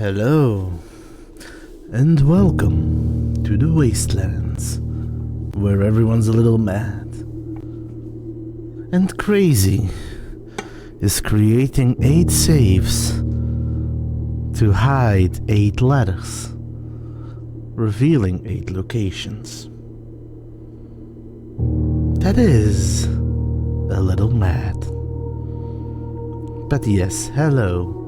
Hello, and welcome to the Wastelands, where everyone's a little mad. And Crazy is creating 8 saves to hide 8 ladders, revealing 8 locations. That is a little mad. But yes, hello.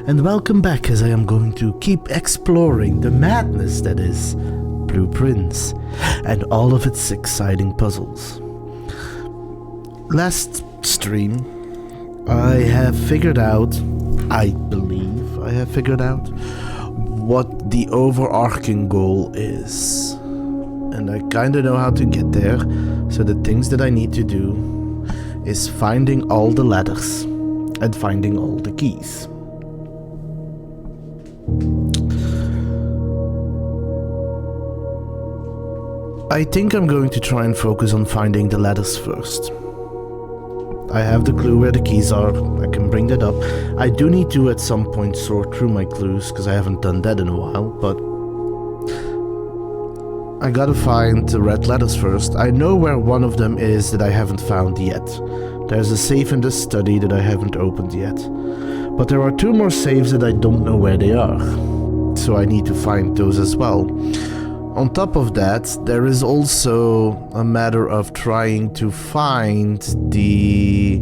And welcome back, as I am going to keep exploring the madness that is Blueprints and all of its exciting puzzles. Last stream, I believe I have figured out what the overarching goal is. And I kinda know how to get there, so the things that I need to do is finding all the ladders and finding all the keys. I think I'm going to try and focus on finding the ladders first. I have the clue where the keys are, I can bring that up. I do need to at some point sort through my clues, because I haven't done that in a while, but I gotta find the red ladders first. I know where one of them is that I haven't found yet. There's a safe in the study that I haven't opened yet. But there are 2 more safes that I don't know where they are, so I need to find those as well. On top of that, there is also a matter of trying to find the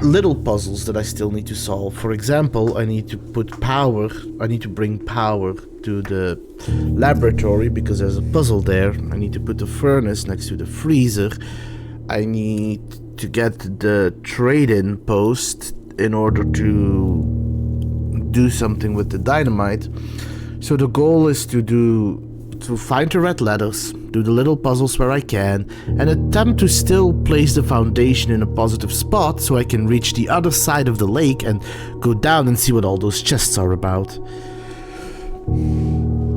little puzzles that I still need to solve. For example, I need to bring power to the laboratory because there's a puzzle there. I need to put the furnace next to the freezer. I need to get the trade-in post in order to do something with the dynamite. So the goal is to find the red ladders, do the little puzzles where I can, and attempt to still place the foundation in a positive spot so I can reach the other side of the lake and go down and see what all those chests are about.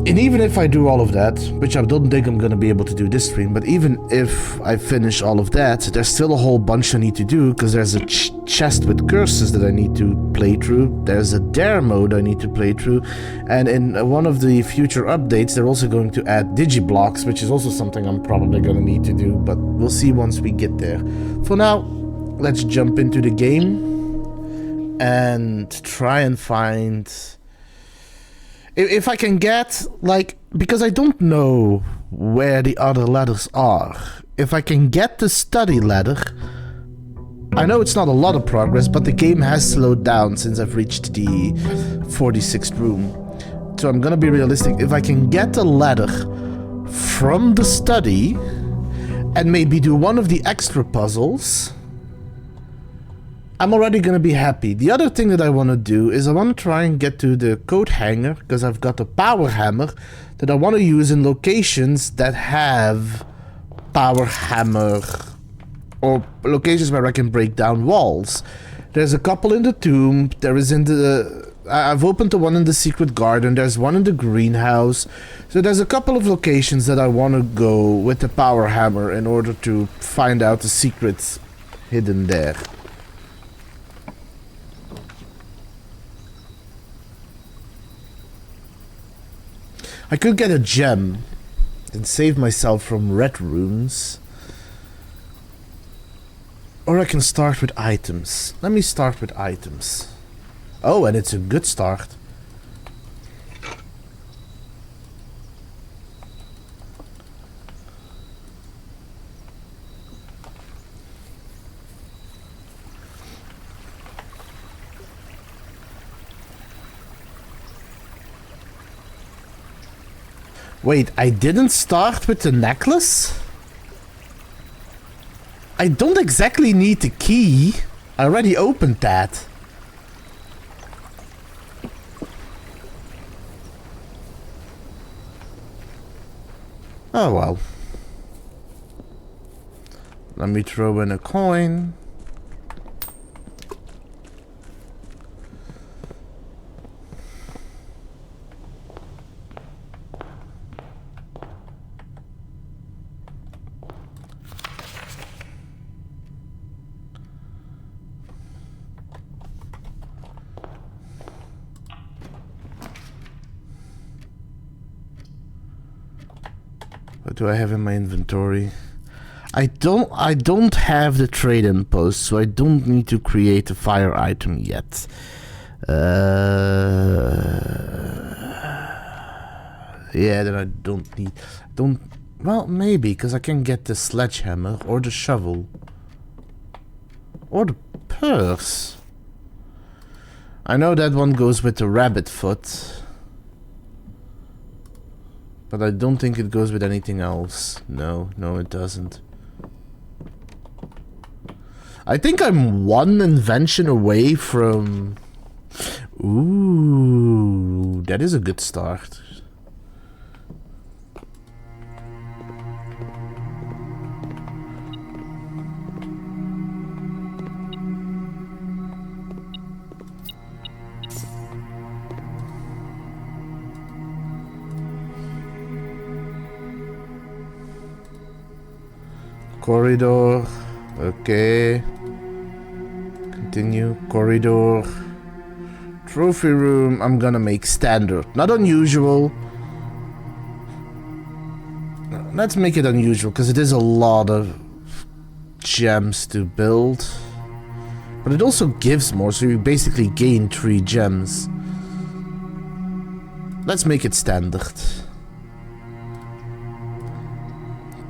And even if I do all of that, which I don't think I'm gonna be able to do this stream, but even if I finish all of that, there's still a whole bunch I need to do, because there's a chest with curses that I need to play through, there's a dare mode I need to play through, and in one of the future updates they're also going to add digiblocks, which is also something I'm probably gonna need to do, but we'll see once we get there. For now, let's jump into the game and try and find... If I can get, because I don't know where the other ladders are. If I can get the study ladder, I know it's not a lot of progress, but the game has slowed down since I've reached the 46th room. So I'm gonna be realistic. If I can get a ladder from the study and maybe do one of the extra puzzles, I'm already gonna be happy. The other thing that I want to do is I want to try and get to the coat hanger, because I've got a power hammer that I want to use in locations that have power hammer, or locations where I can break down walls. There's a couple in the tomb, there is in the... I've opened the one in the secret garden, there's one in the greenhouse, so there's a couple of locations that I want to go with the power hammer in order to find out the secrets hidden there. I could get a gem and save myself from red runes. Or I can start with items. Let me start with items. Oh, and it's a good start. Wait, I didn't start with the necklace? I don't exactly need the key. I already opened that. Oh well. Let me throw in a coin. do I have in my inventory? I don't have the trade-in post, so I don't need to create a fire item yet. Yeah, then I don't need... Well, maybe, because I can get the sledgehammer, or the shovel. Or the purse. I know that one goes with the rabbit foot. But I don't think it goes with anything else. No, it doesn't. I think I'm one invention away from... Ooh, that is a good start. Corridor. Okay. Continue. Corridor. Trophy room. I'm gonna make standard. Not unusual. Let's make it unusual, because it is a lot of gems to build. But it also gives more, so you basically gain 3 gems. Let's make it standard.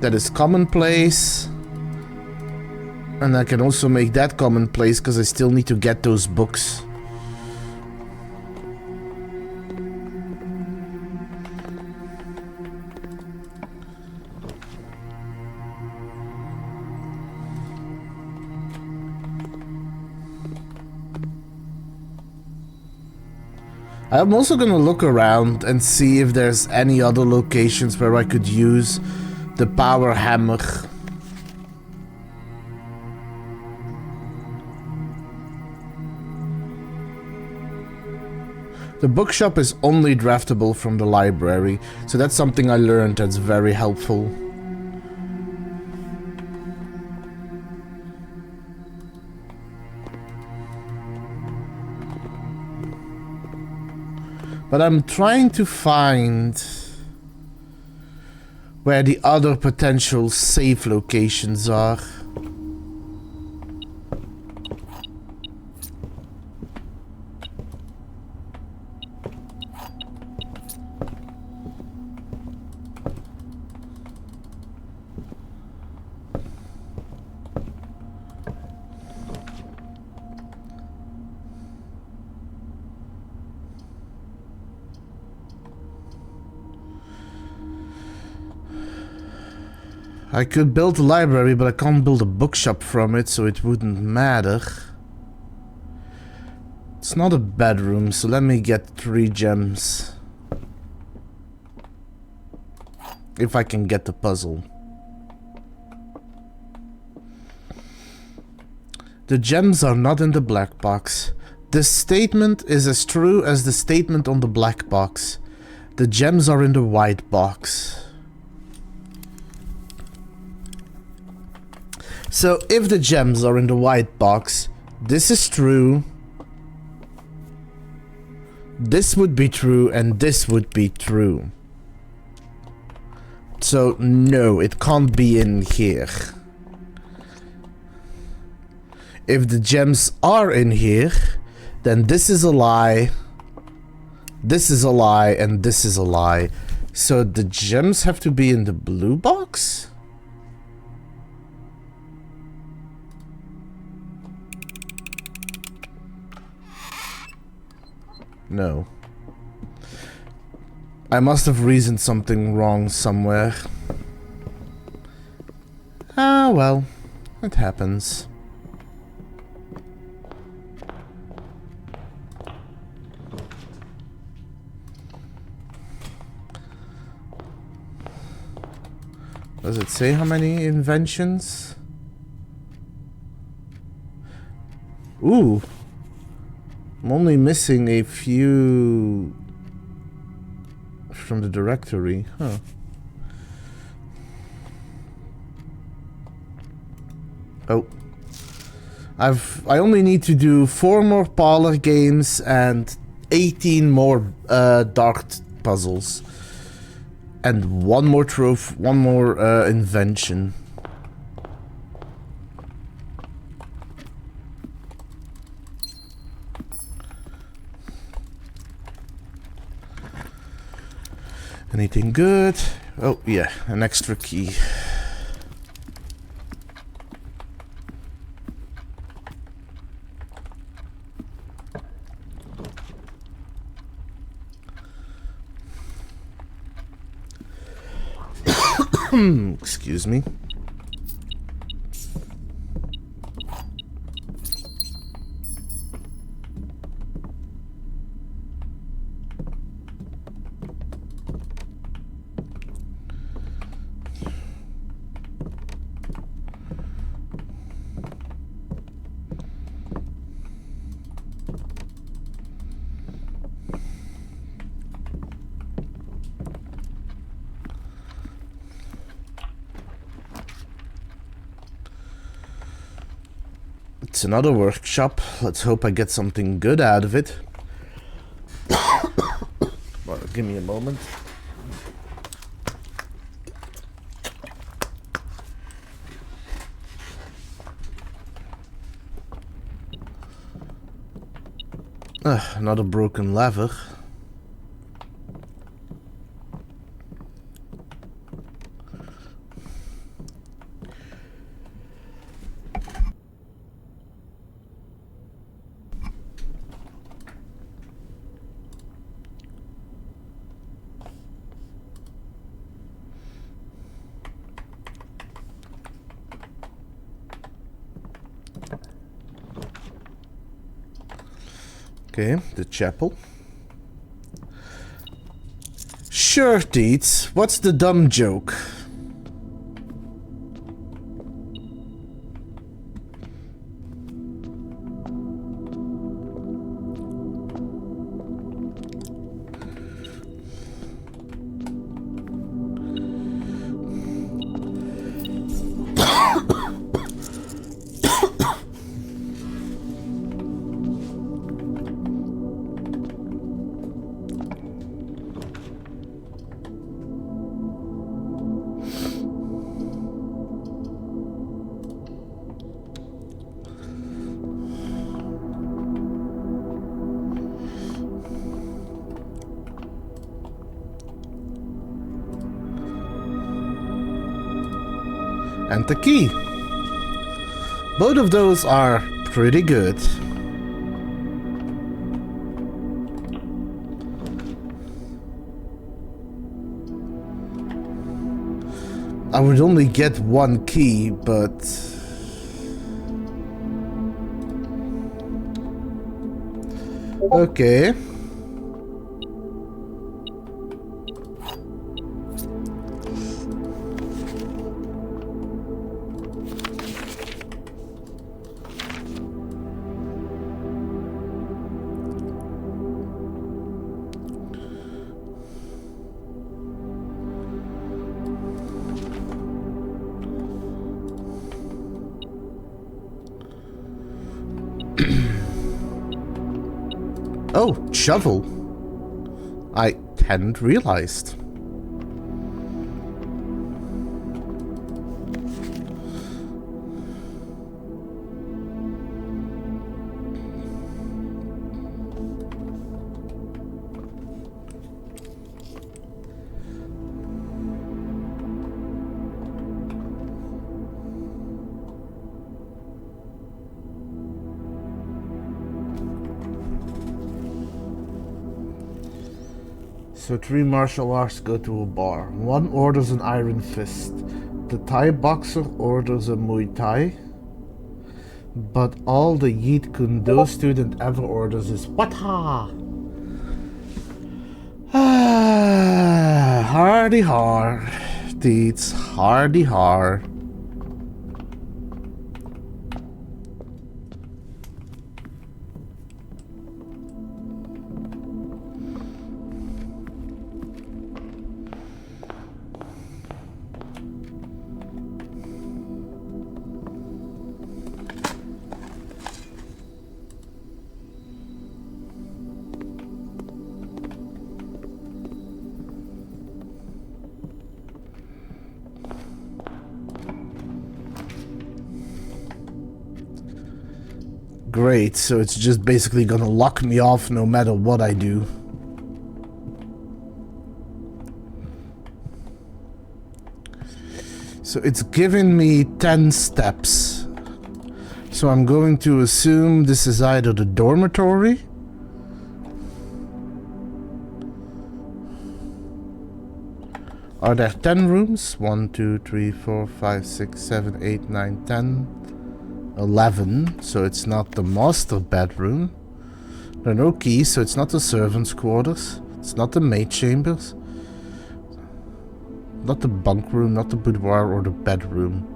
That is commonplace. And I can also make that commonplace because I still need to get those books. I'm also gonna look around and see if there's any other locations where I could use the power hammer. The bookshop is only draftable from the library, so that's something I learned that's very helpful. But I'm trying to find where the other potential safe locations are. I could build a library, but I can't build a bookshop from it, so it wouldn't matter. It's not a bedroom, so let me get 3 gems. If I can get the puzzle. The gems are not in the black box. This statement is as true as the statement on the black box. The gems are in the white box. So, if the gems are in the white box, this is true, this would be true, and this would be true. So, no, it can't be in here. If the gems are in here, then this is a lie, this is a lie, and this is a lie. So, the gems have to be in the blue box? No. I must have reasoned something wrong somewhere. Ah, well. It happens. Does it say how many inventions? Ooh. I'm only missing a few from the directory, huh? Oh. I only need to do 4 more parlor games and 18 more dart puzzles. And one more trophy, one more invention. Anything good? Oh yeah, an extra key. Excuse me. It's another workshop. Let's hope I get something good out of it. Well, give me a moment. Another broken lever. Okay, the chapel. Sure, Teets. What's the dumb joke? And the key. Both of those are pretty good. I would only get one key, but... Okay. Oh, shovel. I hadn't realized. So 3 martial arts go to a bar. One orders an iron fist. The Thai boxer orders a Muay Thai. But all the Yeet Kune Do student ever orders is Wata! Hardy har. It's hardy har. Great, so it's just basically gonna lock me off no matter what I do. So it's giving me 10 steps. So I'm going to assume this is either the dormitory. Are there 10 rooms? 1, 2, 3, 4, 5, 6, 7, 8, 9, 10, 11. So it's not the master bedroom. There are no keys, so it's not the servants' quarters. It's not the maid chambers. Not the bunk room, not the boudoir or the bedroom.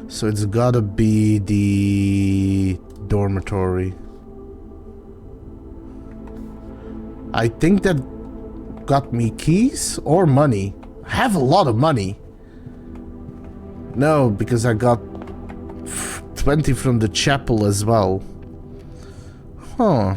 So it's gotta be the dormitory. I think that got me keys or money. I have a lot of money. No, because I got 20 from the chapel as well. Huh.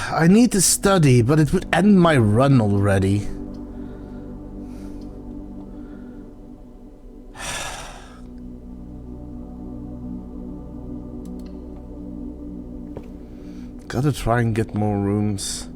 I need to study, but it would end my run already. Gotta try and get more rooms.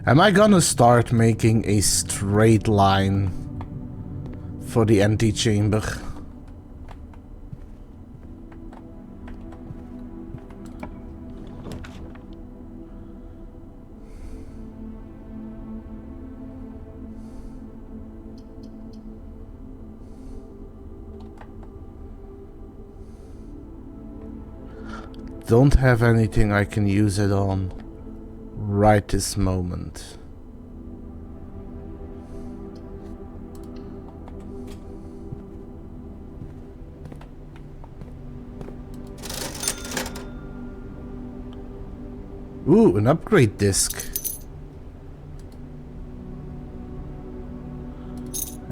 Am I gonna start making a straight line for the antechamber? Don't have anything I can use it on right this moment. Ooh, an upgrade disc.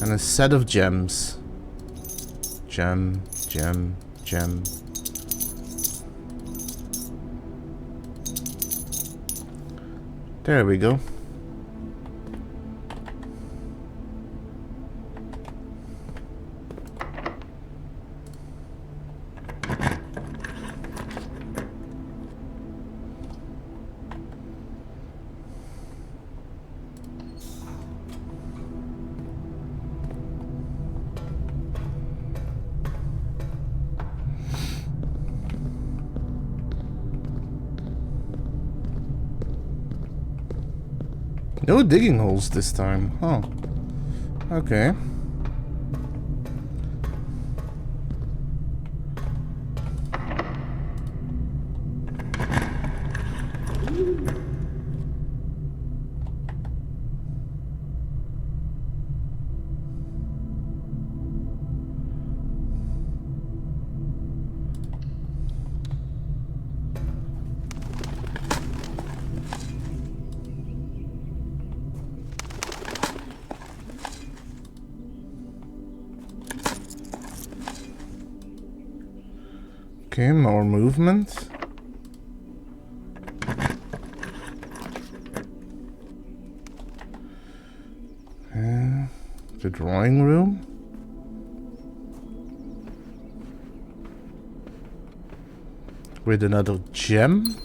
And a set of gems. Gem, gem, gem. There we go. No digging holes this time, huh? Okay. Okay, more movement. The drawing room. With another gem.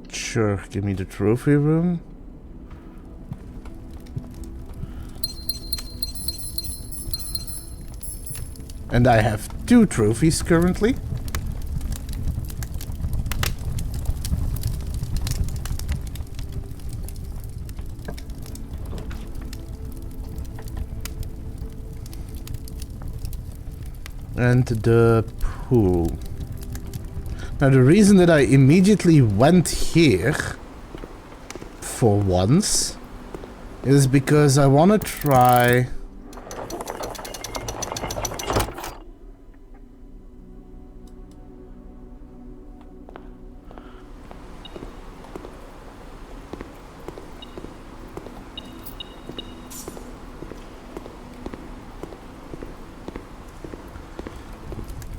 Sure, give me the trophy room. And I have 2 trophies currently. And the pool. Now the reason that I immediately went here for once is because I want to try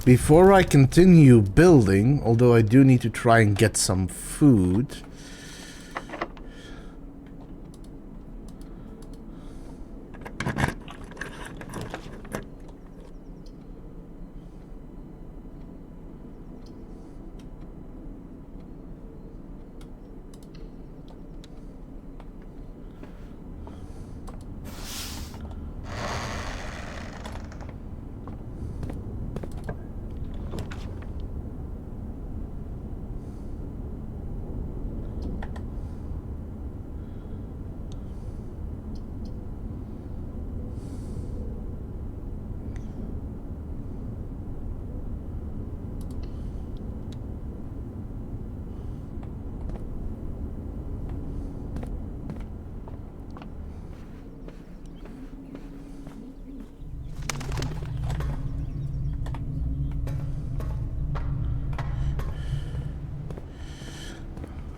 before I continue building, although I do need to try and get some food.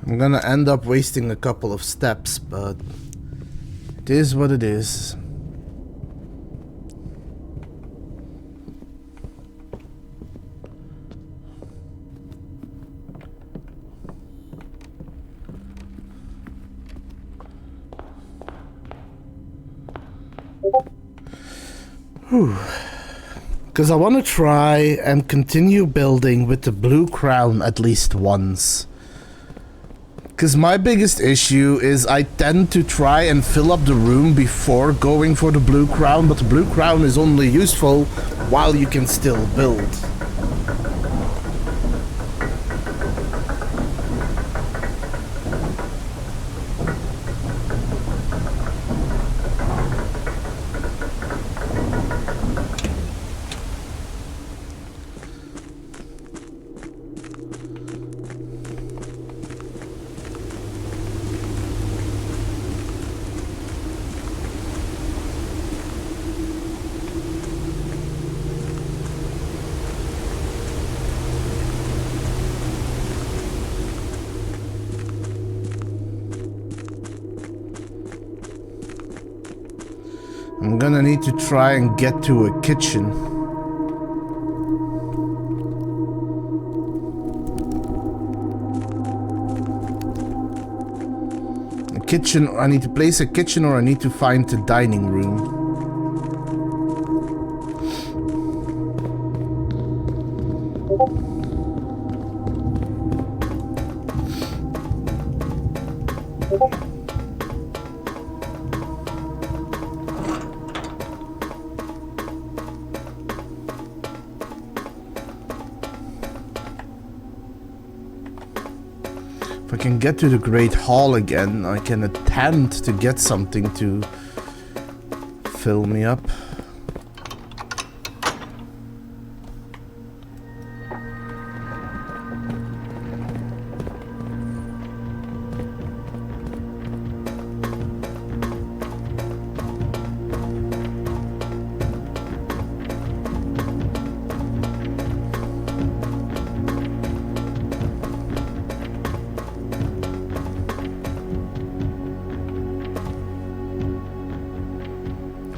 I'm gonna end up wasting a couple of steps, but it is what it is. Because I want to try and continue building with the blue crown at least once. Because my biggest issue is I tend to try and fill up the room before going for the blue crown, but the blue crown is only useful while you can still build. I'm gonna need to try and get to a kitchen. A kitchen, I need to place a kitchen or I need to find the dining room. If I can get to the Great Hall again, I can attempt to get something to fill me up.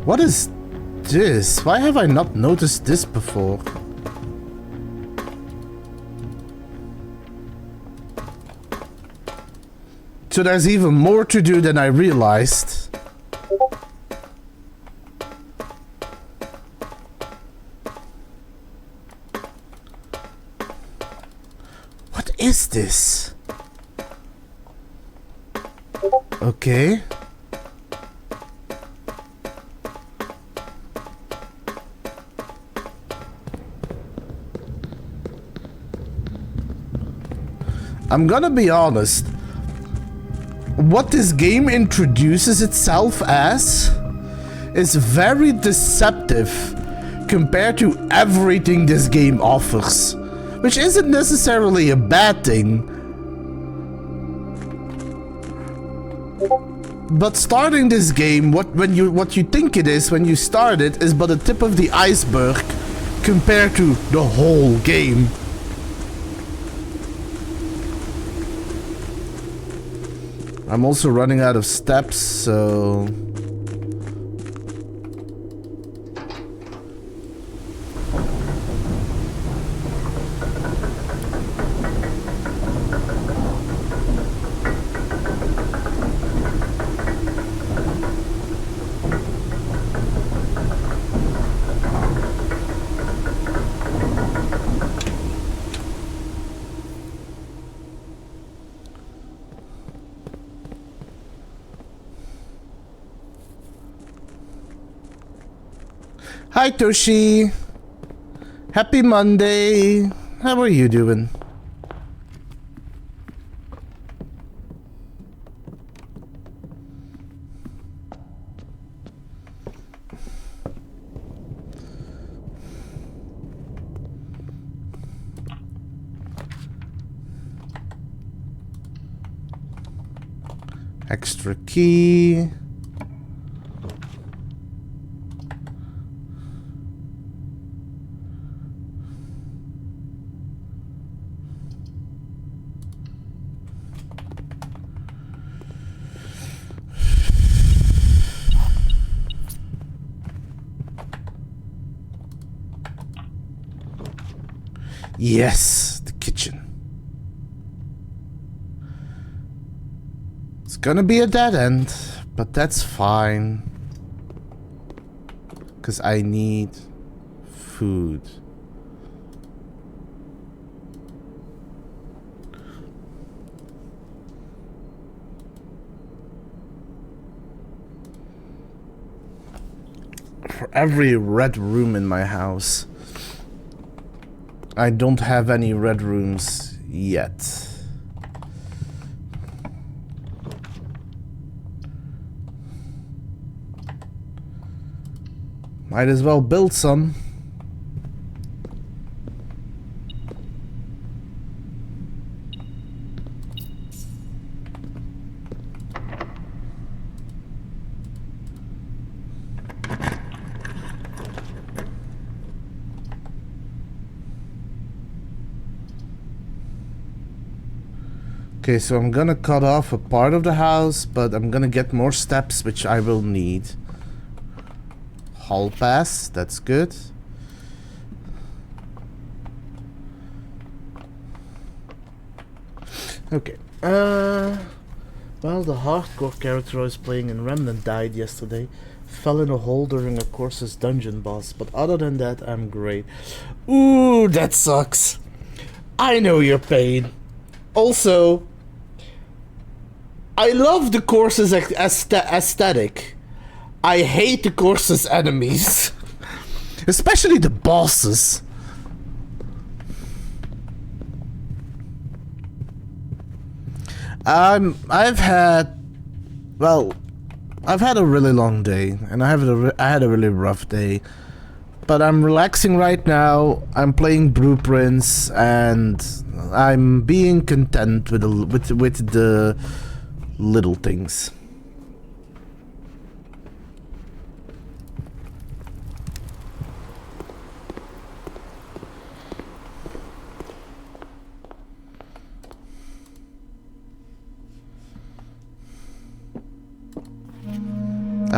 What is this? Why have I not noticed this before? So there's even more to do than I realized. What is this? Okay. I'm gonna be honest. What this game introduces itself as is very deceptive compared to everything this game offers, which isn't necessarily a bad thing. But starting this game, what you think it is when you start it is but the tip of the iceberg compared to the whole game. I'm also running out of steps, so... Hi Toshi! Happy Monday! How are you doing? Extra key. Yes, the kitchen. It's gonna be a dead end, but that's fine. 'Cause I need food. For every red room in my house, I don't have any red rooms yet. Might as well build some. Okay, so I'm gonna cut off a part of the house, but I'm gonna get more steps, which I will need. Hall pass, that's good. Okay. Well, the hardcore character I was playing in Remnant died yesterday. Fell in a hole during a course's dungeon boss, but other than that, I'm great. Ooh, that sucks. I know your pain. Also, I love the course's aesthetic. I hate the course's enemies. Especially the bosses. I've had a really long day, and I had a really rough day. But I'm relaxing right now. I'm playing Blueprints, and I'm being content with the little things.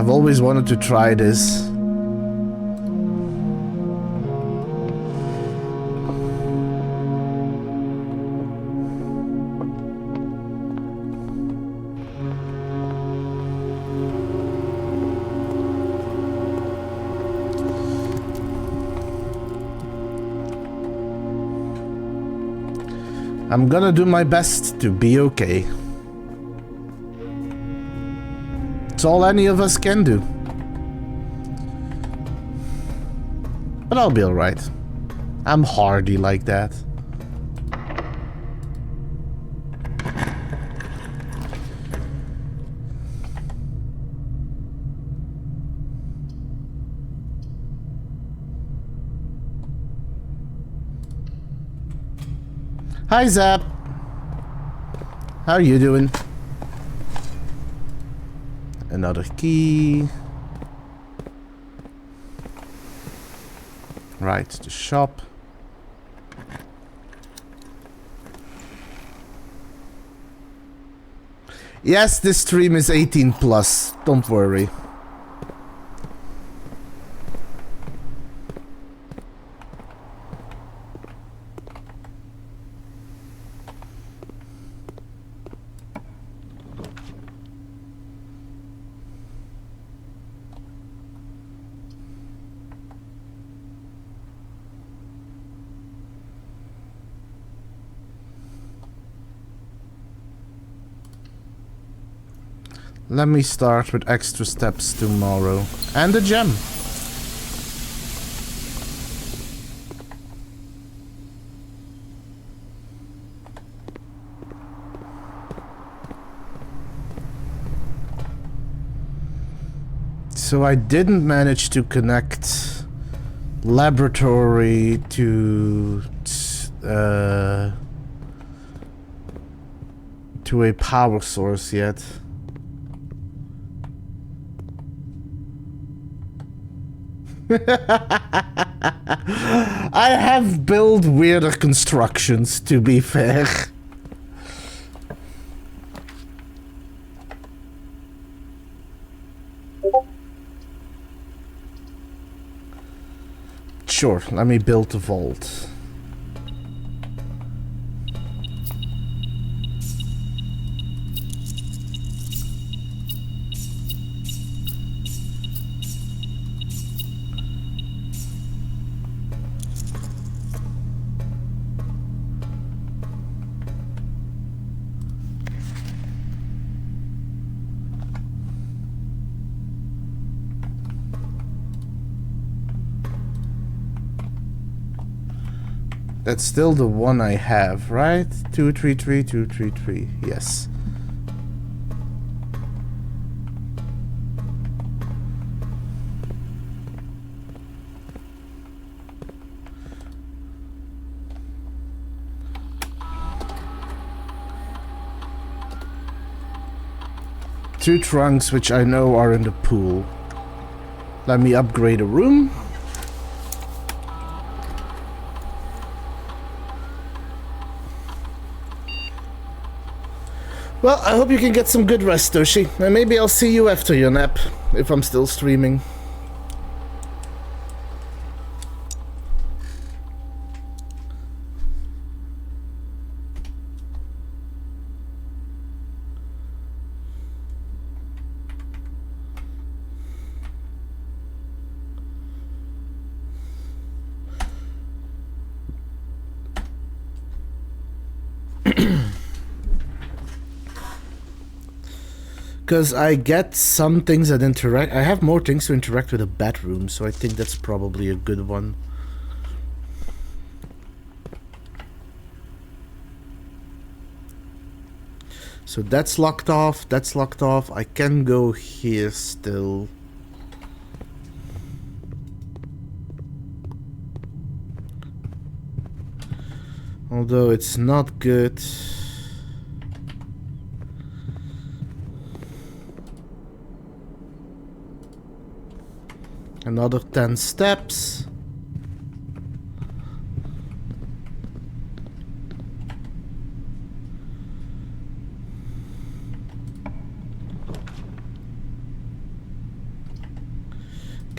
I've always wanted to try this. I'm gonna do my best to be okay. It's all any of us can do. But I'll be alright. I'm hardy like that. Hi Zap. How are you doing? Another key. Right, the shop. Yes, this stream is 18 plus. Don't worry. Let me start with extra steps tomorrow. And a gem. So I didn't manage to connect laboratory to a power source yet. I have built weirder constructions, to be fair. Sure, let me build a vault. That's still the one I have, right? 233, 233, yes. Two trunks which I know are in the pool. Let me upgrade a room. Well, I hope you can get some good rest, Toshi. And maybe I'll see you after your nap, if I'm still streaming. Because I get some things that interact. I have more things to interact with a bedroom, so I think that's probably a good one. So that's locked off. That's locked off. I can go here still. Although it's not good. Another 10 steps.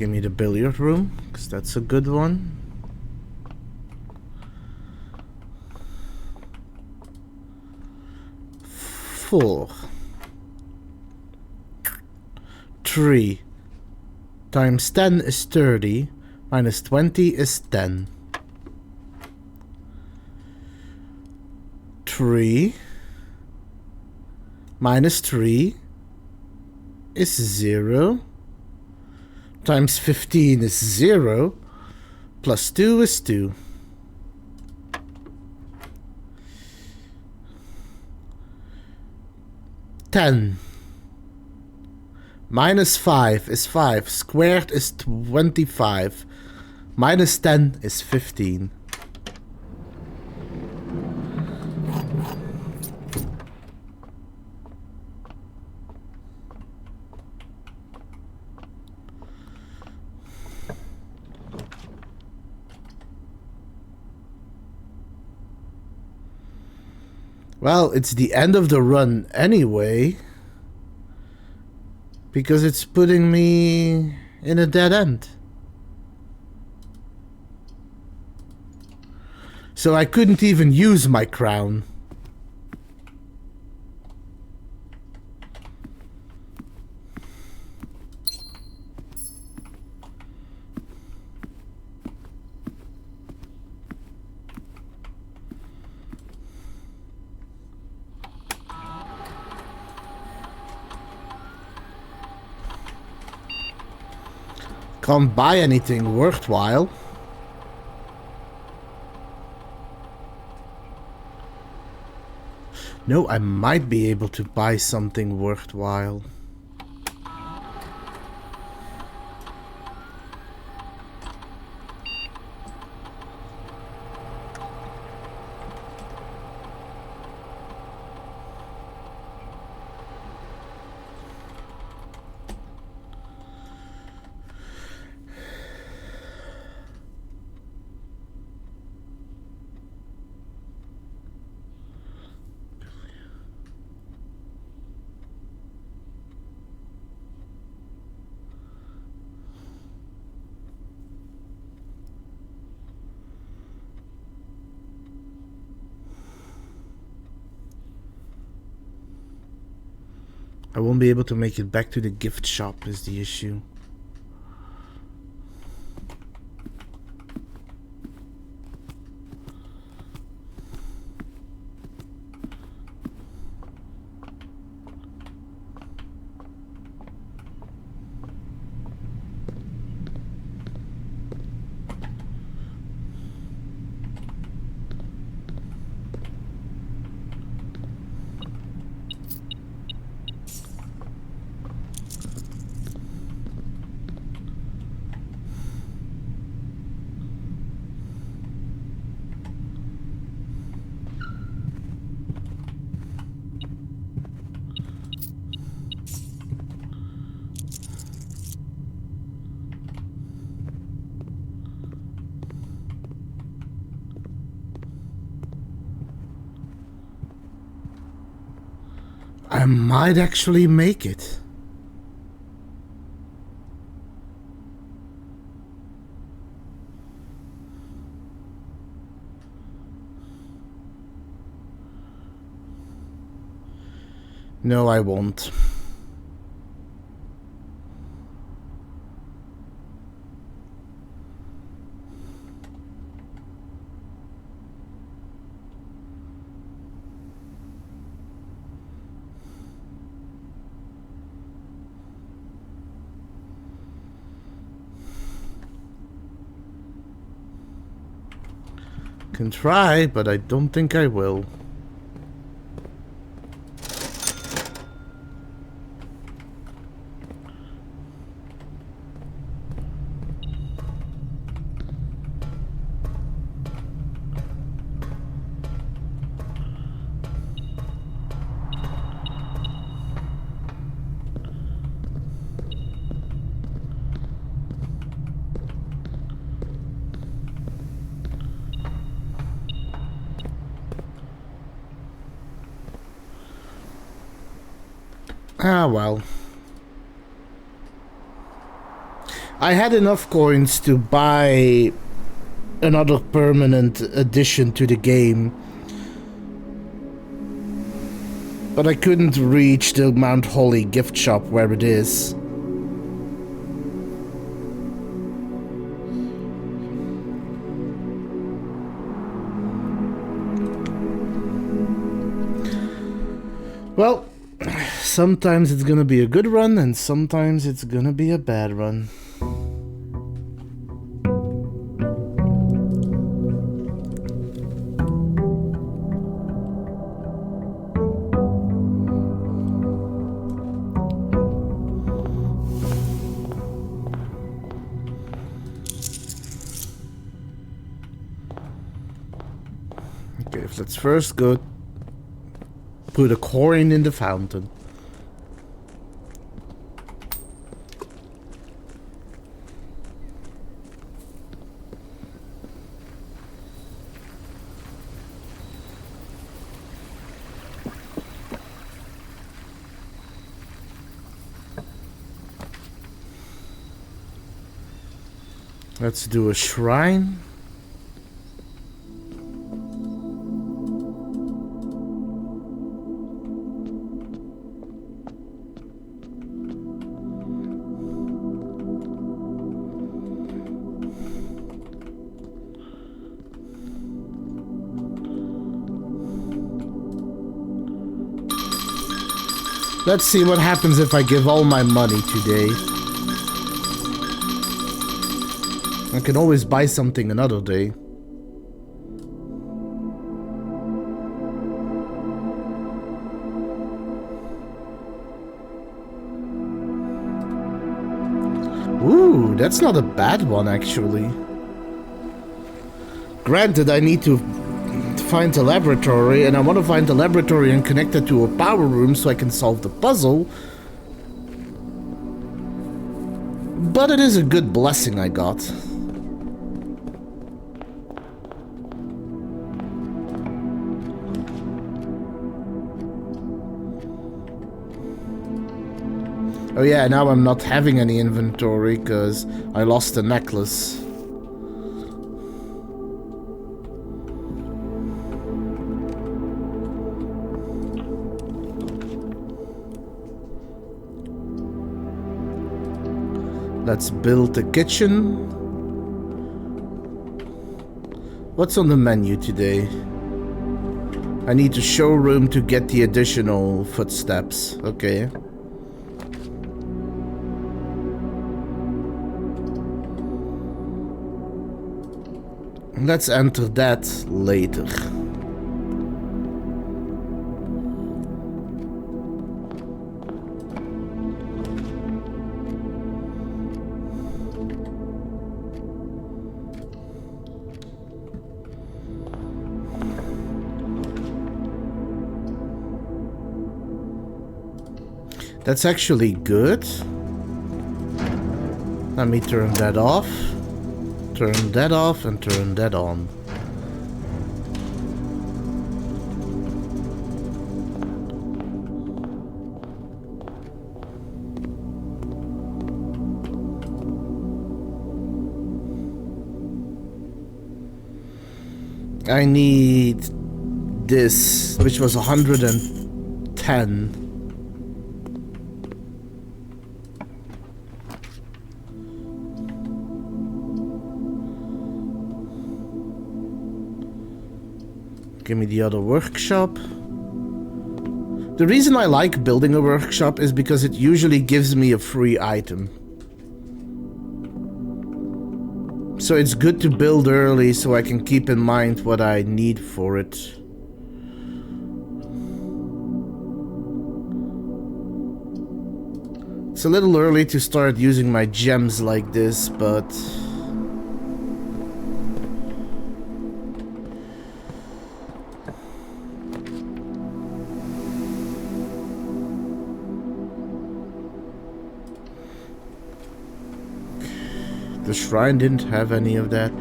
Give me the billiard room, because that's a good one. Four. 3 times 10 is 30, minus 20 is 10. 3 minus 3 is 0, times 15 is 0, plus 2 is 2. 10 minus 5 is 5, squared is 25, minus 10 is 15. Well, it's the end of the run anyway, because it's putting me in a dead end. So I couldn't even use my crown. Can't buy anything worthwhile. No, I might be able to buy something worthwhile. I won't be able to make it back to the gift shop is the issue. I might actually make it. No, I won't. Can try, but I don't think I will. Ah, well. I had enough coins to buy another permanent addition to the game, but I couldn't reach the Mount Holly gift shop where it is. Well, sometimes it's gonna be a good run and sometimes it's gonna be a bad run. Okay, let's first go put a coin in the fountain. Let's do a shrine. Let's see what happens if I give all my money today. I can always buy something another day. Ooh, that's not a bad one actually. Granted, I need to find a laboratory, and I want to find the laboratory and connect it to a power room so I can solve the puzzle. But it is a good blessing I got. Oh yeah, now I'm not having any inventory because I lost the necklace. Let's build a kitchen. What's on the menu today? I need a showroom to get the additional footsteps. Okay. Let's enter that later. That's actually good. Let me turn that off. Turn that off and turn that on. I need this, which was 110. Give me the other workshop. The reason I like building a workshop is because it usually gives me a free item. So it's good to build early so I can keep in mind what I need for it. It's a little early to start using my gems like this, but the shrine didn't have any of that.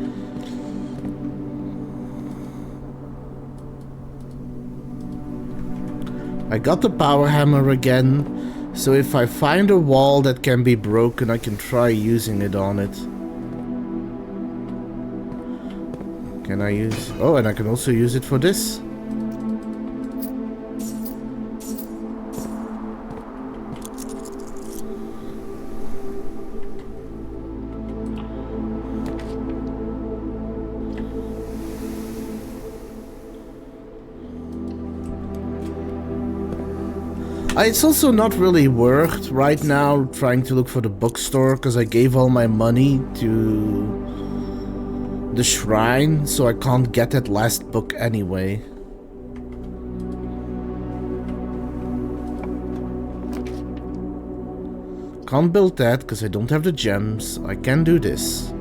I got the power hammer again, So if I find a wall that can be broken, I can try using it on it. Can I use... Oh, and I can also use it for this. It's also not really worth right now trying to look for the bookstore, because I gave all my money to the shrine, so I can't get that last book anyway. Can't build that because I don't have the gems. I can do this.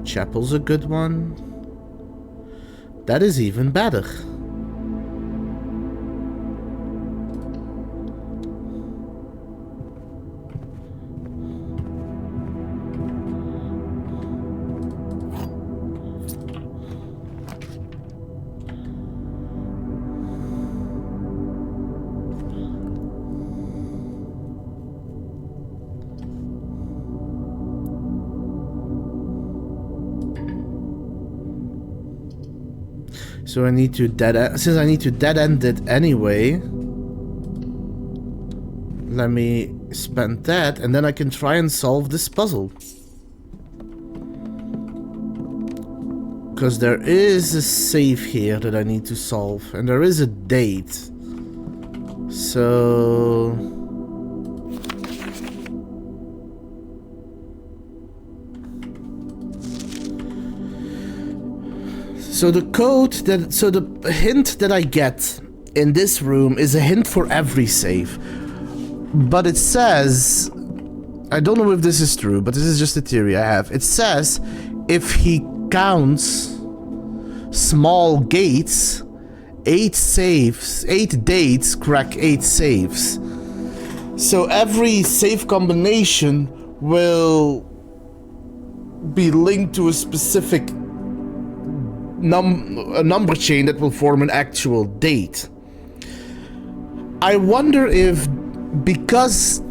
Chapel's a good one. That is even better. So I need to since I need to dead end it anyway, let me spend that and then I can try and solve this puzzle. Because there is a save here that I need to solve and there is a date. So... So the code that, so the hint that I get in this room is a hint for every save. But it says, I don't know if this is true, but this is just a theory I have. It says if he counts small gates, 8 dates crack 8 saves. So every save combination will be linked to a specific number chain that will form an actual date. I wonder if, because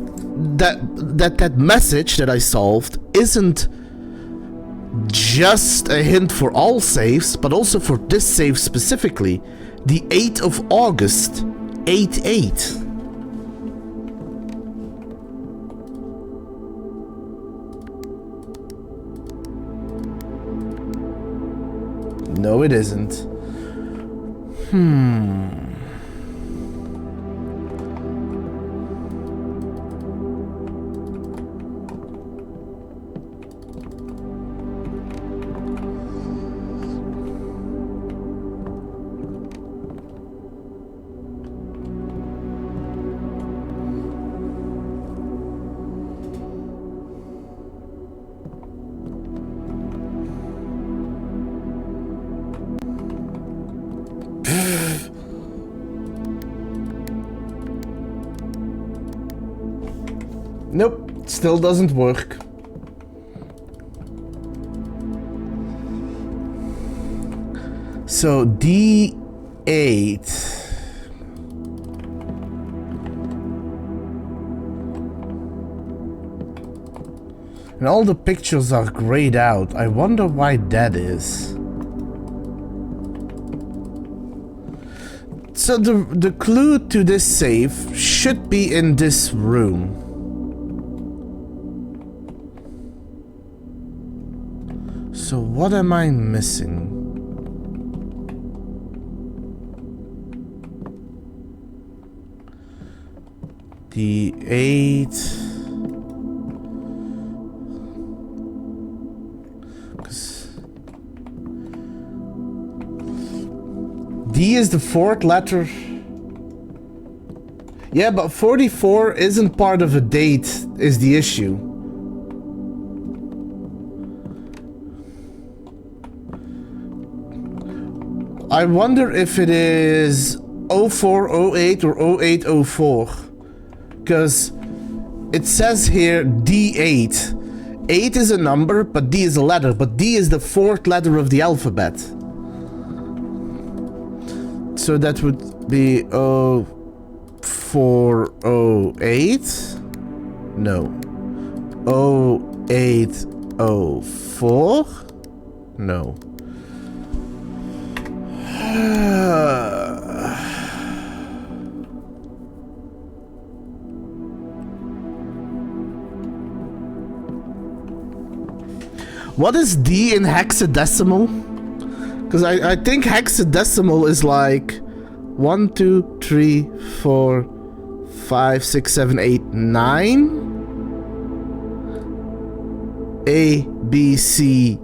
that message that I solved isn't just a hint for all saves, but also for this save specifically, the 8th of August, 8/8. No, it isn't. Nope, still doesn't work. So D8. And all the pictures are grayed out. I wonder why that is. So the clue to this save should be in this room. So what am I missing? The 8. D is the 4th letter. Yeah, but 44 isn't part of a date, is the issue. I wonder if it is 0408 or 0804. Because it says here D8. 8 is a number, but D is a letter. But D is the 4th letter of the alphabet. So that would be 0408. No. 0804. No. What is D in hexadecimal? Because I think hexadecimal is like 1, 2, 3, 4, 5, 6, 7, 8, 9. A, B, C,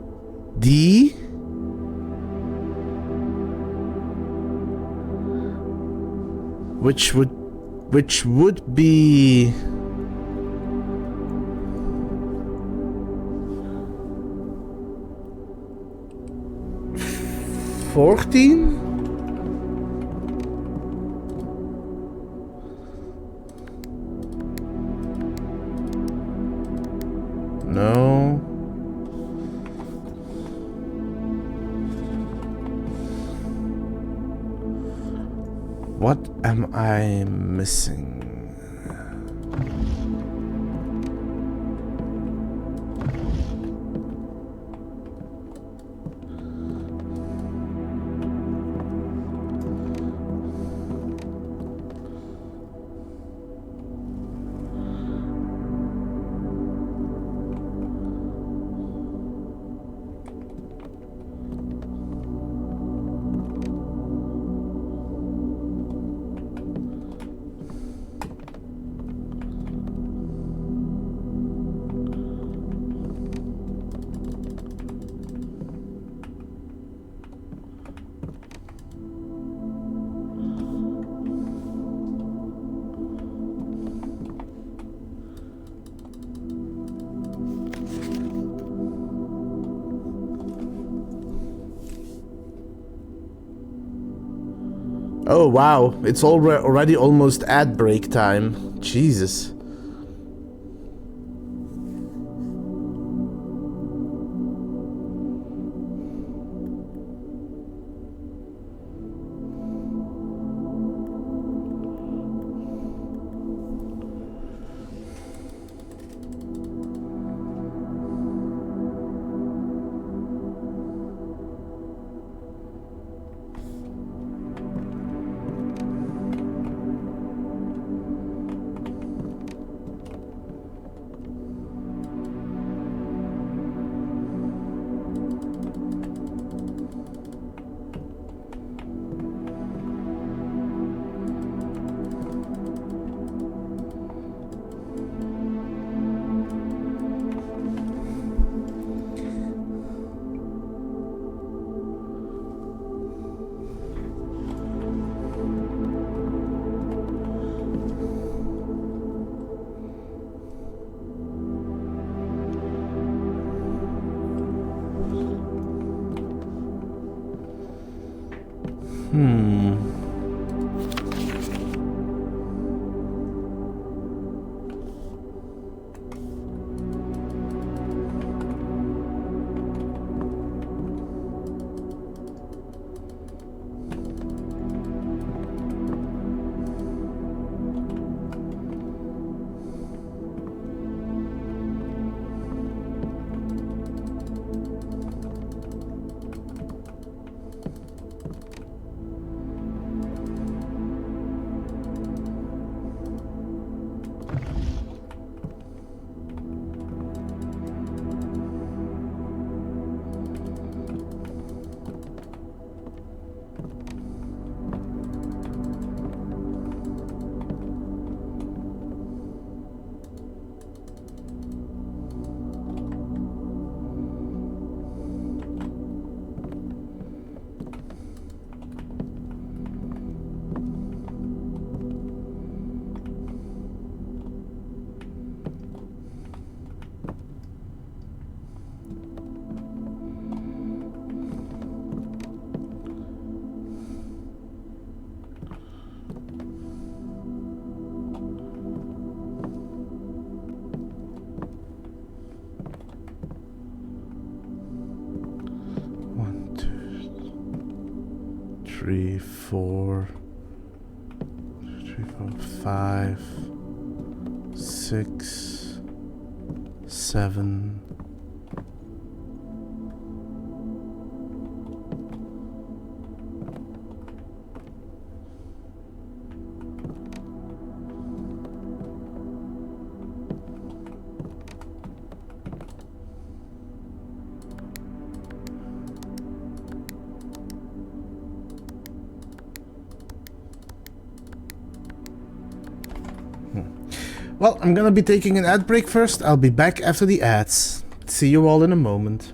D. Which would be 14? No. What am I missing? Oh wow, it's already almost ad break time. Jesus. 3, 4, 5, 6, 7. Well, I'm gonna be taking an ad break first. I'll be back after the ads. See you all in a moment.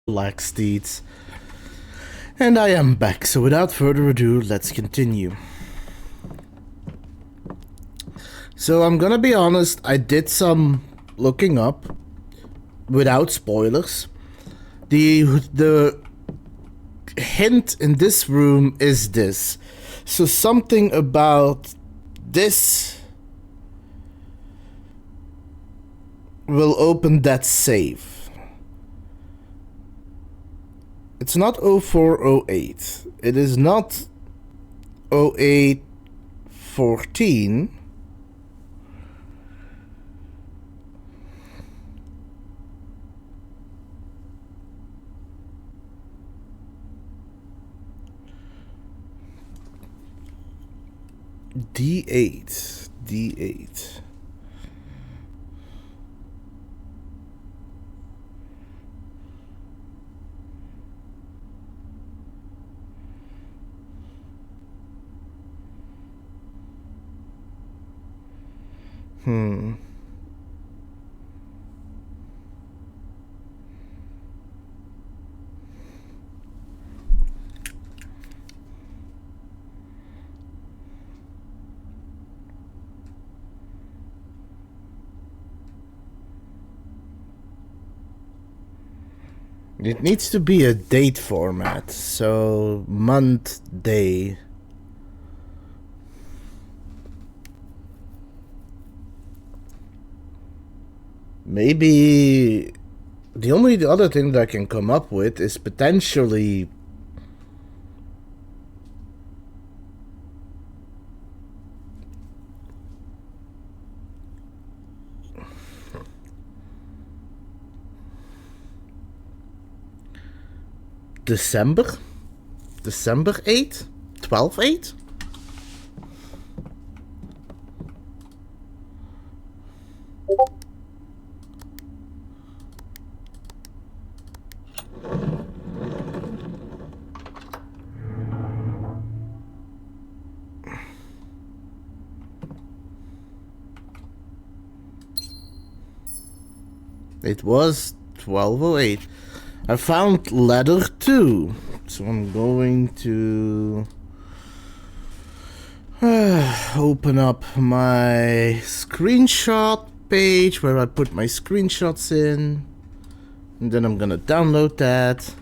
Relax, deeds. And I am back, so without further ado, let's continue. So I'm gonna be honest, I did some looking up without spoilers. The hint in this room is this. So something about this will open that safe. It's not 0408. It is not 0814. D8. D8. It needs to be a date format, so month, day. Maybe the only other thing that I can come up with is potentially December 8th, 12/8. It was 12/08. I found letter 2, so I'm going to open up my screenshot page where I put my screenshots in, and then I'm gonna download that.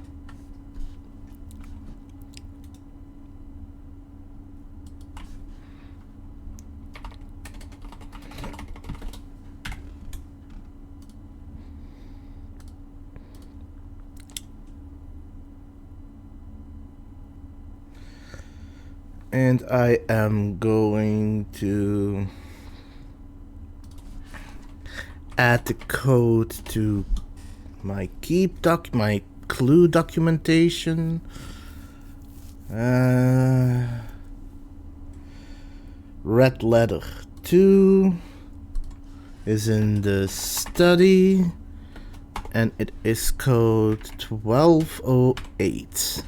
And I am going to add the code to my my clue documentation. Red letter 2 is in the study, and it is code 12/08.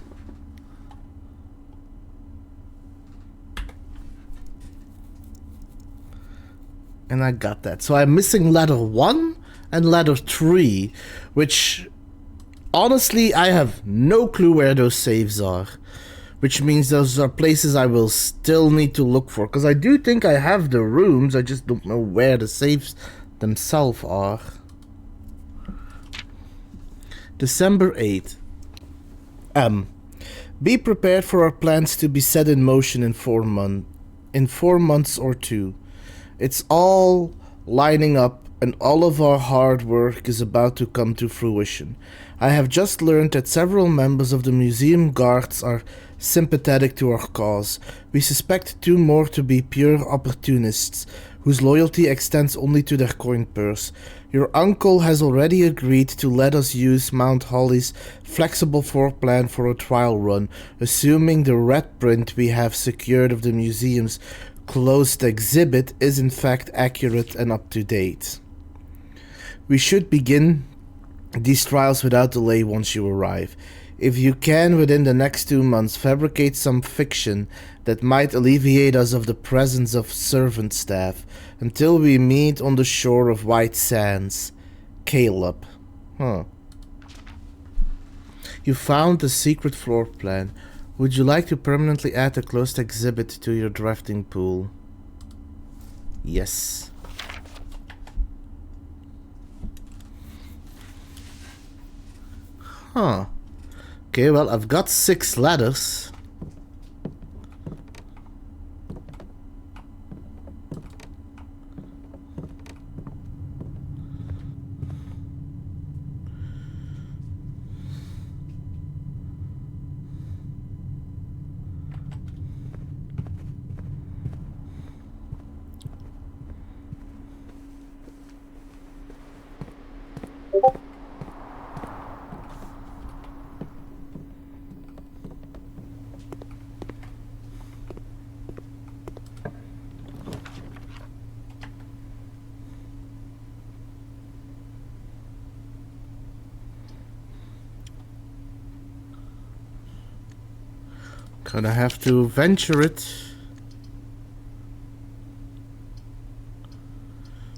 And I got that. So I'm missing letter 1 and letter 3, which honestly I have no clue where those saves are. Which means those are places I will still need to look for. Because I do think I have the rooms, I just don't know where the saves themselves are. December 8th. Be prepared for our plans to be set in motion in 4 months or 2. It's all lining up, and all of our hard work is about to come to fruition. I have just learned that several members of the museum guards are sympathetic to our cause. We suspect 2 more to be pure opportunists, whose loyalty extends only to their coin purse. Your uncle has already agreed to let us use Mount Holly's flexible floor plan for a trial run, assuming the red print we have secured of the museum's closed exhibit is in fact accurate and up to date. We should begin these trials without delay once you arrive. If you can, within the next 2 months, fabricate some fiction that might alleviate us of the presence of servant staff until we meet on the shore of White Sands. Caleb. You found the secret floor plan. Would you like to permanently add the closed exhibit to your drafting pool? Yes. Okay, well, I've got 6 ladders. Gonna have to venture it.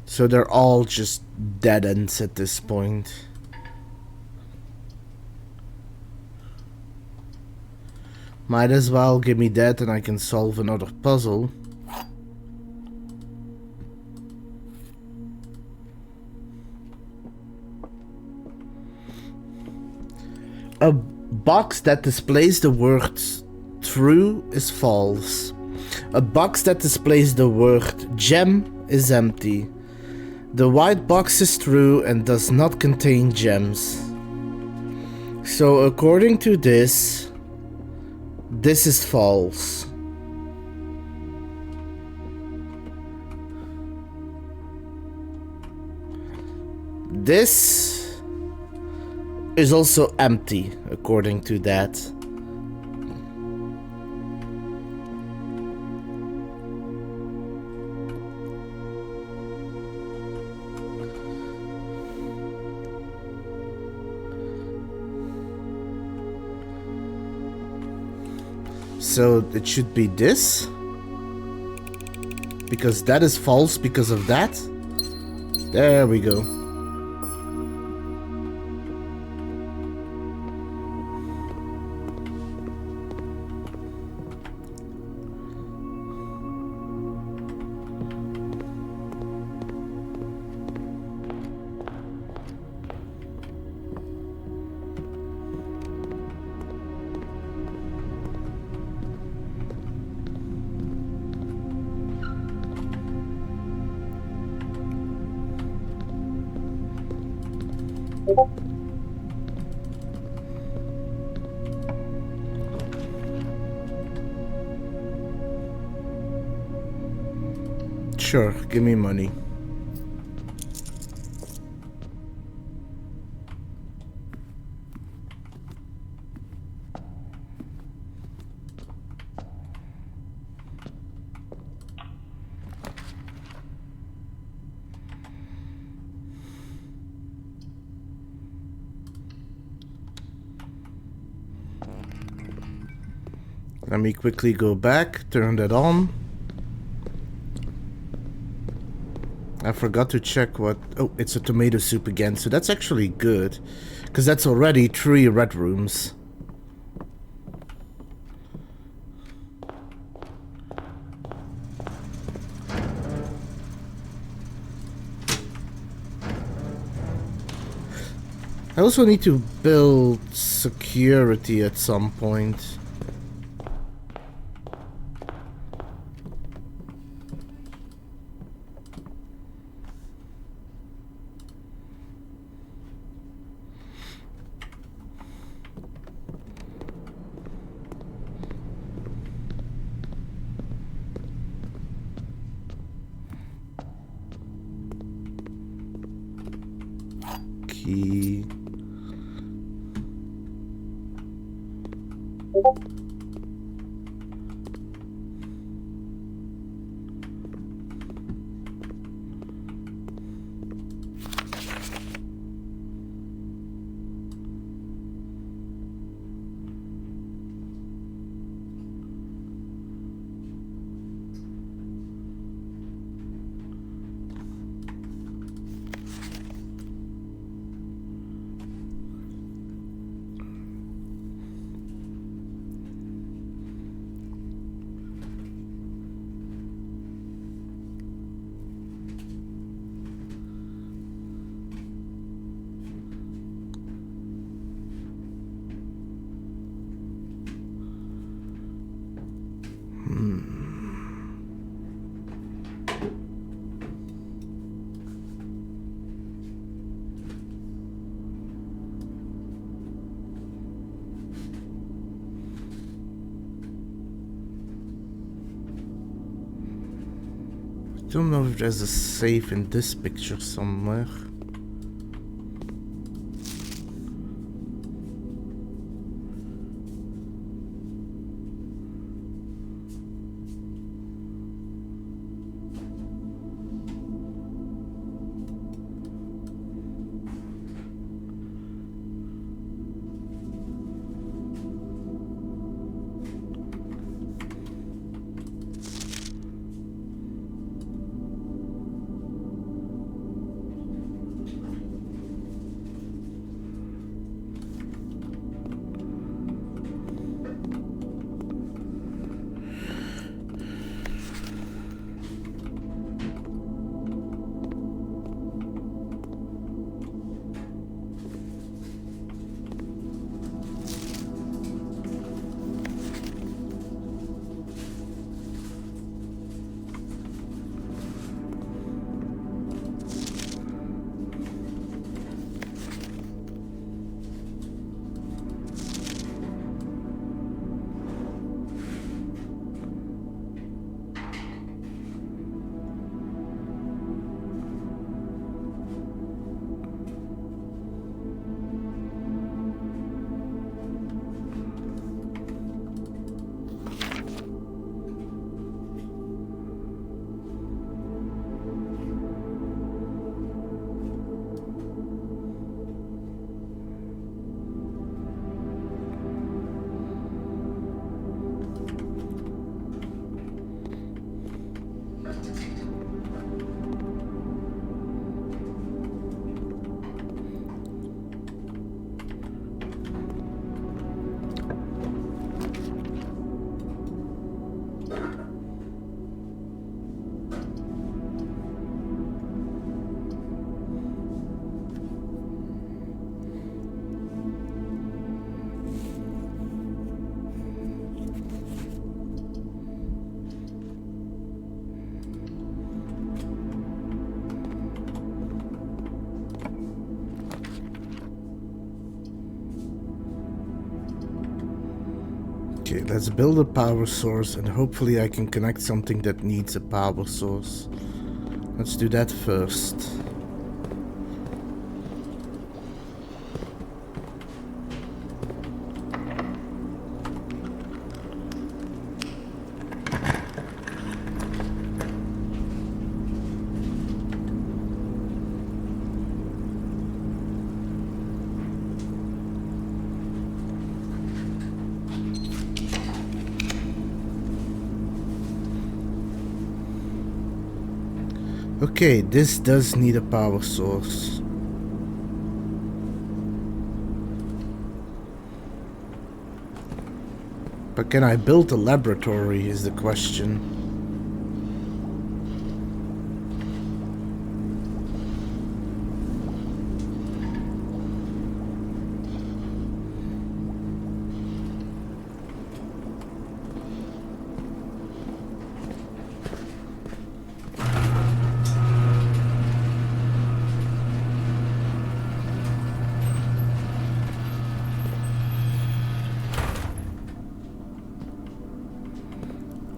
So they're all just dead ends at this point. Might as well give me that and I can solve another puzzle. A box that displays the word true is false. A box that displays the word gem is empty. The white box is true and does not contain gems. So according to this is false. This is also empty according to that. So it should be this, because that is false because of that. There we go. Sure, give me money. Let me quickly go back, turn that on. I forgot to check what... Oh, it's a tomato soup again, so that's actually good. Because that's already 3 red rooms. I also need to build security at some point. Key. Don't know if there's a safe in this picture somewhere. Okay, let's build a power source and hopefully I can connect something that needs a power source. Let's do that first. Okay, this does need a power source. But can I build a laboratory is the question.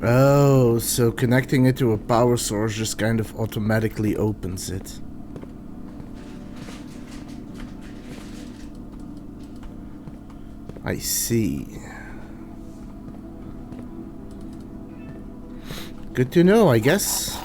Oh, so connecting it to a power source just kind of automatically opens it. I see. Good to know, I guess.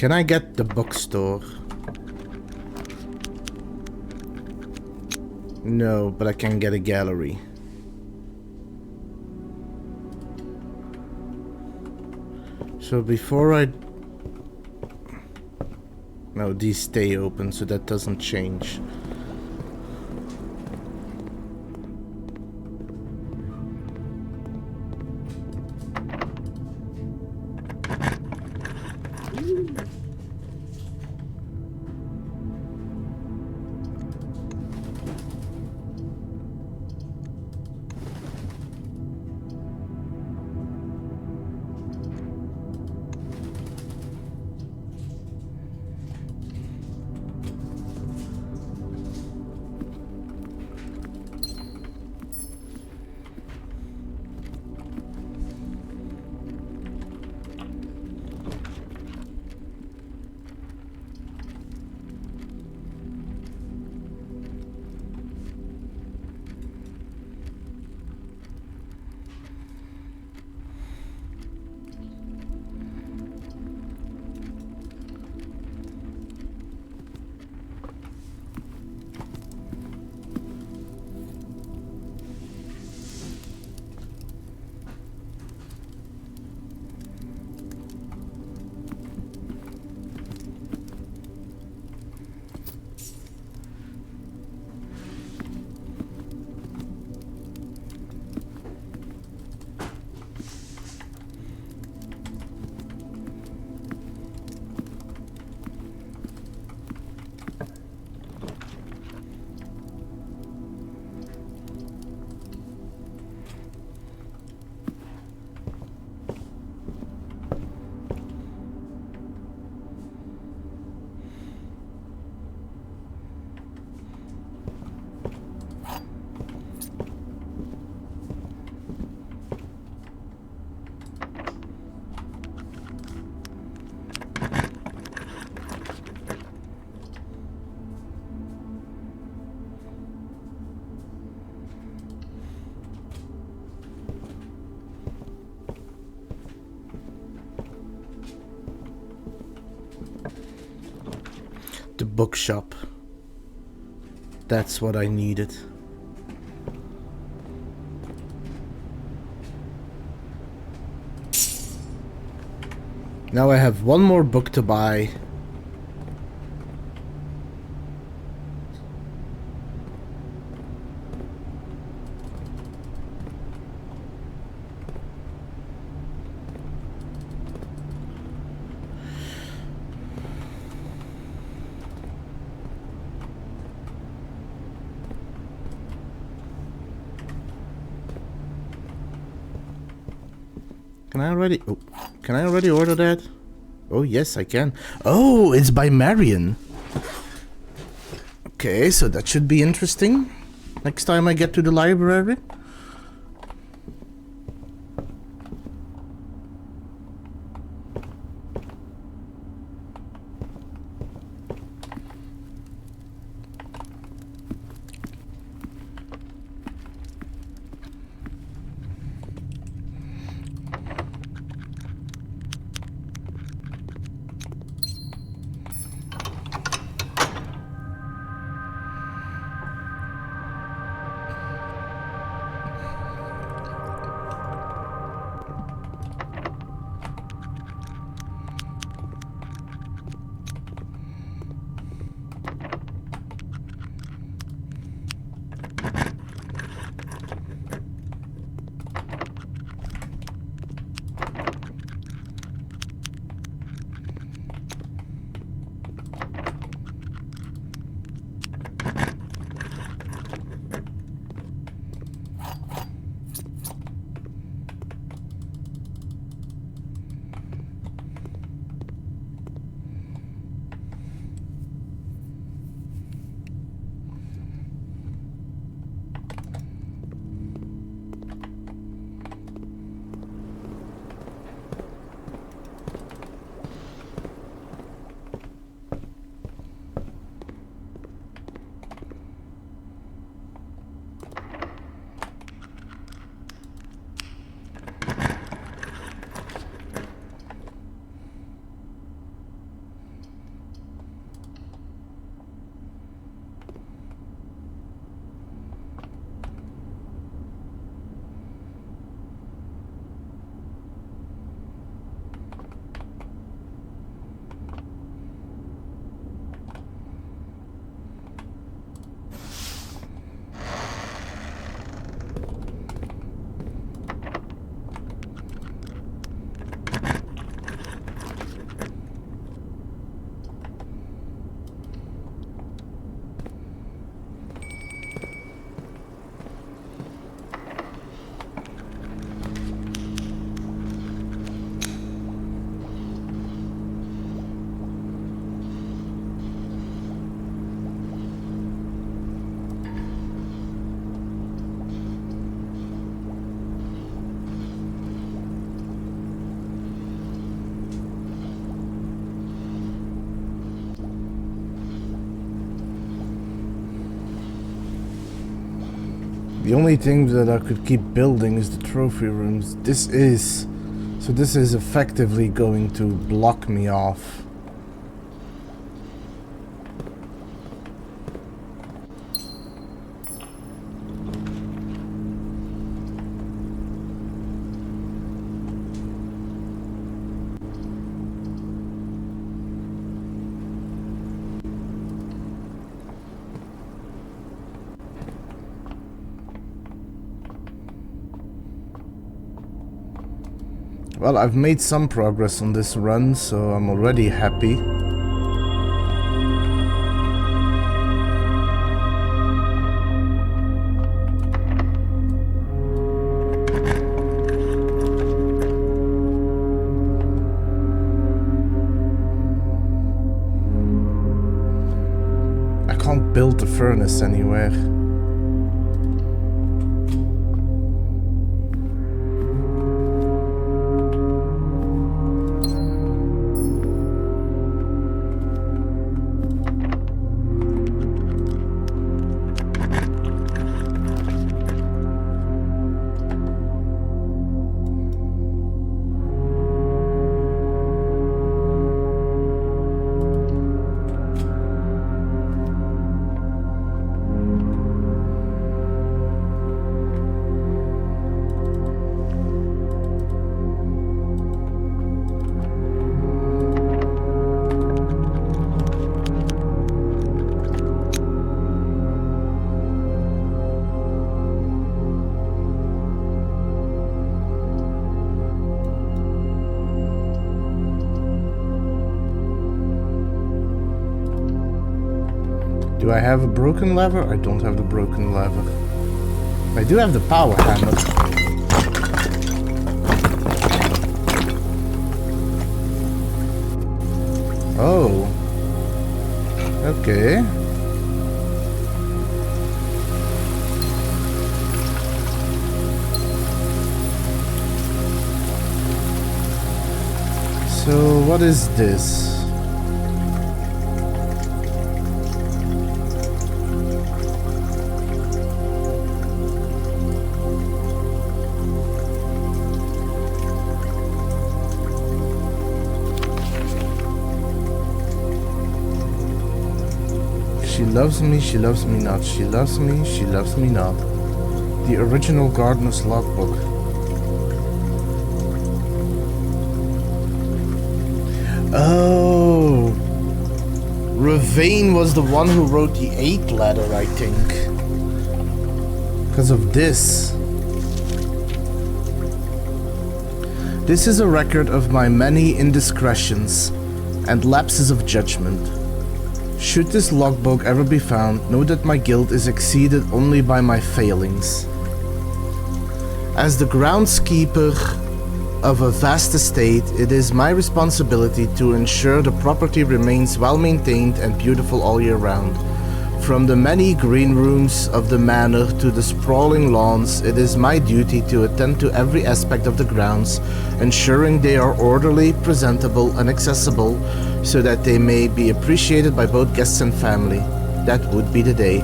Can I get the bookstore? No, but I can get a gallery. So before I... No, these stay open, so that doesn't change. bookshop. That's what I needed. Now I have one more book to buy. Can I already order that? Oh, yes, I can. Oh, it's by Marion. Okay, so that should be interesting. Next time I get to the library. The only thing that I could keep building is the trophy rooms. This is effectively going to block me off. Well, I've made some progress on this run, so I'm already happy. I can't build the furnace anywhere. Do I have a broken lever? I don't have the broken lever. I do have the power hammer. Oh. Okay. So, what is this? She loves me not. She loves me not. The original gardener's logbook. Oh, Ravane was the one who wrote the 8th letter, I think. Because of this. This is a record of my many indiscretions and lapses of judgment. Should this logbook ever be found, know that my guilt is exceeded only by my failings. As the groundskeeper of a vast estate, it is my responsibility to ensure the property remains well maintained and beautiful all year round. From the many green rooms of the manor to the sprawling lawns, it is my duty to attend to every aspect of the grounds, ensuring they are orderly, presentable, and accessible, so that they may be appreciated by both guests and family. That would be the day.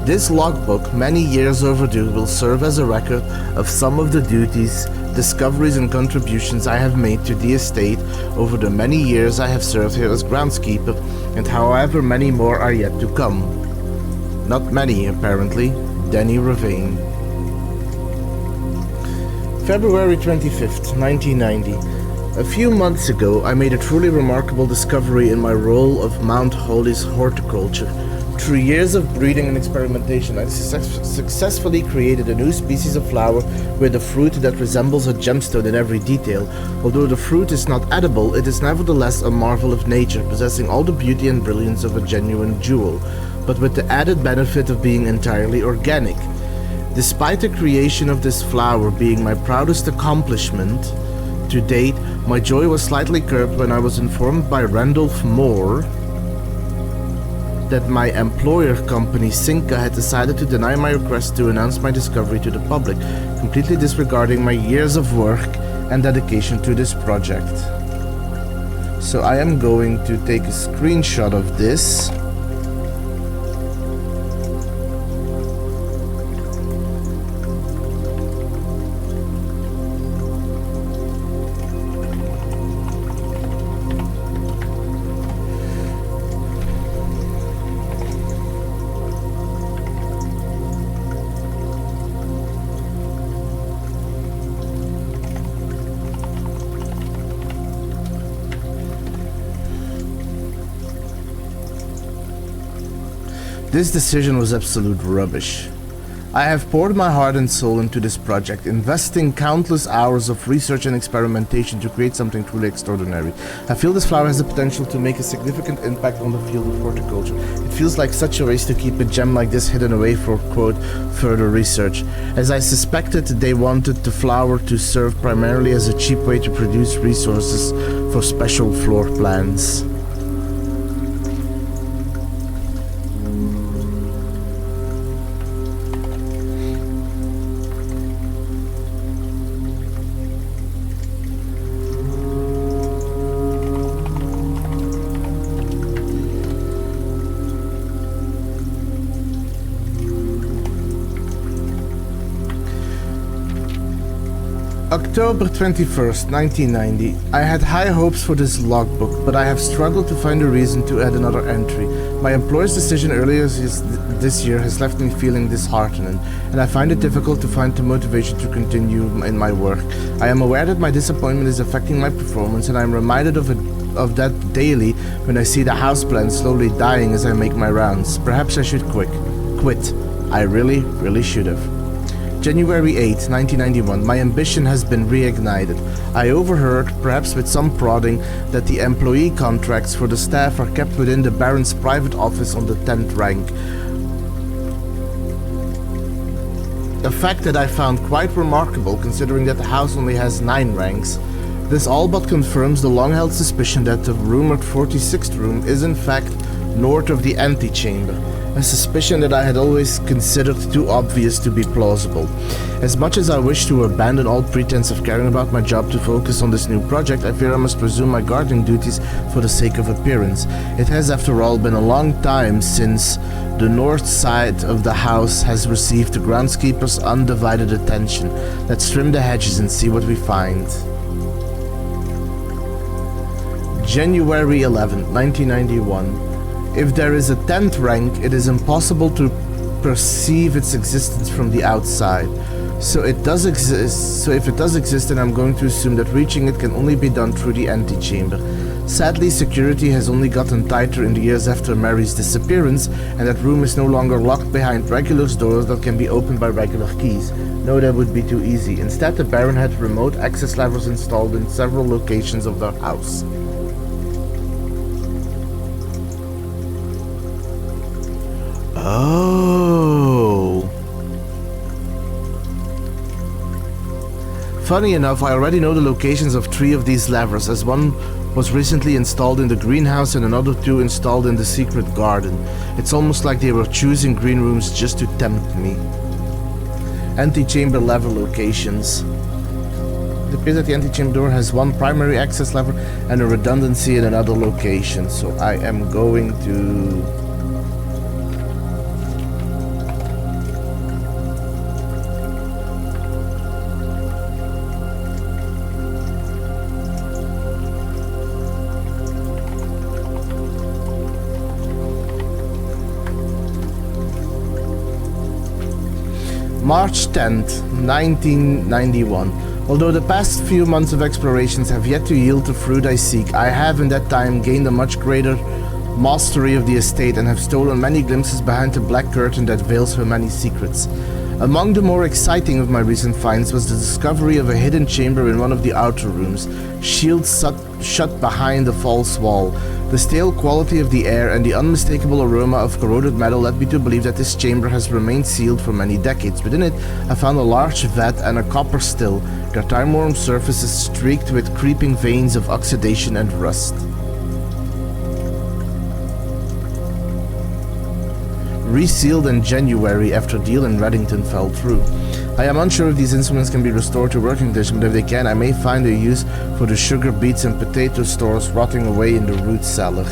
This logbook, many years overdue, will serve as a record of some of the duties, discoveries, and contributions I have made to the estate over the many years I have served here as groundskeeper, and however many more are yet to come. Not many, apparently. Danny Ravane. February 25th, 1990. A few months ago, I made a truly remarkable discovery in my role of Mount Holy's horticulture. Through years of breeding and experimentation, I successfully created a new species of flower with a fruit that resembles a gemstone in every detail. Although the fruit is not edible, it is nevertheless a marvel of nature, possessing all the beauty and brilliance of a genuine jewel, but with the added benefit of being entirely organic. Despite the creation of this flower being my proudest accomplishment to date, my joy was slightly curbed when I was informed by Randolph Moore that my employer company Cinca had decided to deny my request to announce my discovery to the public, completely disregarding my years of work and dedication to this project. So I am going to take a screenshot of this. This decision was absolute rubbish. I have poured my heart and soul into this project, investing countless hours of research and experimentation to create something truly extraordinary. I feel this flower has the potential to make a significant impact on the field of horticulture. It feels like such a waste to keep a gem like this hidden away for, quote, further research. As I suspected, they wanted the flower to serve primarily as a cheap way to produce resources for special floor plans. October 21st, 1990. I had high hopes for this logbook, but I have struggled to find a reason to add another entry. My employer's decision earlier this year has left me feeling disheartened, and I find it difficult to find the motivation to continue in my work. I am aware that my disappointment is affecting my performance, and I am reminded of that daily when I see the houseplant slowly dying as I make my rounds. Perhaps I should quit. I really should have. January 8, 1991. My ambition has been reignited. I overheard, perhaps with some prodding, that the employee contracts for the staff are kept within the Baron's private office on the 10th rank. A fact that I found quite remarkable, considering that the house only has 9 ranks. This all but confirms the long-held suspicion that the rumored 46th room is in fact north of the antechamber, a suspicion that I had always considered too obvious to be plausible. As much as I wish to abandon all pretense of caring about my job to focus on this new project, I fear I must resume my guarding duties for the sake of appearance. It has, after all, been a long time since the north side of the house has received the groundskeeper's undivided attention. Let's trim the hedges and see what we find. January 11, 1991. If there is a 10th rank, it is impossible to perceive its existence from the outside. So if it does exist, then I'm going to assume that reaching it can only be done through the antechamber. Sadly, security has only gotten tighter in the years after Mary's disappearance, and that room is no longer locked behind regular doors that can be opened by regular keys. No, that would be too easy. Instead, the Baron had remote access levers installed in several locations of their house. Oh. Funny enough, I already know the locations of 3 of these levers, as one was recently installed in the greenhouse and another 2 installed in the secret garden. It's almost like they were choosing green rooms just to tempt me. Antechamber lever locations. It appears that the antechamber door has 1 primary access lever and a redundancy in another location, so I am going to... March 10th, 1991. Although the past few months of explorations have yet to yield the fruit I seek, I have in that time gained a much greater mastery of the estate and have stolen many glimpses behind the black curtain that veils her many secrets. Among the more exciting of my recent finds was the discovery of a hidden chamber in one of the outer rooms, shields shut behind a false wall. The stale quality of the air and the unmistakable aroma of corroded metal led me to believe that this chamber has remained sealed for many decades. Within it, I found a large vat and a copper still, their time-worn surfaces streaked with creeping veins of oxidation and rust. Resealed in January after deal in Reddington fell through. I am unsure if these instruments can be restored to working condition, but if they can, I may find a use for the sugar beets and potato stores rotting away in the root cellar.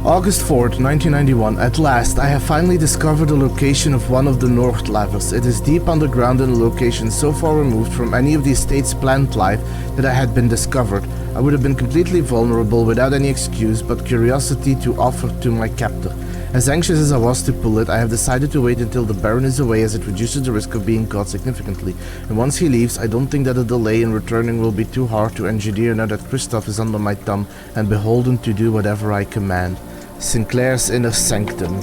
August 4th, 1991. At last, I have finally discovered the location of one of the north levers. It is deep underground in a location so far removed from any of the estate's plant life that I had been discovered. I would have been completely vulnerable without any excuse but curiosity to offer to my captor. As anxious as I was to pull it, I have decided to wait until the Baron is away, as it reduces the risk of being caught significantly. And once he leaves, I don't think that a delay in returning will be too hard to engineer now that Christoph is under my thumb and beholden to do whatever I command. Sinclair's inner sanctum.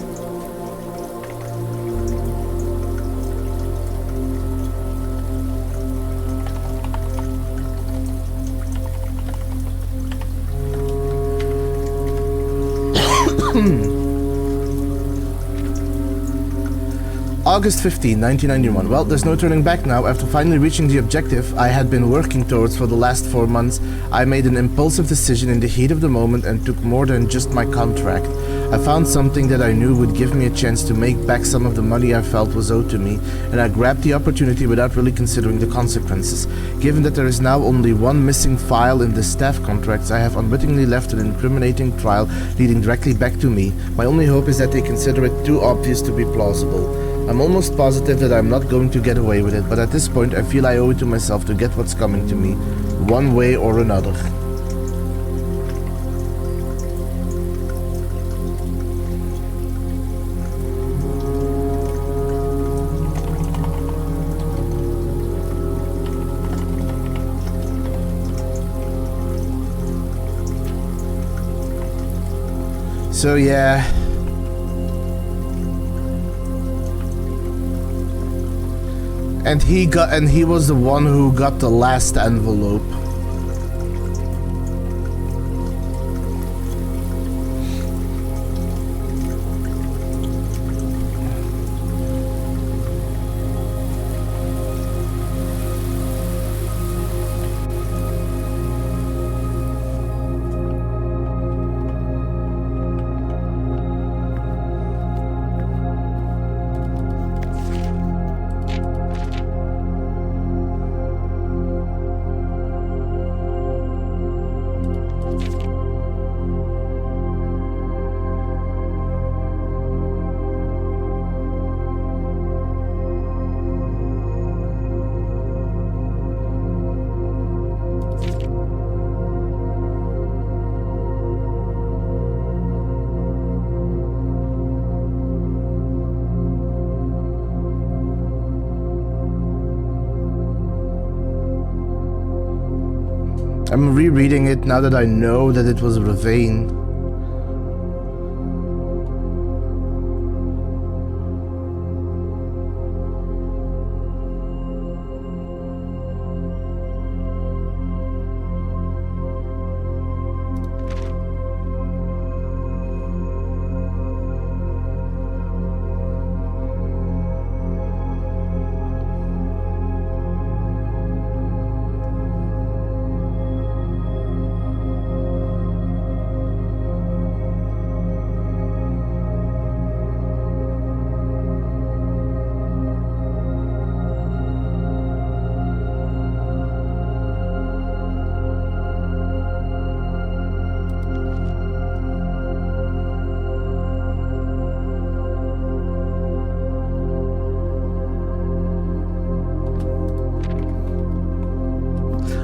August 15, 1991. Well, there's no turning back now. After finally reaching the objective I had been working towards for the last 4 months, I made an impulsive decision in the heat of the moment and took more than just my contract. I found something that I knew would give me a chance to make back some of the money I felt was owed to me, and I grabbed the opportunity without really considering the consequences. Given that there is now only one missing file in the staff contracts, I have unwittingly left an incriminating trail leading directly back to me. My only hope is that they consider it too obvious to be plausible. I'm almost positive that I'm not going to get away with it, but at this point I feel I owe it to myself to get what's coming to me, one way or another. So yeah. And he was the one who got the last envelope. I'm rereading it now that I know that it was Ravane.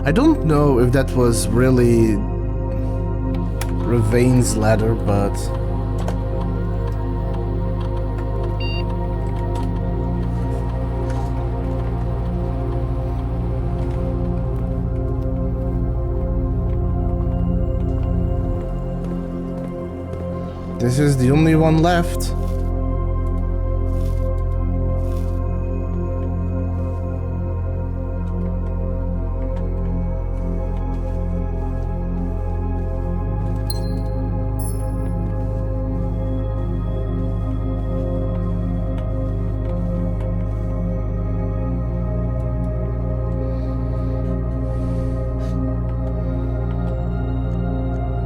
I don't know if that was really Ravane's letter, but this is the only one left.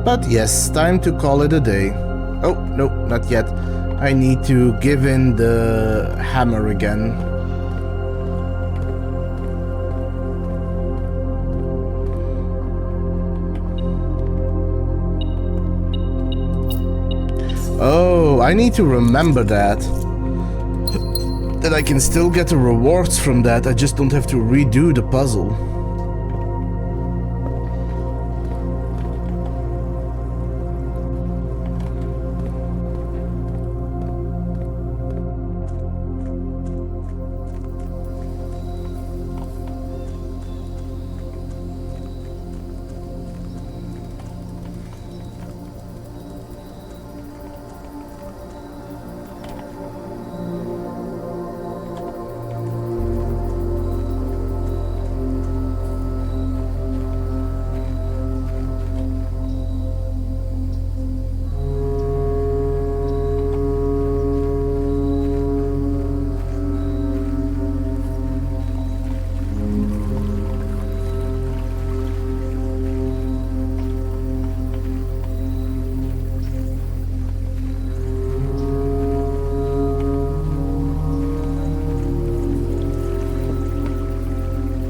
But yes, time to call it a day. Oh, no, not yet. I need to give in the hammer again. Oh, I need to remember that. That I can still get the rewards from that, I just don't have to redo the puzzle.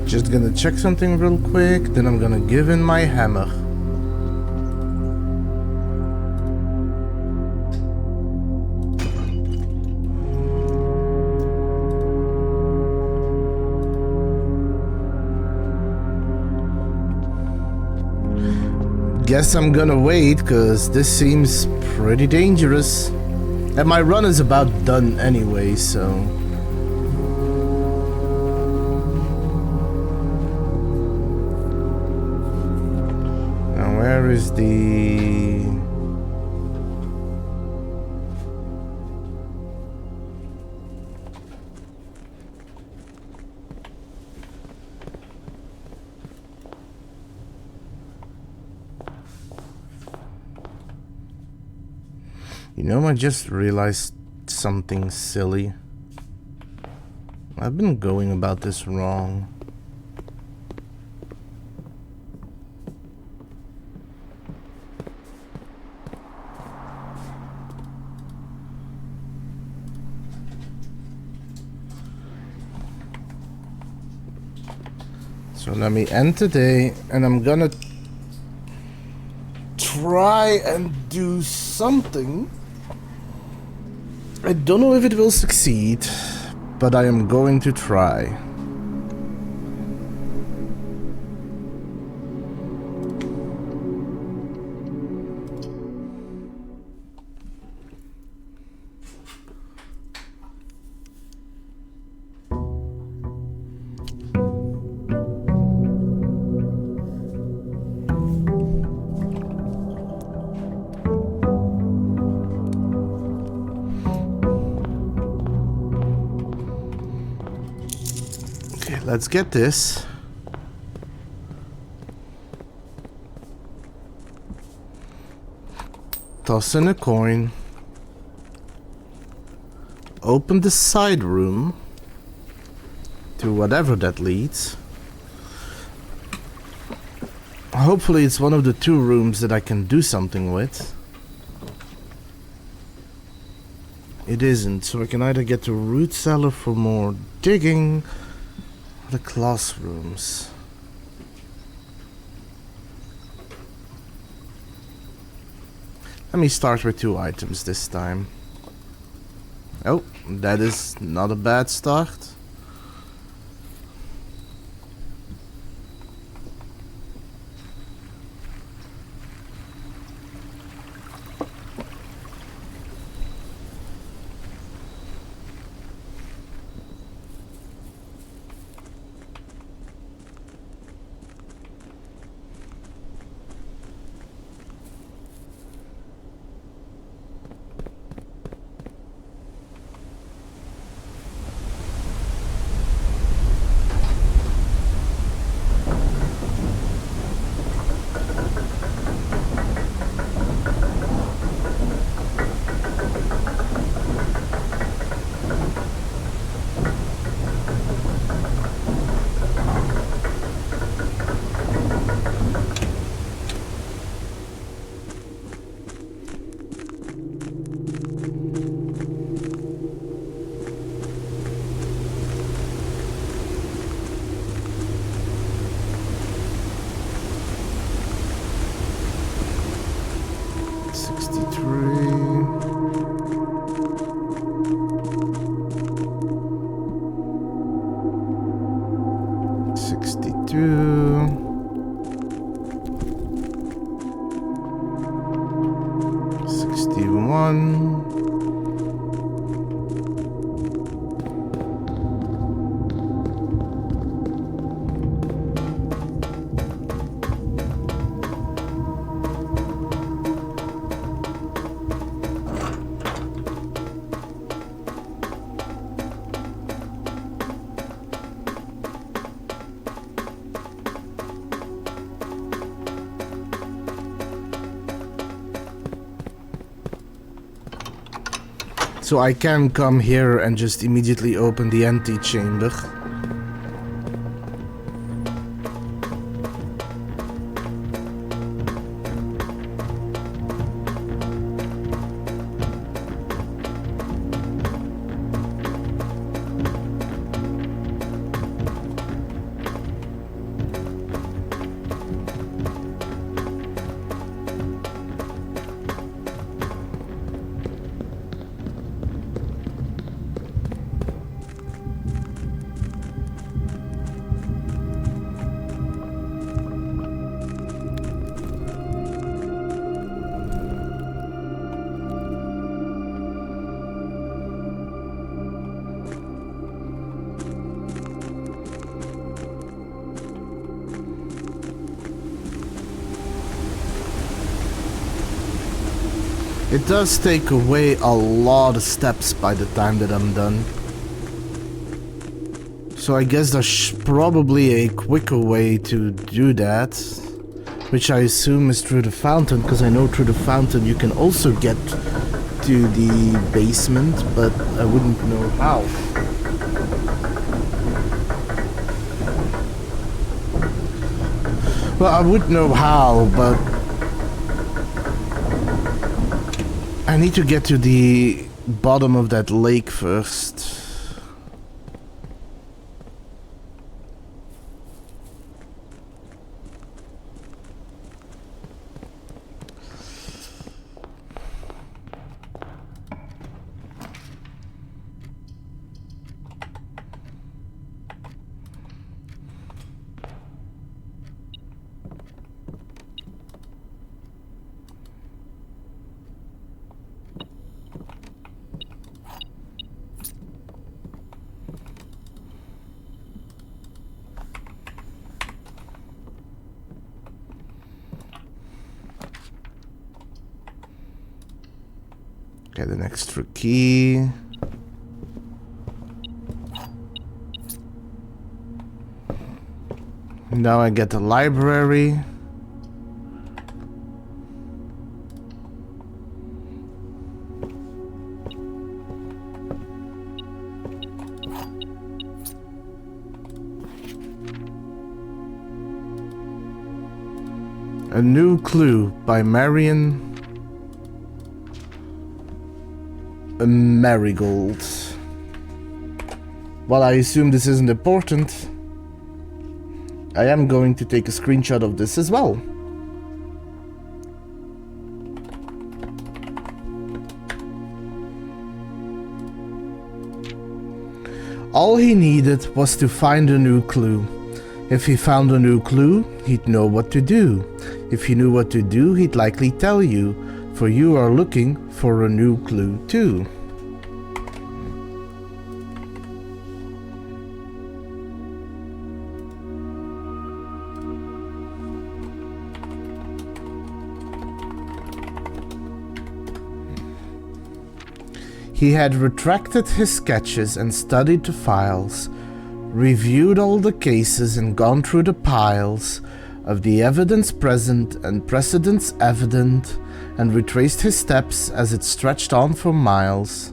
Just gonna check something real quick, then I'm gonna give in my hammer. Guess I'm gonna wait, cause this seems pretty dangerous. And my run is about done anyway, so... Where is the... You know, I just realized something silly. I've been going about this wrong. So let me end today, and I'm gonna try and do something. I don't know if it will succeed, but I am going to try. Let's get this. Toss in a coin. Open the side room to whatever that leads. Hopefully it's one of the two rooms that I can do something with. It isn't, so I can either get the root cellar for more digging, the classrooms. Let me start with 2 items this time. Oh, that is not a bad start. So I can come here and just immediately open the antechamber. It does take away a lot of steps by the time that I'm done. So I guess there's probably a quicker way to do that, which I assume is through the fountain, because I know through the fountain you can also get to the basement, but I wouldn't know how. Well, I would know how, but I need to get to the bottom of that lake first. Get an extra key. Now I get the library. A New Clue by Marion Marigold. Well, I assume this isn't important. I am going to take a screenshot of this as well. All he needed was to find a new clue. If he found a new clue, he'd know what to do. If he knew what to do, he'd likely tell you, for you are looking for a new clue too. He had retracted his sketches and studied the files, reviewed all the cases and gone through the piles of the evidence present and precedents evident, and retraced his steps as it stretched on for miles.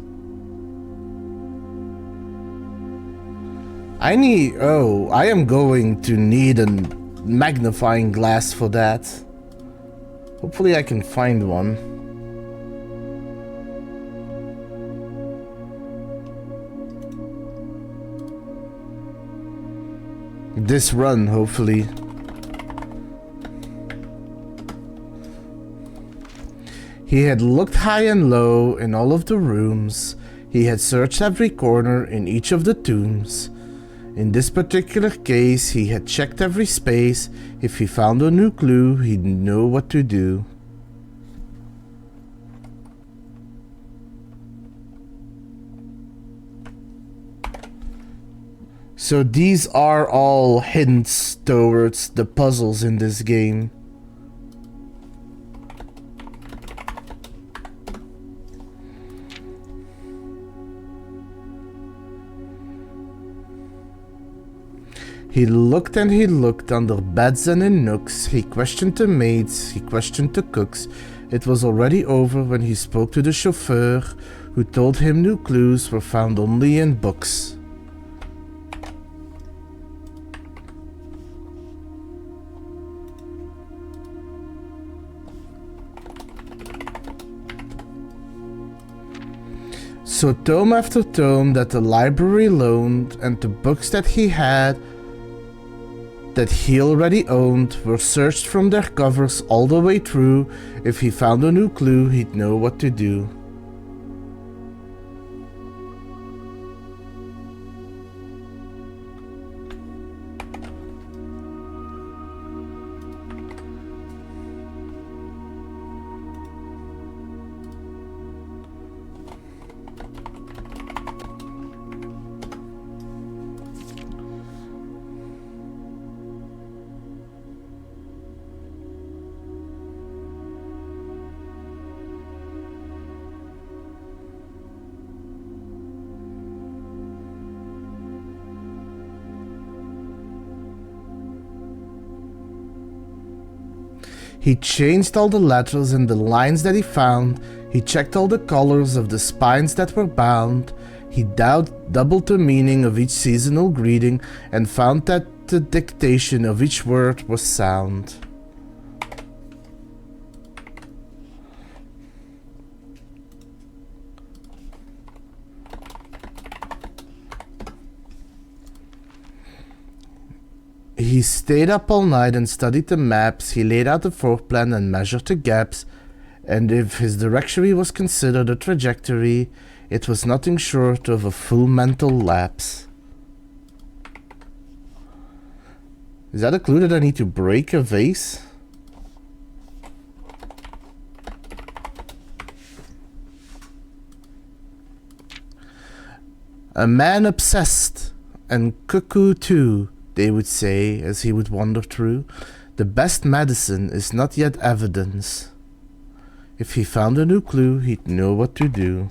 I am going to need a magnifying glass for that. Hopefully I can find one. This run, hopefully. He had looked high and low in all of the rooms. He had searched every corner in each of the tombs. In this particular case, he had checked every space. If he found a new clue, he'd know what to do. So these are all hints towards the puzzles in this game. He looked and he looked under beds and in nooks. He questioned the maids, he questioned the cooks. It was already over when he spoke to the chauffeur, who told him new clues were found only in books. So tome after tome that the library loaned and the books that he had that he already owned were searched from their covers all the way through. If he found a new clue, he'd know what to do. He changed all the letters and the lines that he found. He checked all the colors of the spines that were bound. He doubled the meaning of each seasonal greeting and found that the dictation of each word was sound. He stayed up all night and studied the maps. He laid out the floor plan and measured the gaps. And if his directory was considered a trajectory, it was nothing short of a full mental lapse. Is that a clue that I need to break a vase? A man obsessed, and cuckoo too, they would say as he would wander through. The best medicine is not yet evidence. If he found a new clue, he'd know what to do.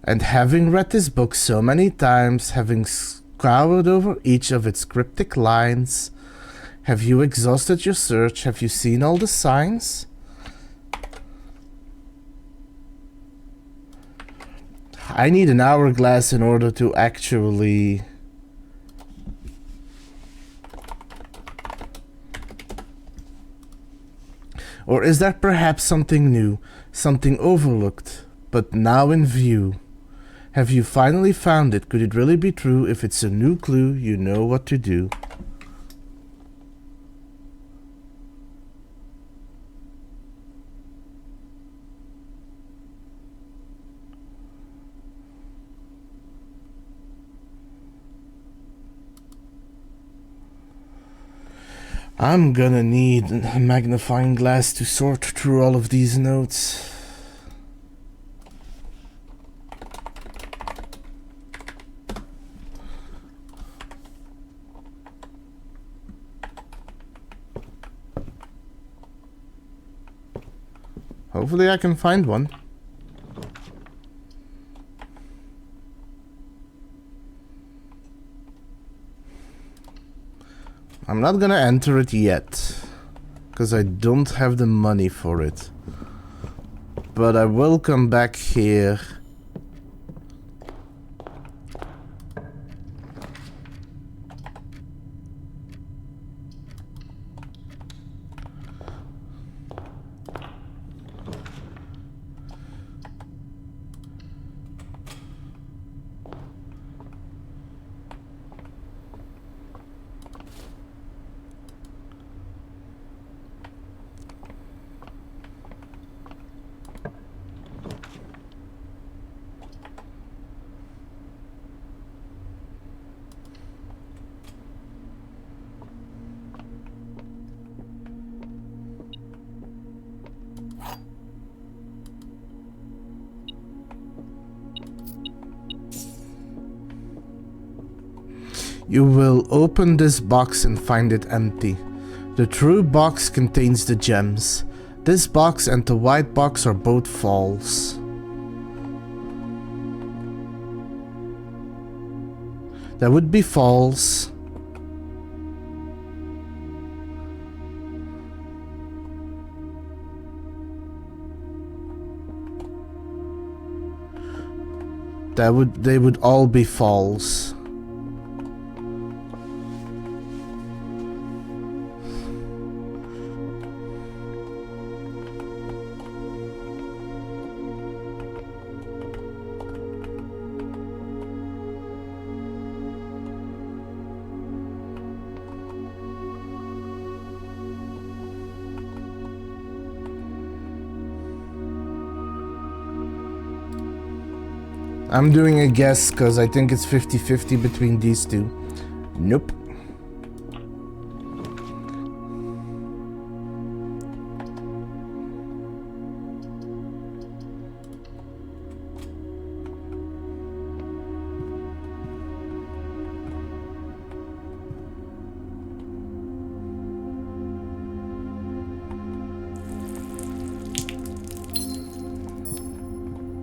And having read this book so many times, having scoured over each of its cryptic lines, have you exhausted your search? Have you seen all the signs? I need an hourglass in order to actually... Or is that perhaps something new, something overlooked, but now in view? Have you finally found it? Could it really be true? If it's a new clue, you know what to do. I'm gonna need a magnifying glass to sort through all of these notes. Hopefully I can find one. I'm not gonna enter it yet, because I don't have the money for it. But I will come back here. You will open this box and find it empty. The true box contains the gems. This box and the white box are both false. That would be false. They would all be false. I'm doing a guess because I think it's 50-50 between these two. Nope.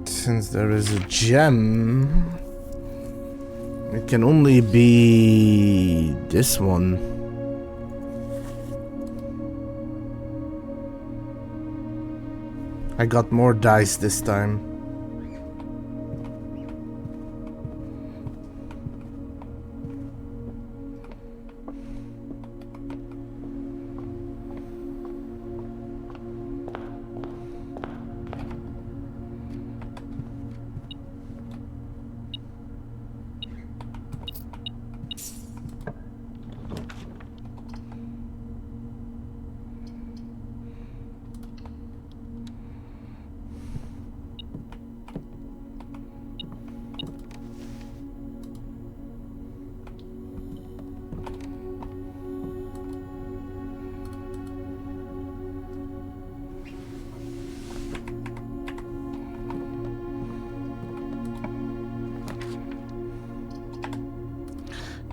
Since there is a gem... can only be this one. I got more dice this time.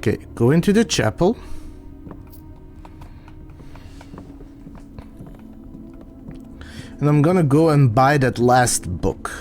Okay, go into the chapel. And I'm gonna go and buy that last book.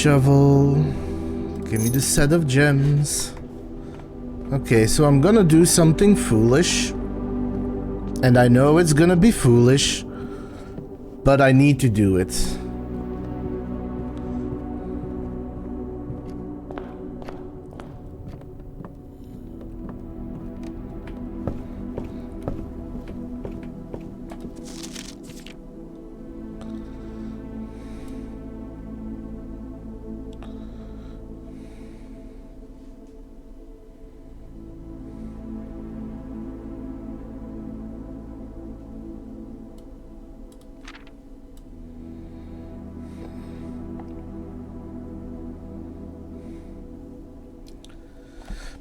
Shovel. Give me the set of gems. Okay, so I'm gonna do something foolish. And I know it's gonna be foolish, but I need to do it.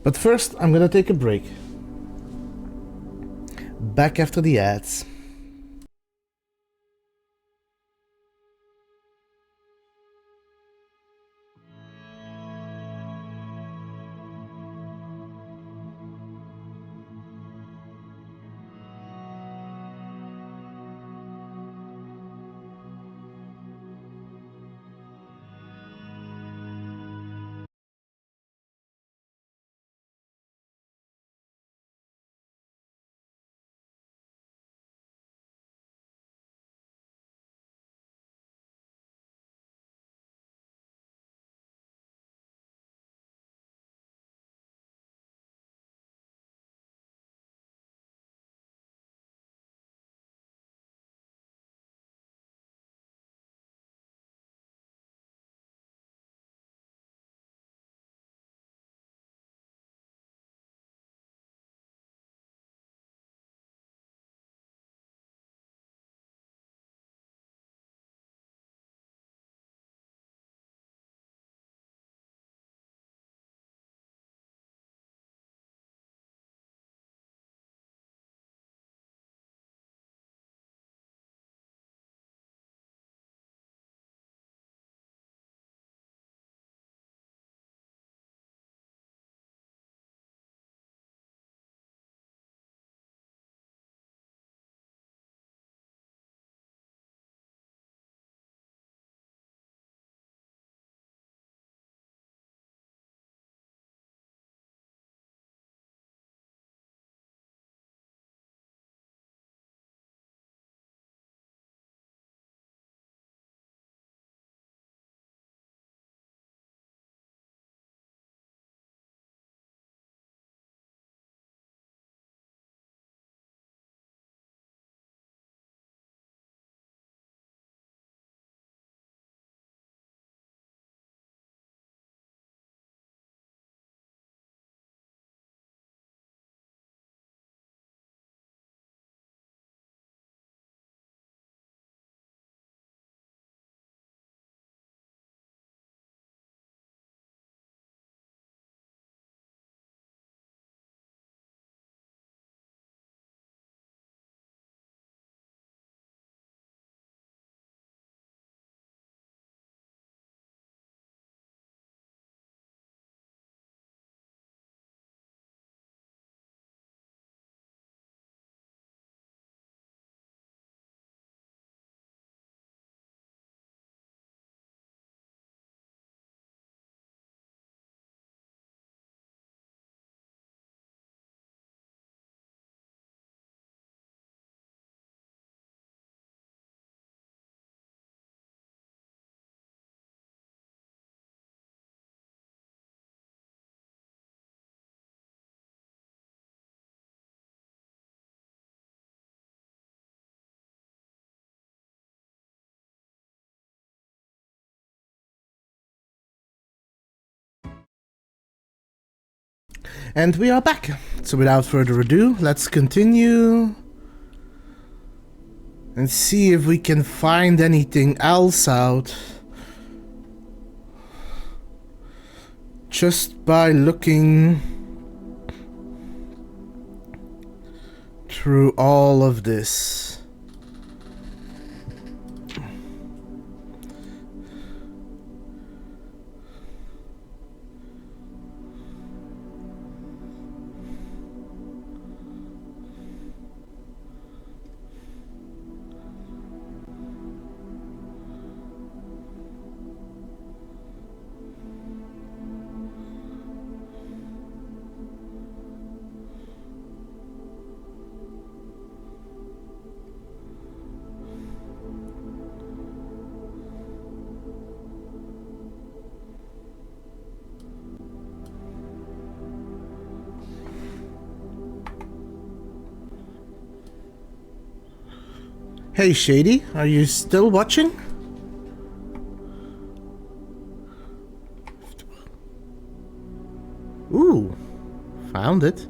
But first, I'm gonna take a break. Back after the ads. And we are back. So without further ado, let's continue and see if we can find anything else out. Just by looking through all of this. Hey Shady, are you still watching? Ooh, found it.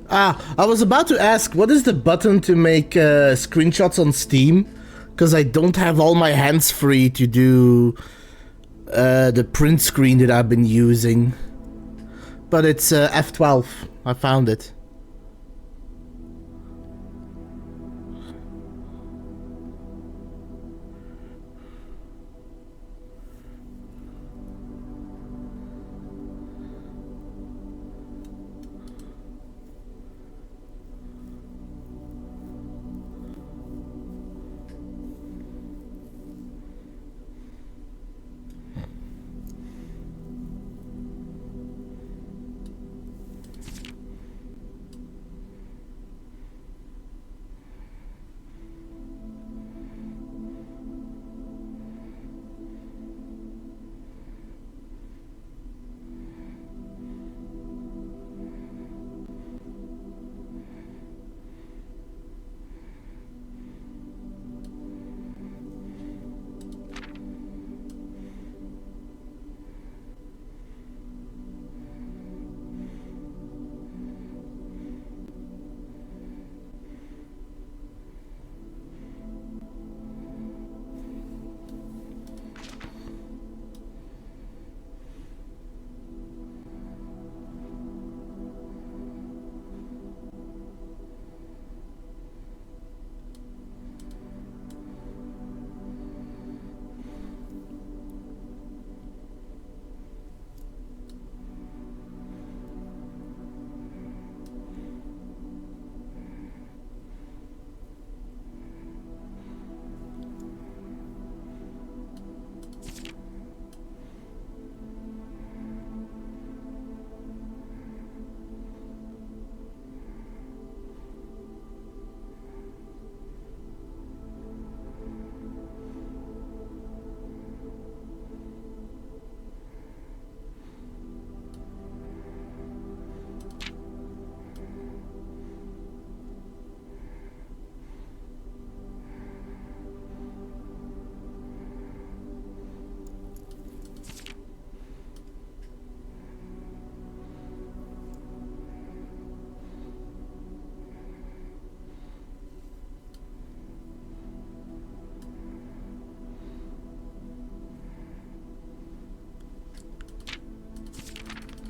I was about to ask, what is the button to make screenshots on Steam? Because I don't have all my hands free to do the print screen that I've been using. But it's F12. I found it.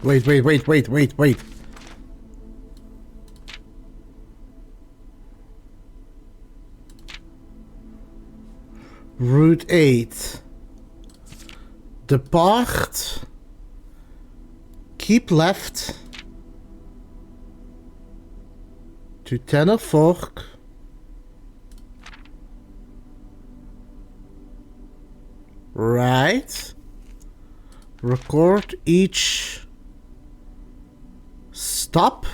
Wait. Route 8. Depart. Keep left. To Tenor Fork. Right. Record each stop.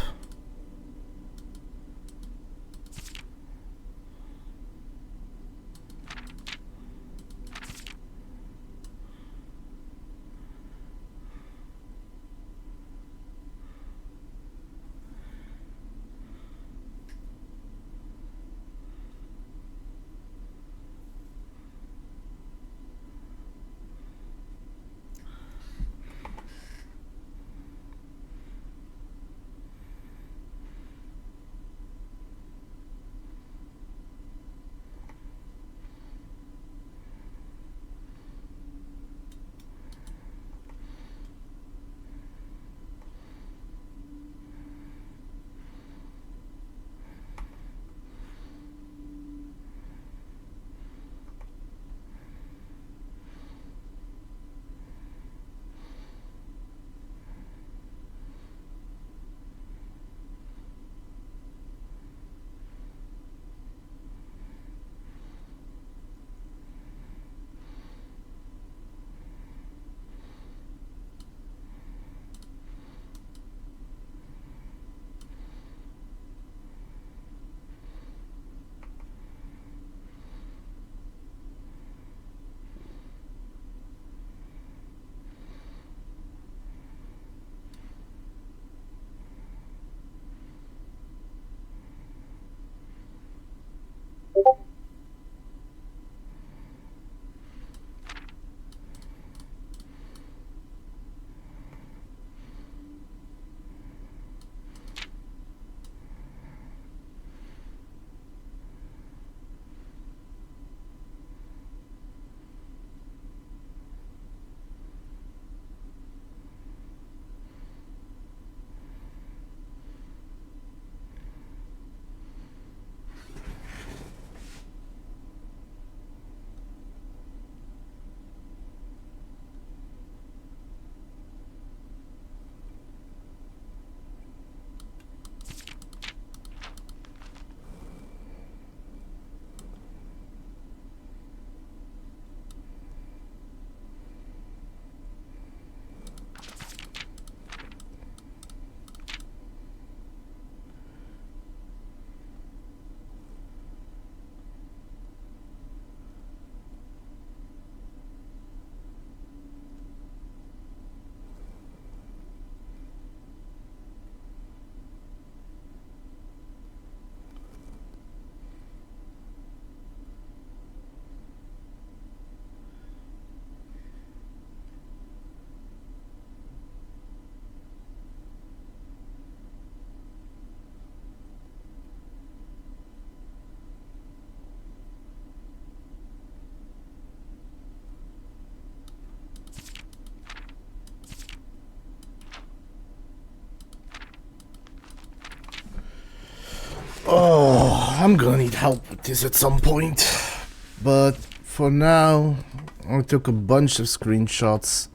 I'm gonna need help with this at some point. But for now, I took a bunch of screenshots.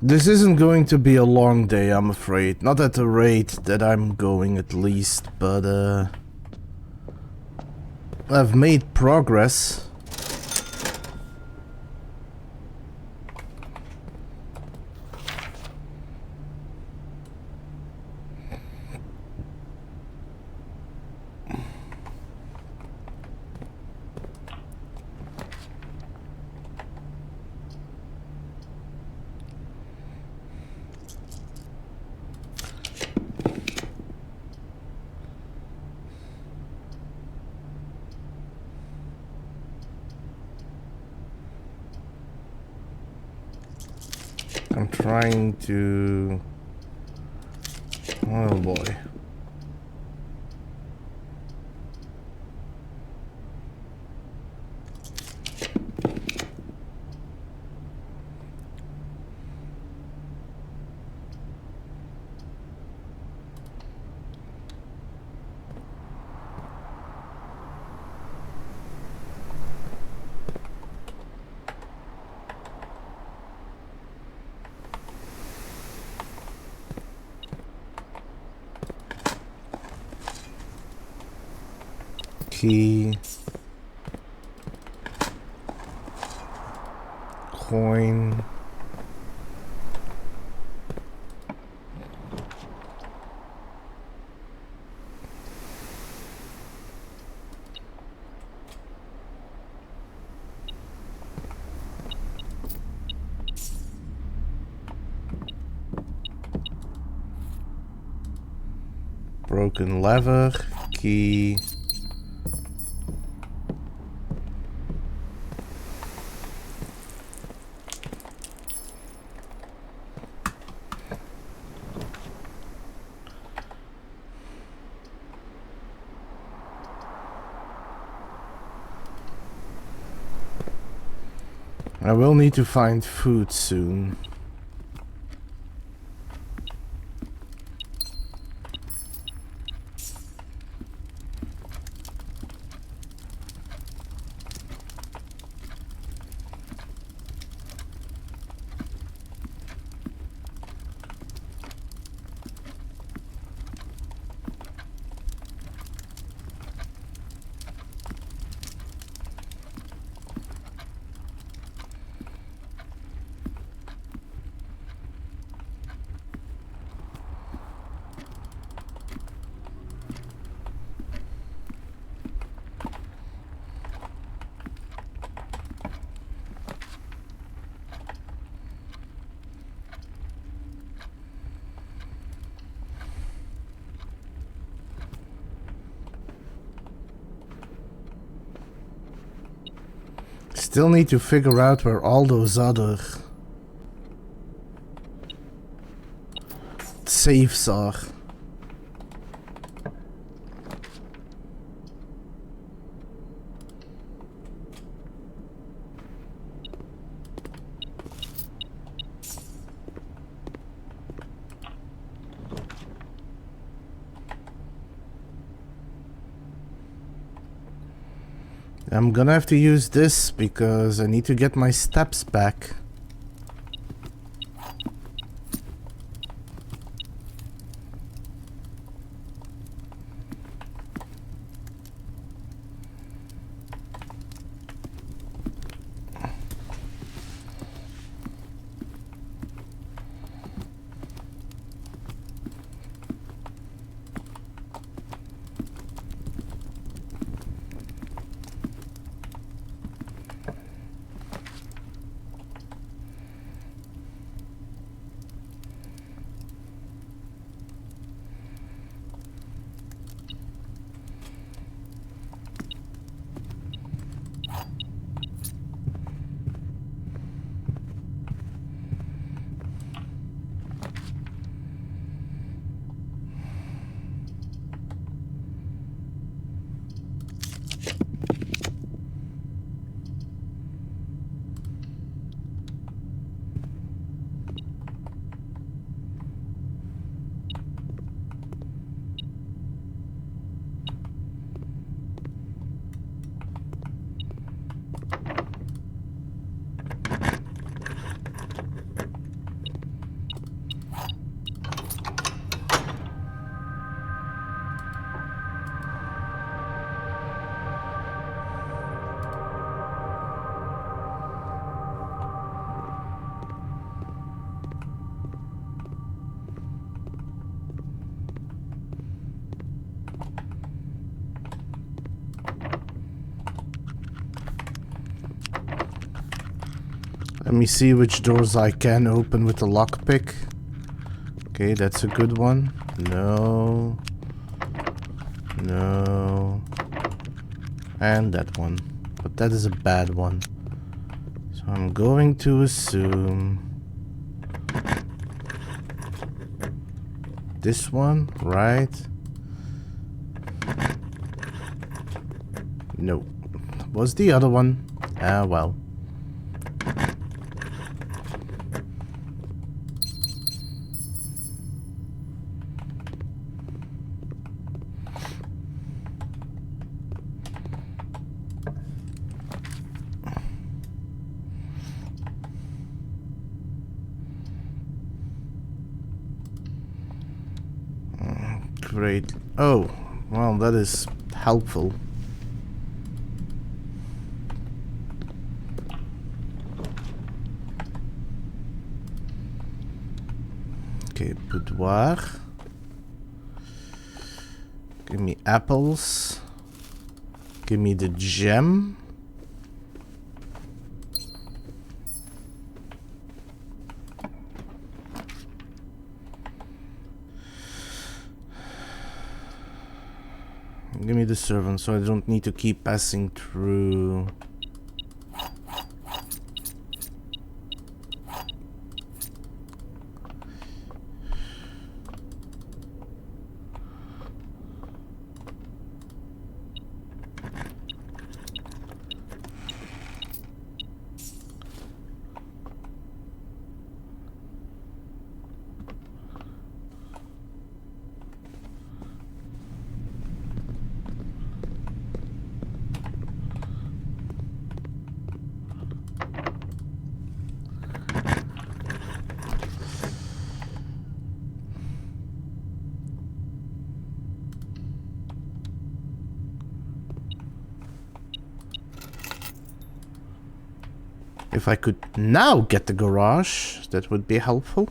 This isn't going to be a long day, I'm afraid. Not at the rate that I'm going, at least, but I've made progress. I'm trying to... Oh boy. Key, coin, broken lever, key. I will need to find food soon. Still need to figure out where all those other safes are. I'm gonna have to use this because I need to get my steps back. Let me see which doors I can open with the lockpick. Okay, that's a good one. No. No. And that one. But that is a bad one. So I'm going to assume... this one, right? No. Was the other one? Ah, well. Great. Oh, well, that is helpful. Okay, boudoir. Give me apples. Give me the gem. Give me the servant so I don't need to keep passing through. If I could now get the garage, that would be helpful.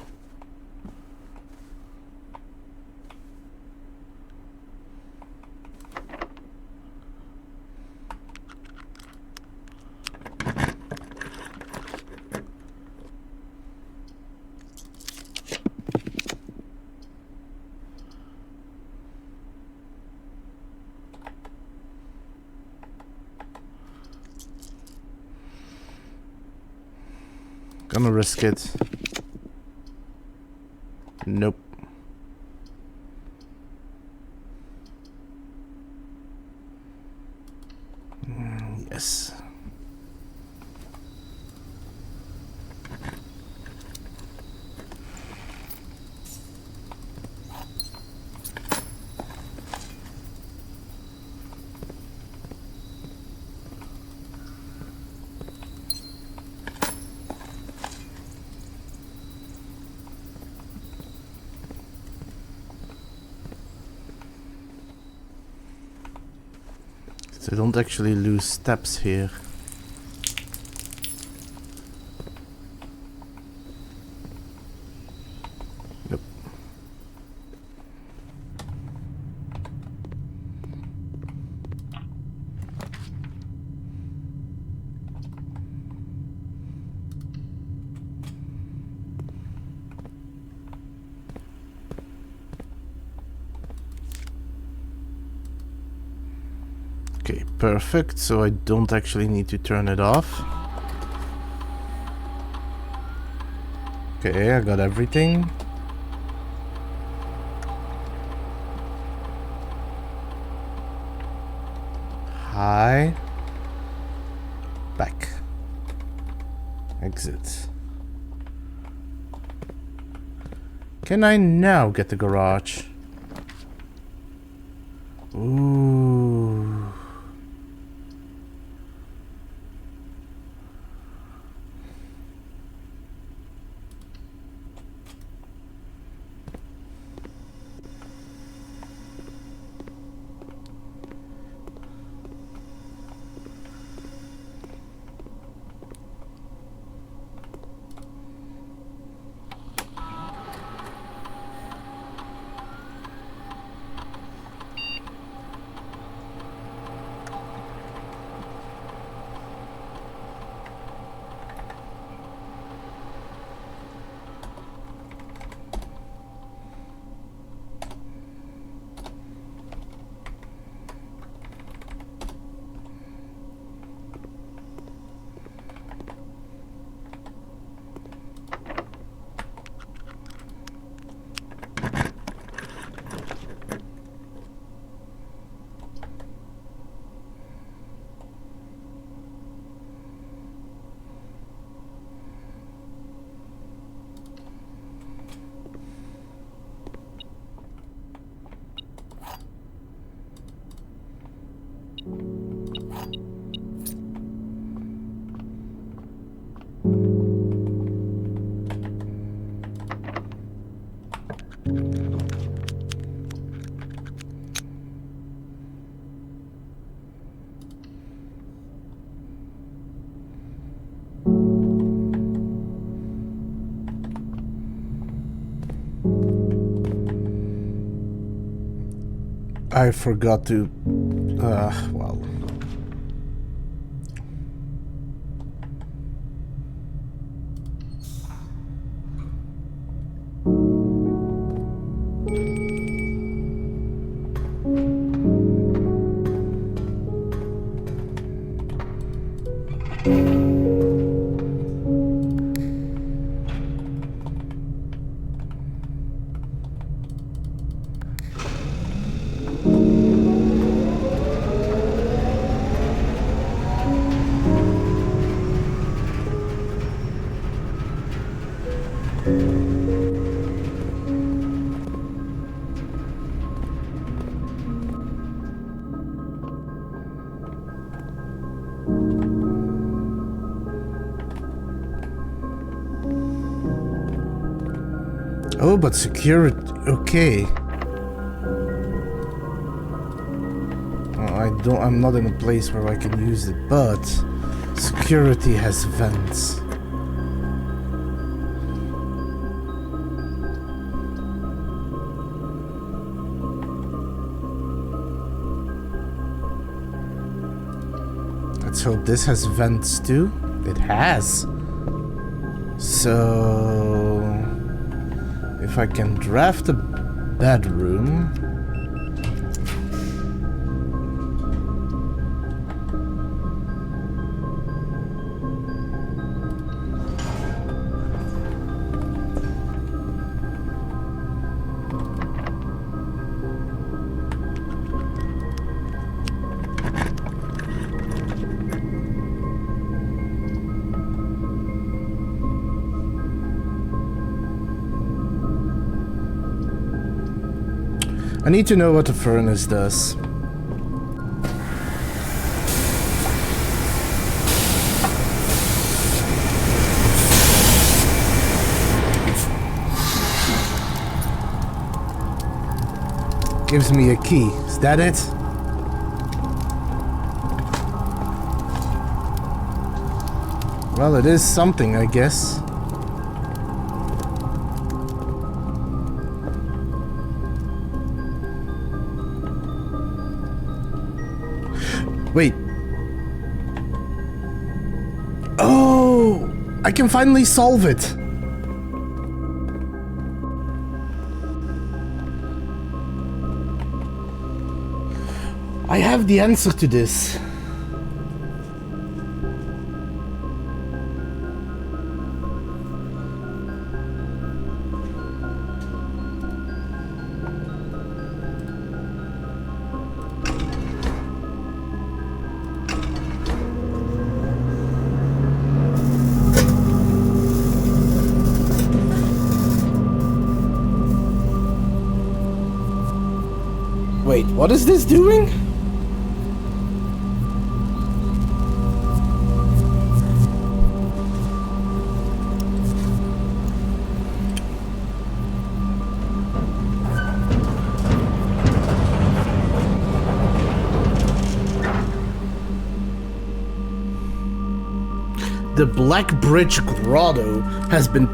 Gonna risk it. Nope. Yes. So I don't actually lose steps here. Nope. Okay, perfect. So I don't actually need to turn it off. Okay, I got everything. Hi. Back. Exit. Can I now get the garage? Ooh. I forgot to... well... Oh, but security... okay. I'm not in a place where I can use it, but... security has vents. Let's hope this has vents too. It has. So... if I can draft a bedroom... I need to know what the furnace does. Gives me a key. Is that it? Well, it is something, I guess. Wait. Oh! I can finally solve it! I have the answer to this. Wait, what is this doing? The Black Bridge Grotto has been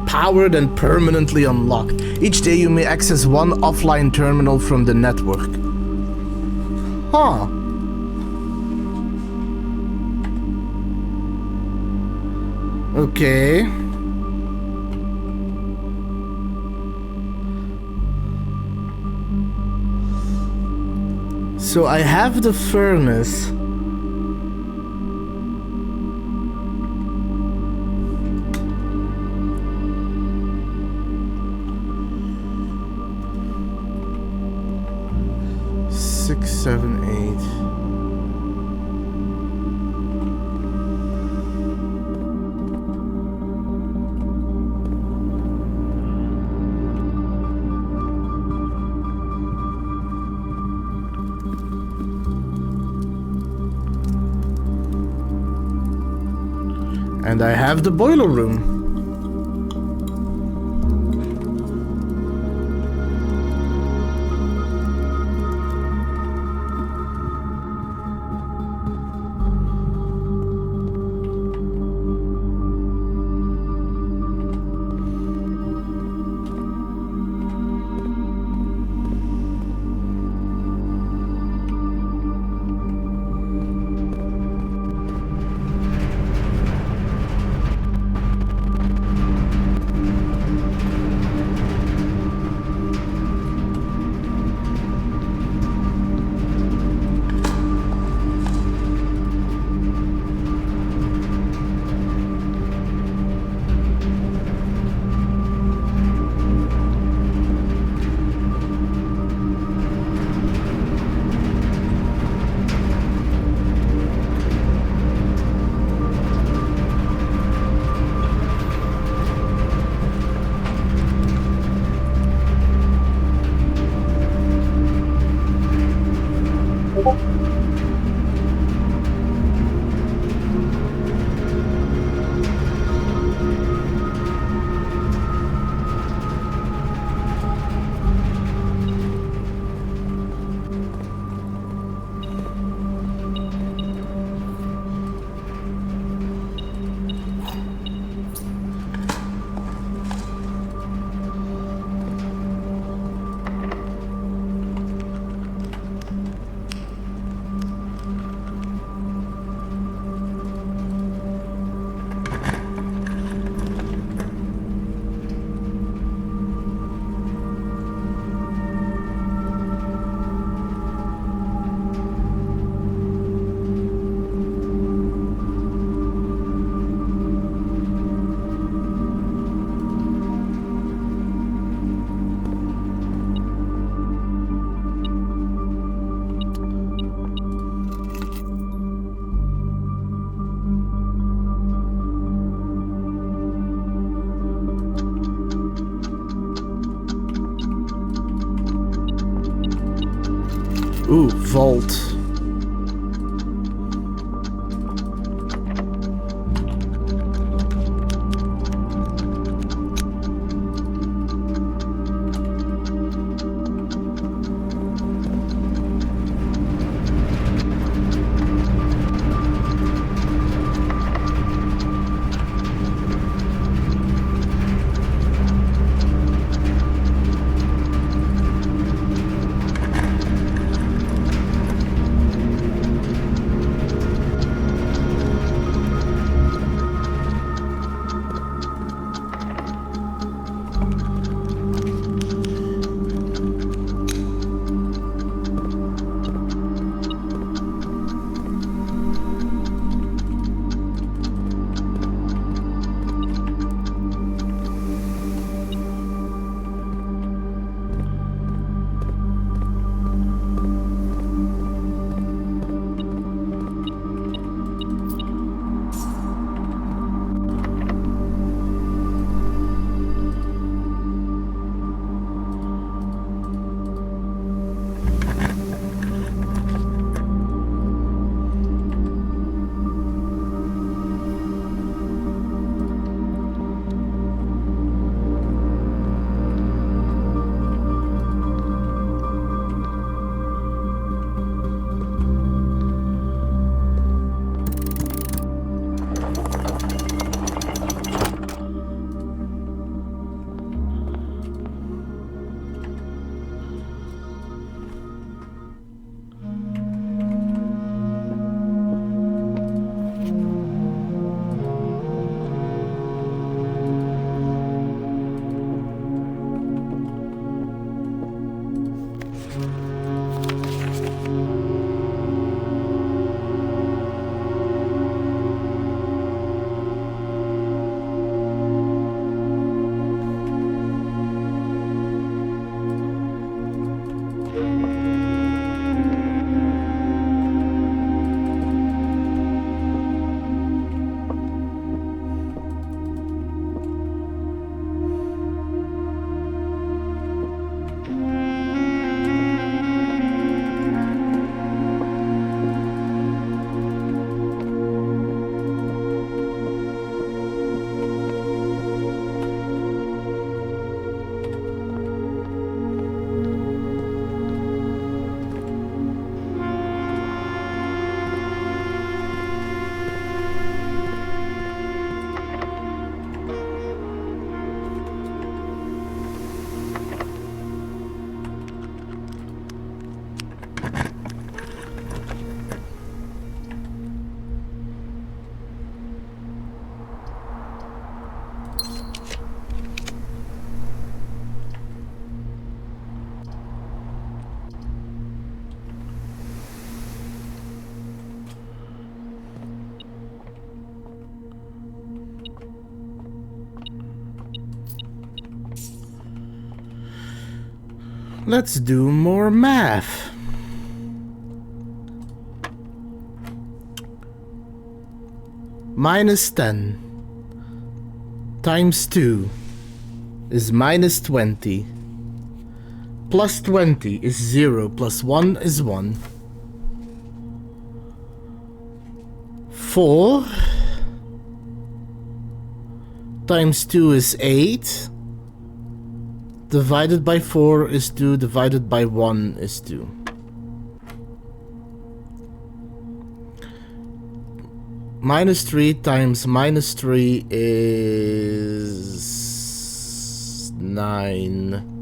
powered and permanently unlocked. Each day you may access one offline terminal from the network. Huh. Okay. So I have the furnace. Six, 7, 8. And I have the boiler room. Ooh, vault. Let's do more math. Minus 10 times 2 is minus 20. Plus 20 is 0, plus 1 is 1. 4 times 2 is 8. Divided by 4 is 2. Divided by 1 is 2. Minus 3 times minus 3 is 9.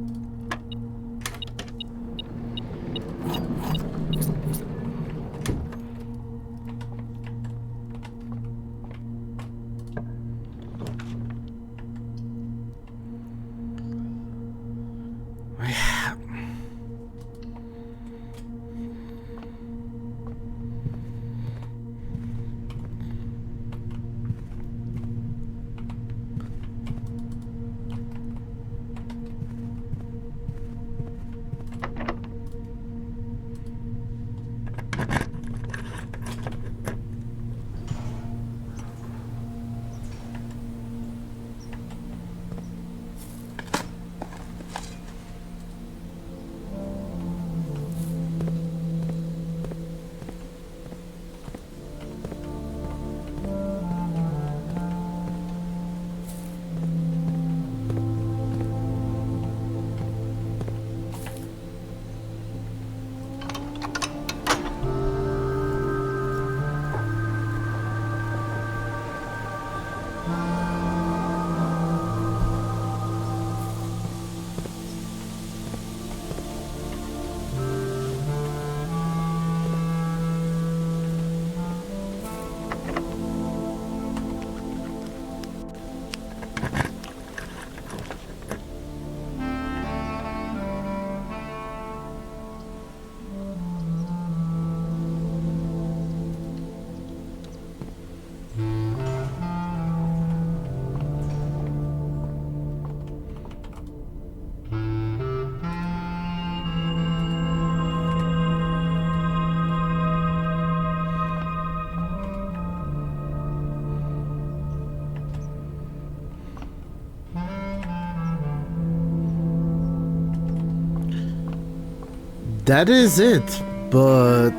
That is it, but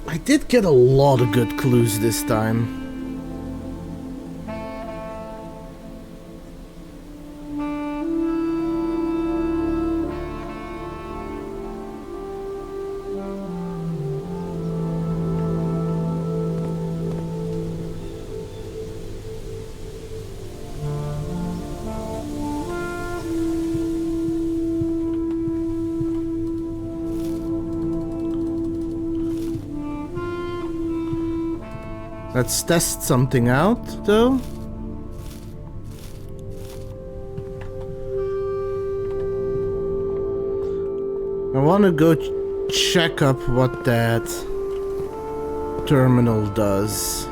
I did get a lot of good clues this time. Let's test something out, though. I want to go check up what that terminal does.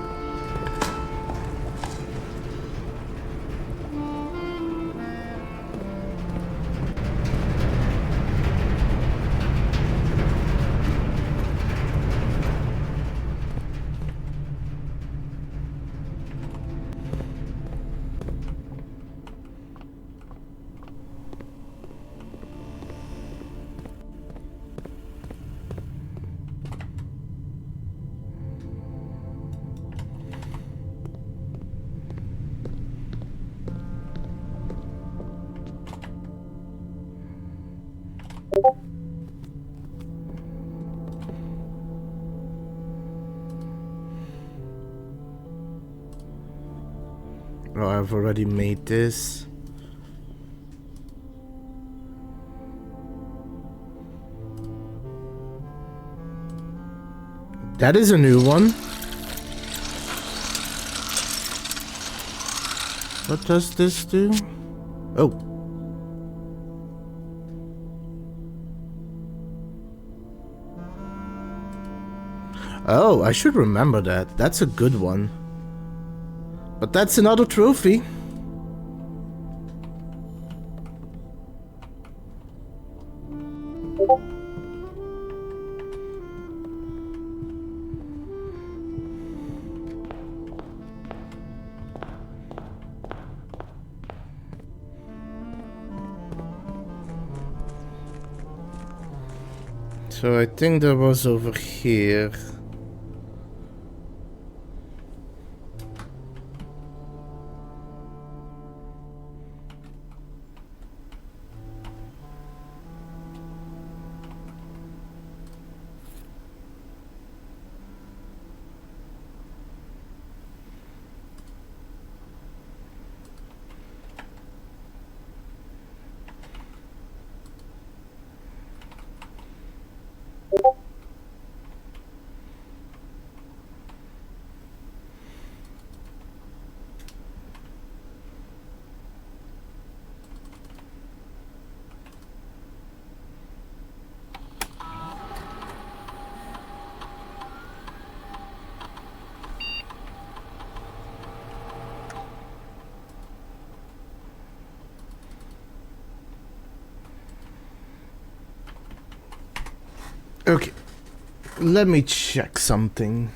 Oh, I've already made this. That is a new one. What does this do? Oh. Oh, I should remember that. That's a good one. But that's another trophy. So I think that was over here. Okay, let me check something.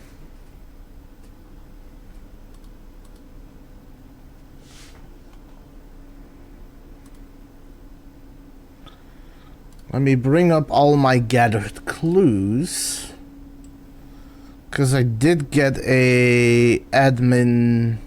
Let me bring up all my gathered clues. Because I did get a admin...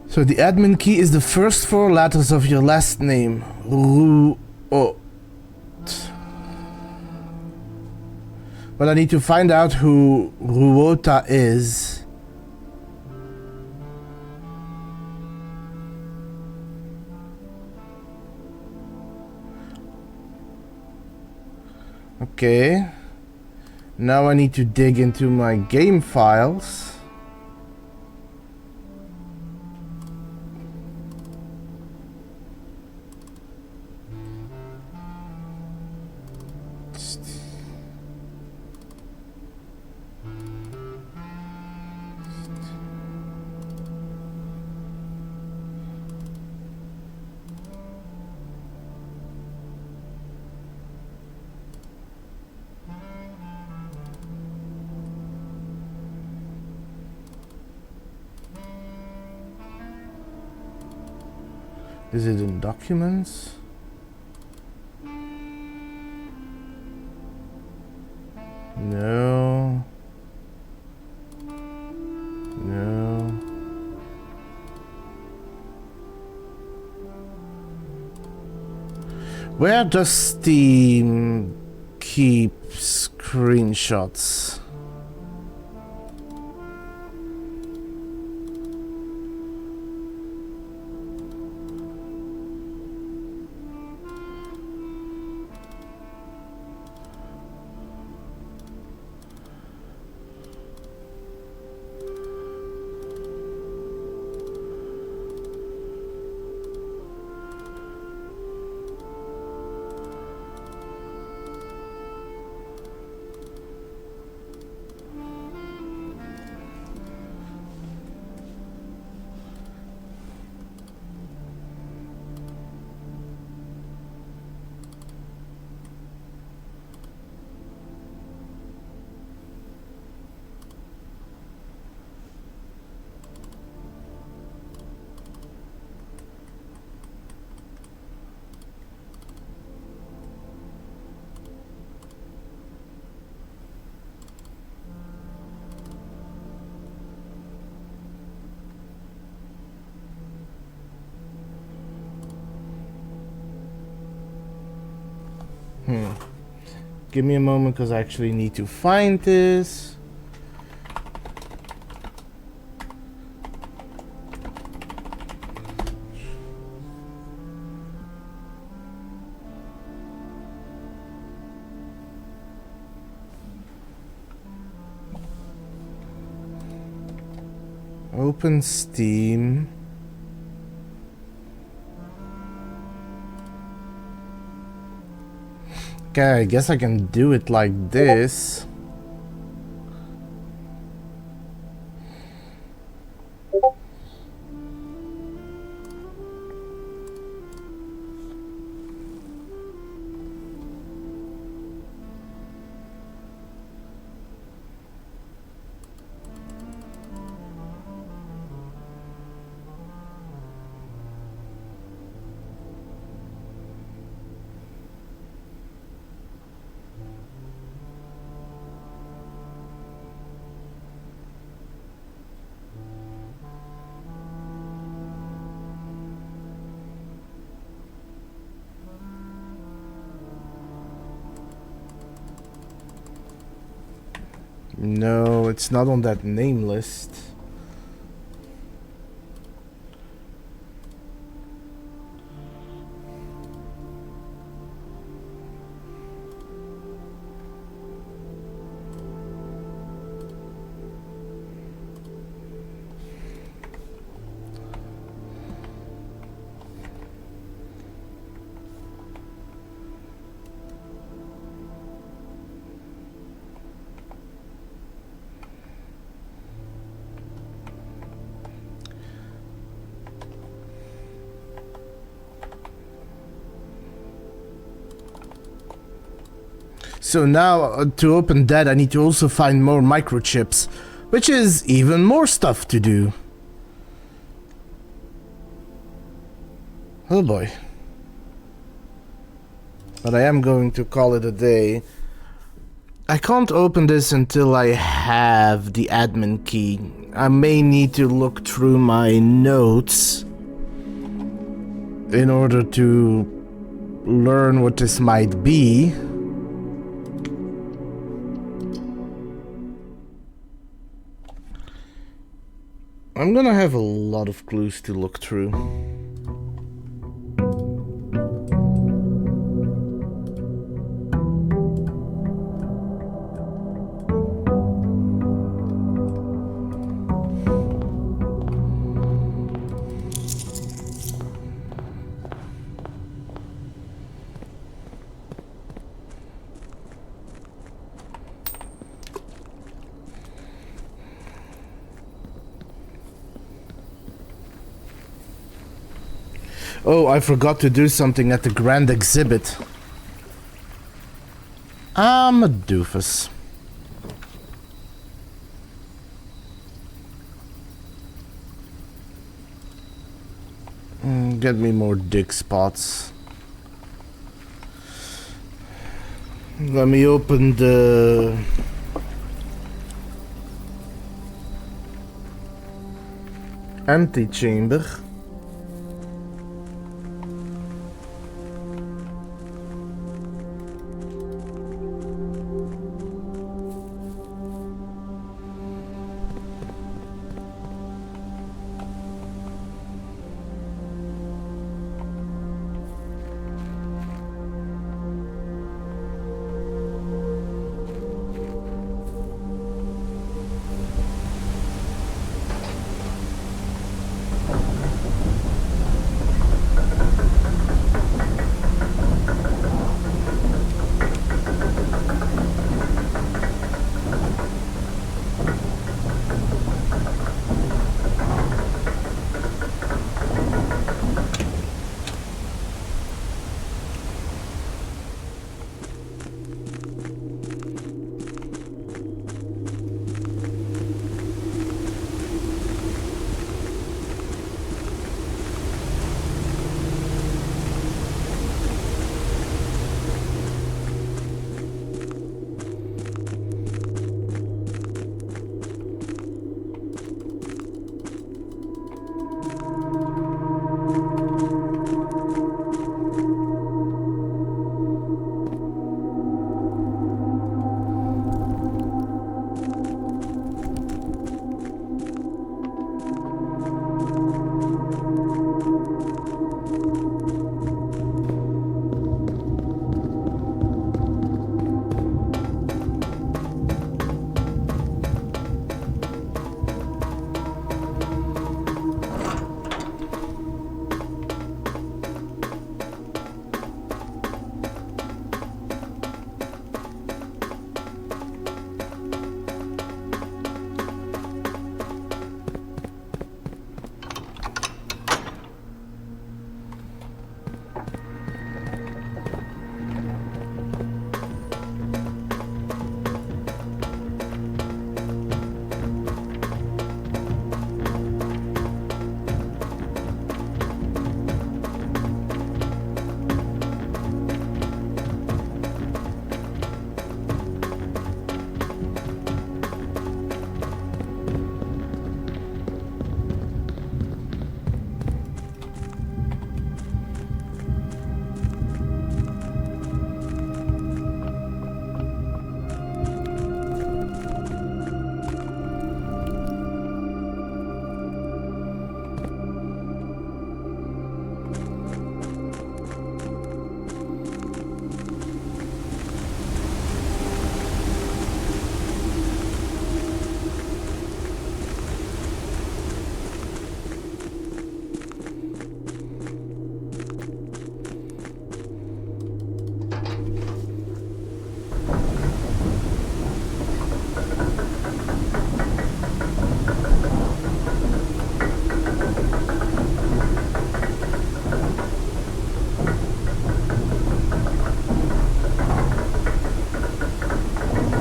So the admin key is the first 4 letters of your last name. Ruot. But I need to find out who Ruota is. Okay. Now I need to dig into my game files. Is it in documents? No. No. Where does Steam keep screenshots? Give me a moment because I actually need to find this. Open Steam. Okay, I guess I can do it like this. No, it's not on that name list. So now, to open that, I need to also find more microchips, which is even more stuff to do. Oh boy. But I am going to call it a day. I can't open this until I have the admin key. I may need to look through my notes in order to learn what this might be. I'm gonna have a lot of clues to look through. Oh, I forgot to do something at the grand exhibit. I'm a doofus. Get me more dig spots. Let me open the... antechamber.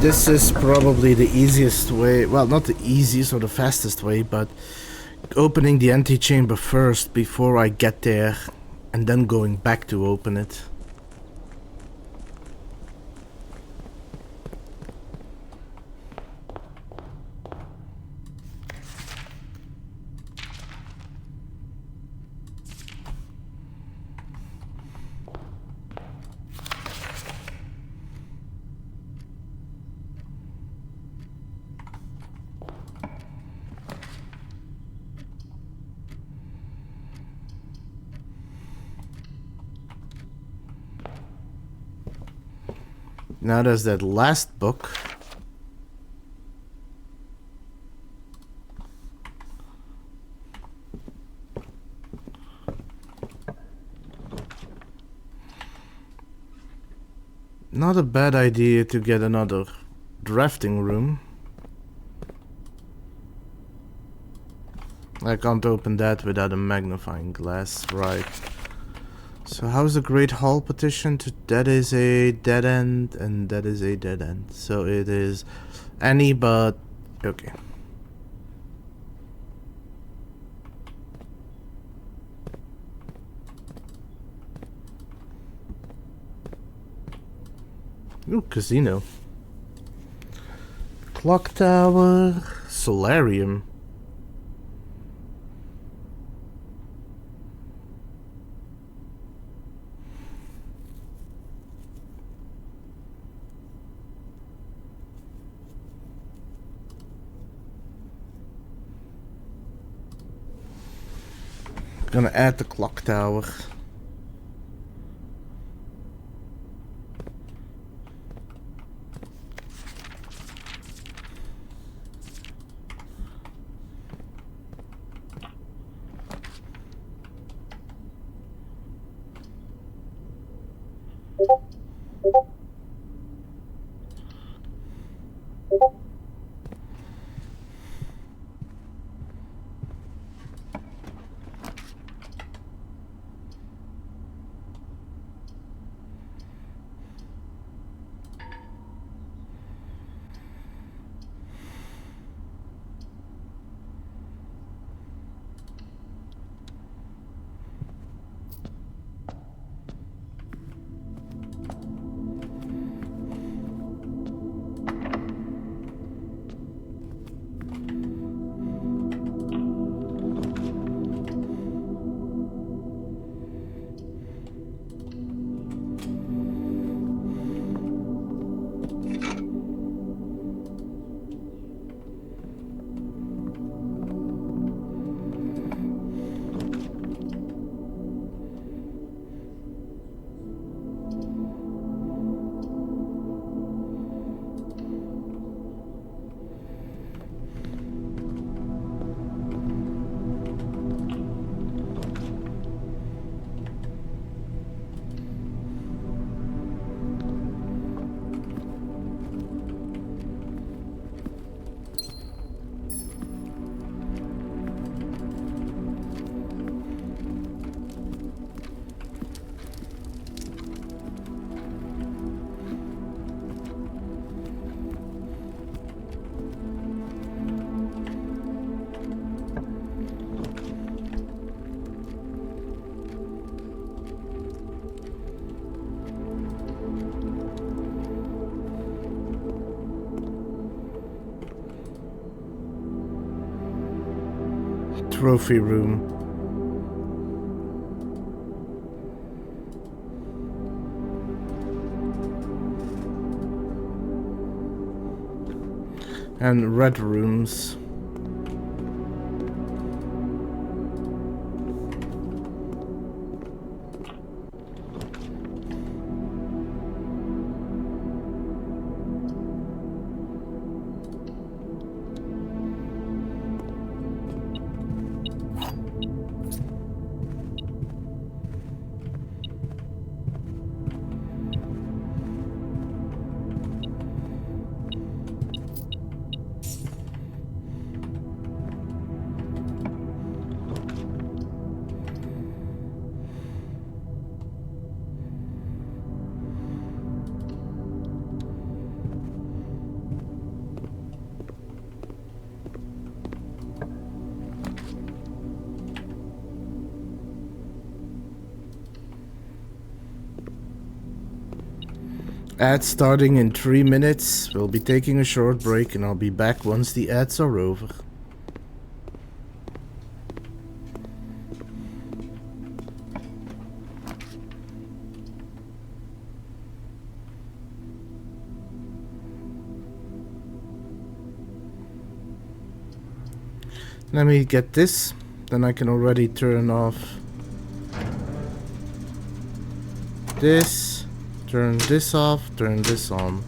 This is probably the easiest way, well, not the easiest or the fastest way, but opening the antechamber first before I get there and then going back to open it. Now there's that last book. Not a bad idea to get another drafting room. I can't open that without a magnifying glass, right? So how's the Great Hall petition? That is a dead end, and that is a dead end. So it is any but... okay. Ooh, casino. Clock tower. Solarium. Gonna add the clock tower. Trophy room. And red rooms. Ads starting in 3 minutes. We'll be taking a short break and I'll be back once the ads are over. Let me get this, then I can already turn off this, turn this off, turn this on.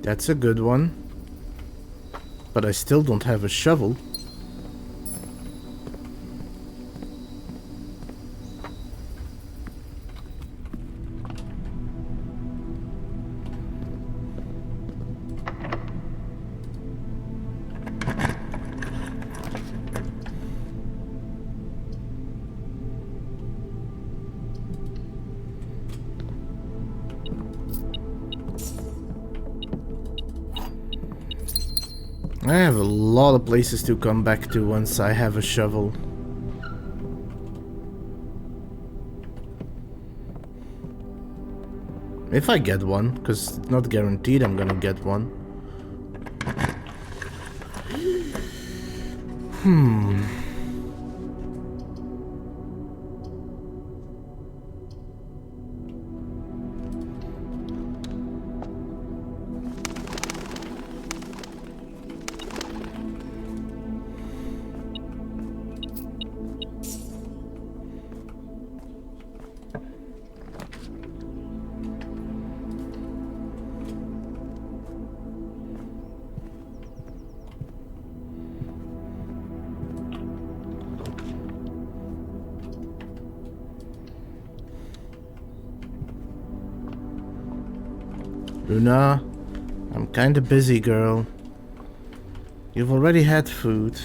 That's a good one. But I still don't have a shovel. I have a lot of places to come back to once I have a shovel. If I get one, because it's not guaranteed I'm gonna get one. Luna, I'm kinda busy, girl. You've already had food.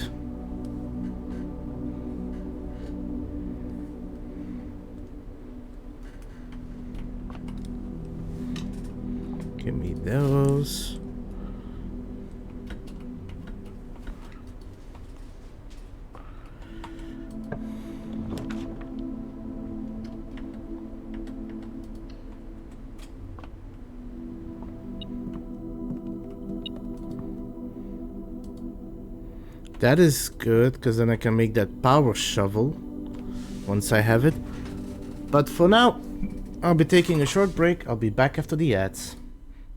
Give me those. That is good, because then I can make that power shovel once I have it. But for now, I'll be taking a short break. I'll be back after the ads.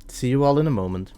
See you all in a moment.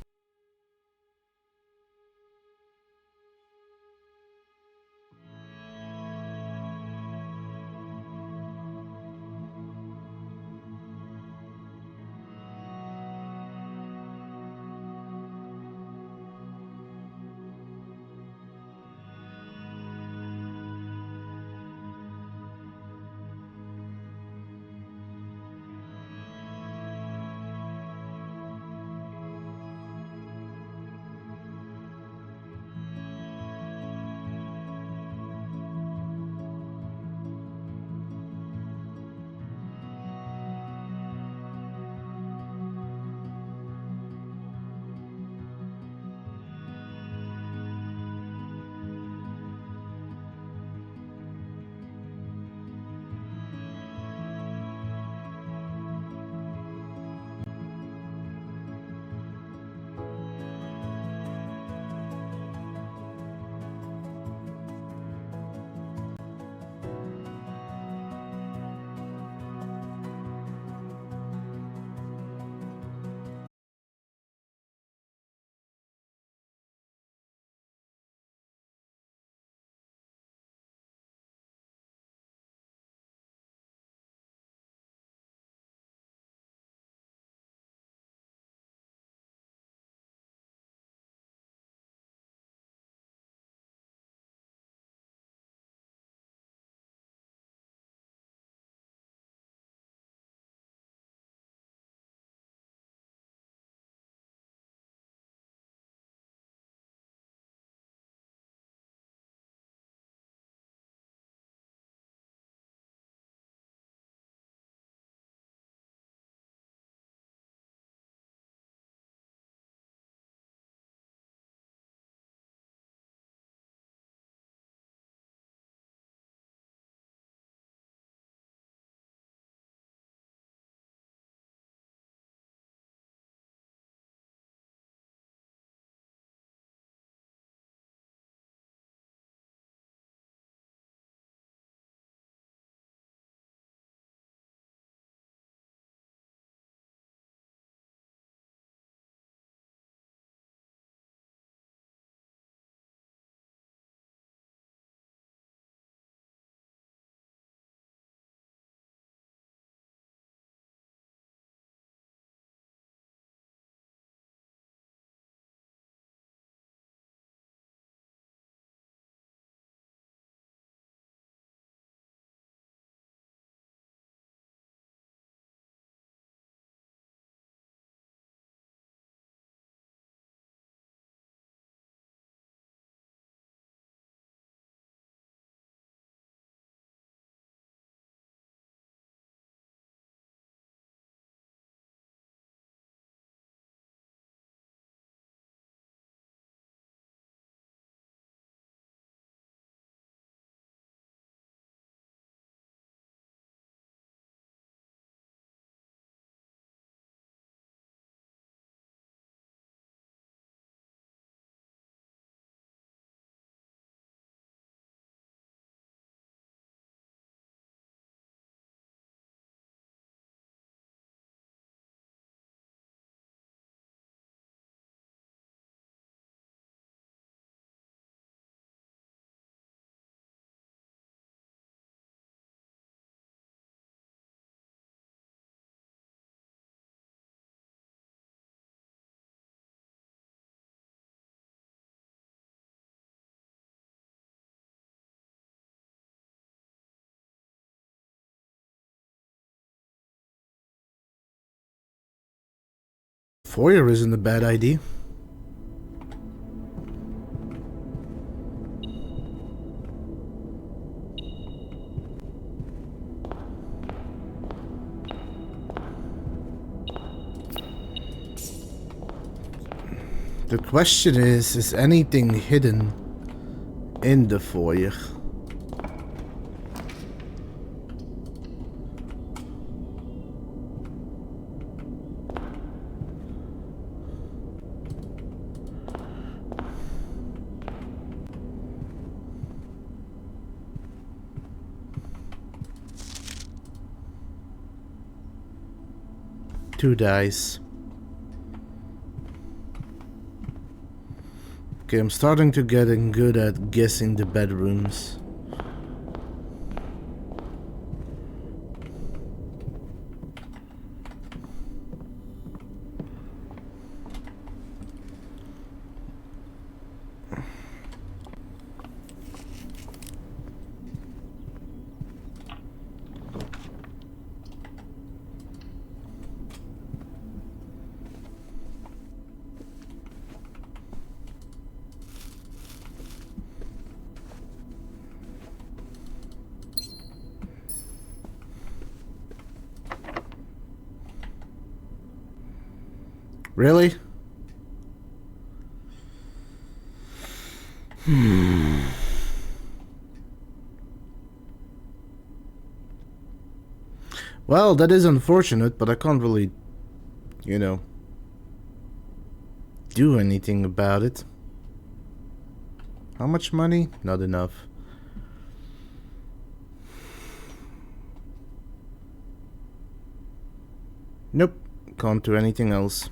Foyer isn't a bad idea. The question is anything hidden in the foyer? Two dice. Okay, I'm starting to getting good at guessing the bedrooms. Really? Well, that is unfortunate, but I can't really, you know, do anything about it. How much money? Not enough. Nope, can't do anything else.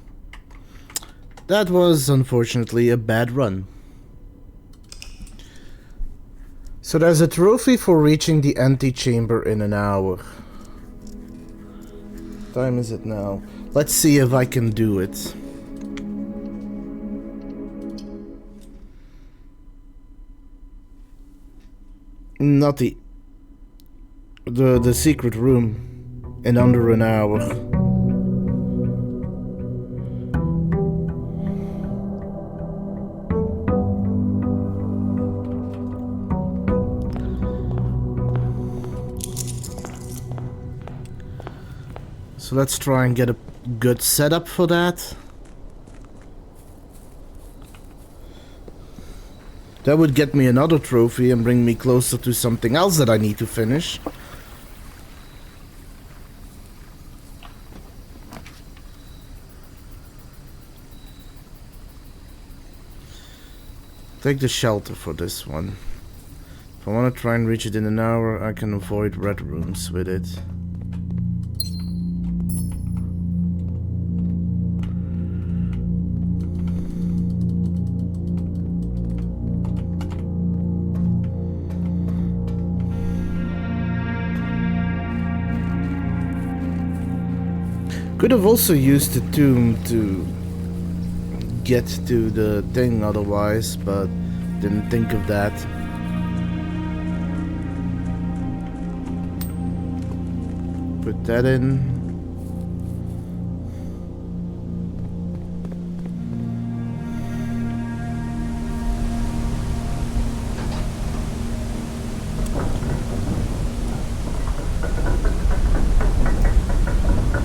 That was unfortunately a bad run. So there's a trophy for reaching the antechamber in an hour. What time is it now? Let's see if I can do it. Not the secret room in under an hour. So let's try and get a good setup for that. That would get me another trophy and bring me closer to something else that I need to finish. Take the shelter for this one. If I want to try and reach it in an hour, I can avoid red rooms with it. Could have also used the tomb to get to the thing otherwise, but didn't think of that. Put that in.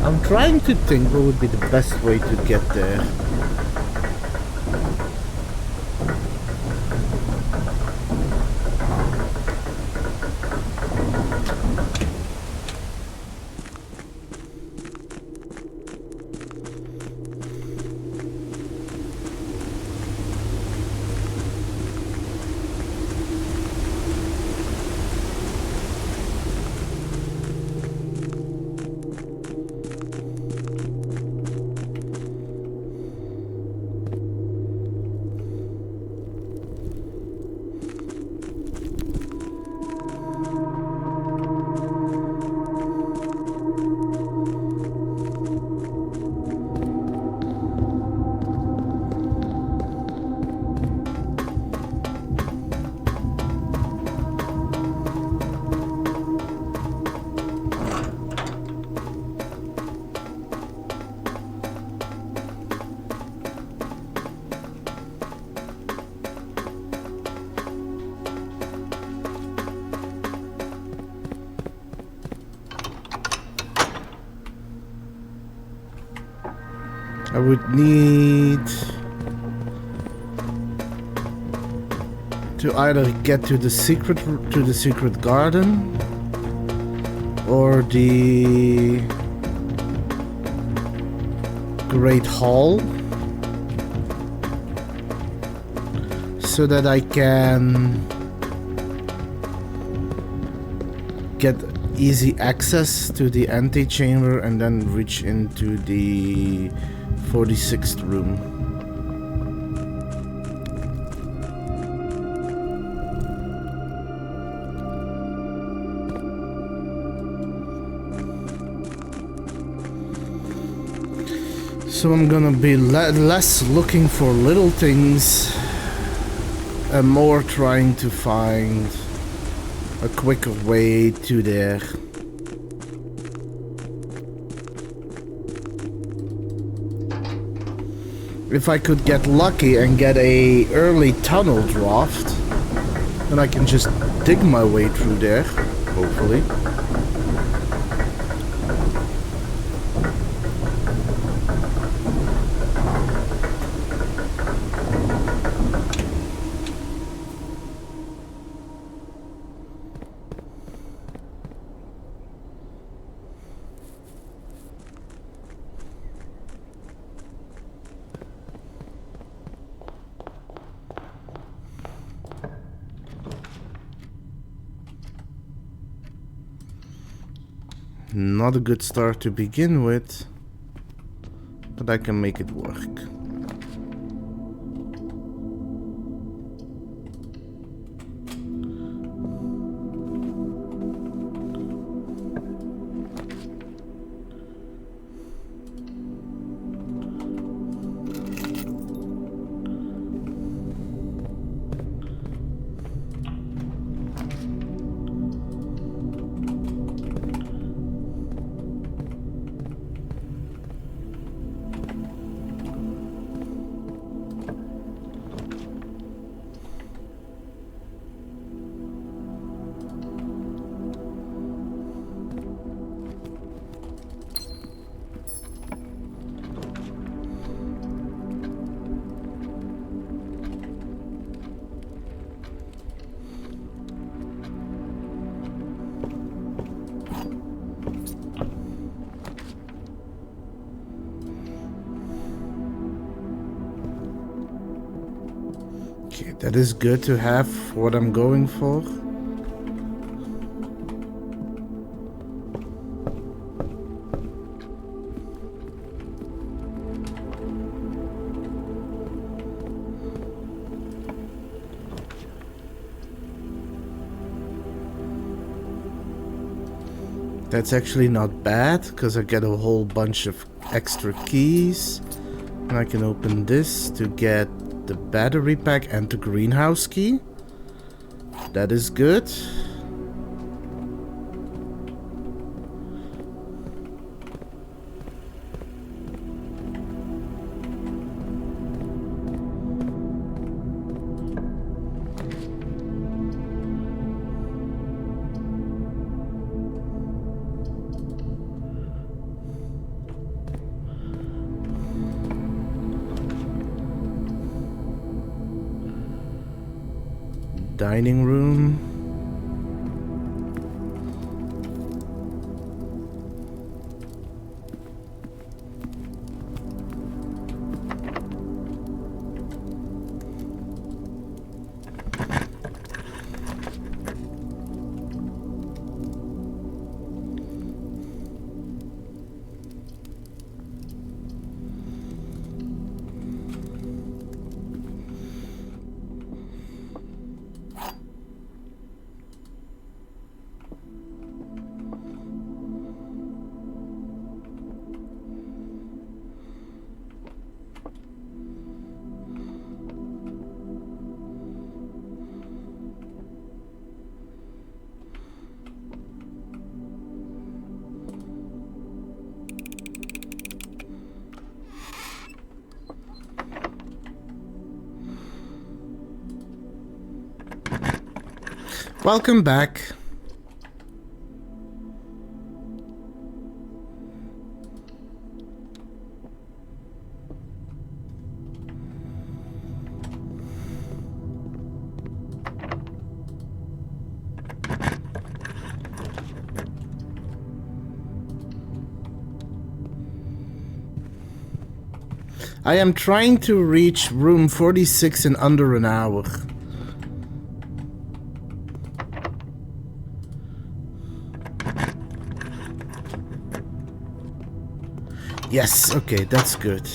I'm trying to think what would be the best way to get there. I would need to either get to the secret garden or the Great Hall so that I can get easy access to the antechamber and then reach into the 46th room. So I'm gonna be less looking for little things and more trying to find a quicker way to there. If I could get lucky and get a early tunnel draft, then I can just dig my way through there, hopefully. Not a good start to begin with, but I can make it work. Okay, that is good to have what I'm going for. That's actually not bad, because I get a whole bunch of extra keys. And I can open this to get the battery pack and the greenhouse key. That is good. Dining room. Welcome back. I am trying to reach room 46 in under an hour. Yes, okay, that's good.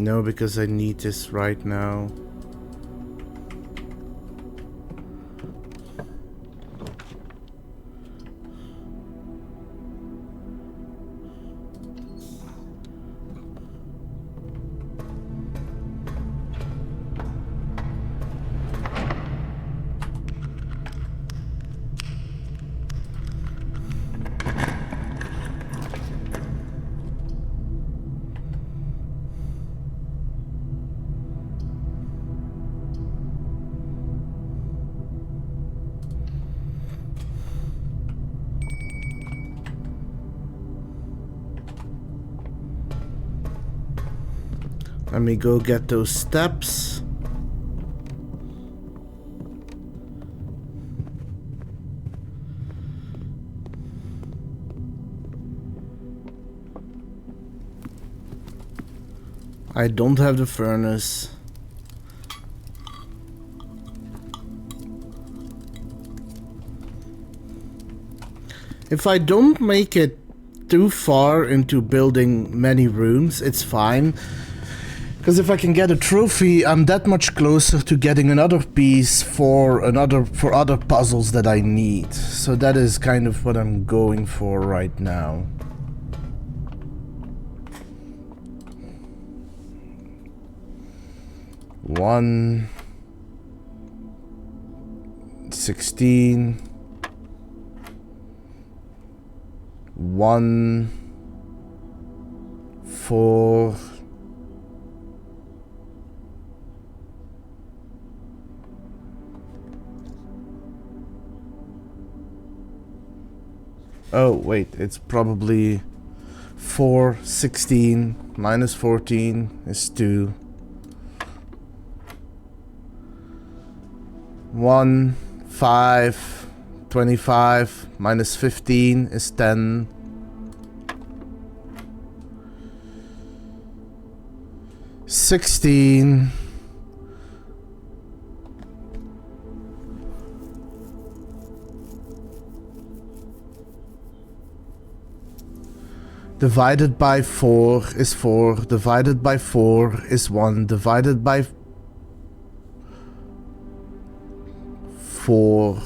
No, because I need this right now. Let me go get those steps. I don't have the furnace. If I don't make it too far into building many rooms, it's fine. Because if I can get a trophy, I'm that much closer to getting another piece for other puzzles that I need. So that is kind of what I'm going for right now. One 16 1 4 Oh, wait, it's probably 4, 16, minus 14 is 2. 1, 5, 25, minus 15 is 10. 16. Divided by 4 is 4. Divided by 4 is 1. Divided by 4.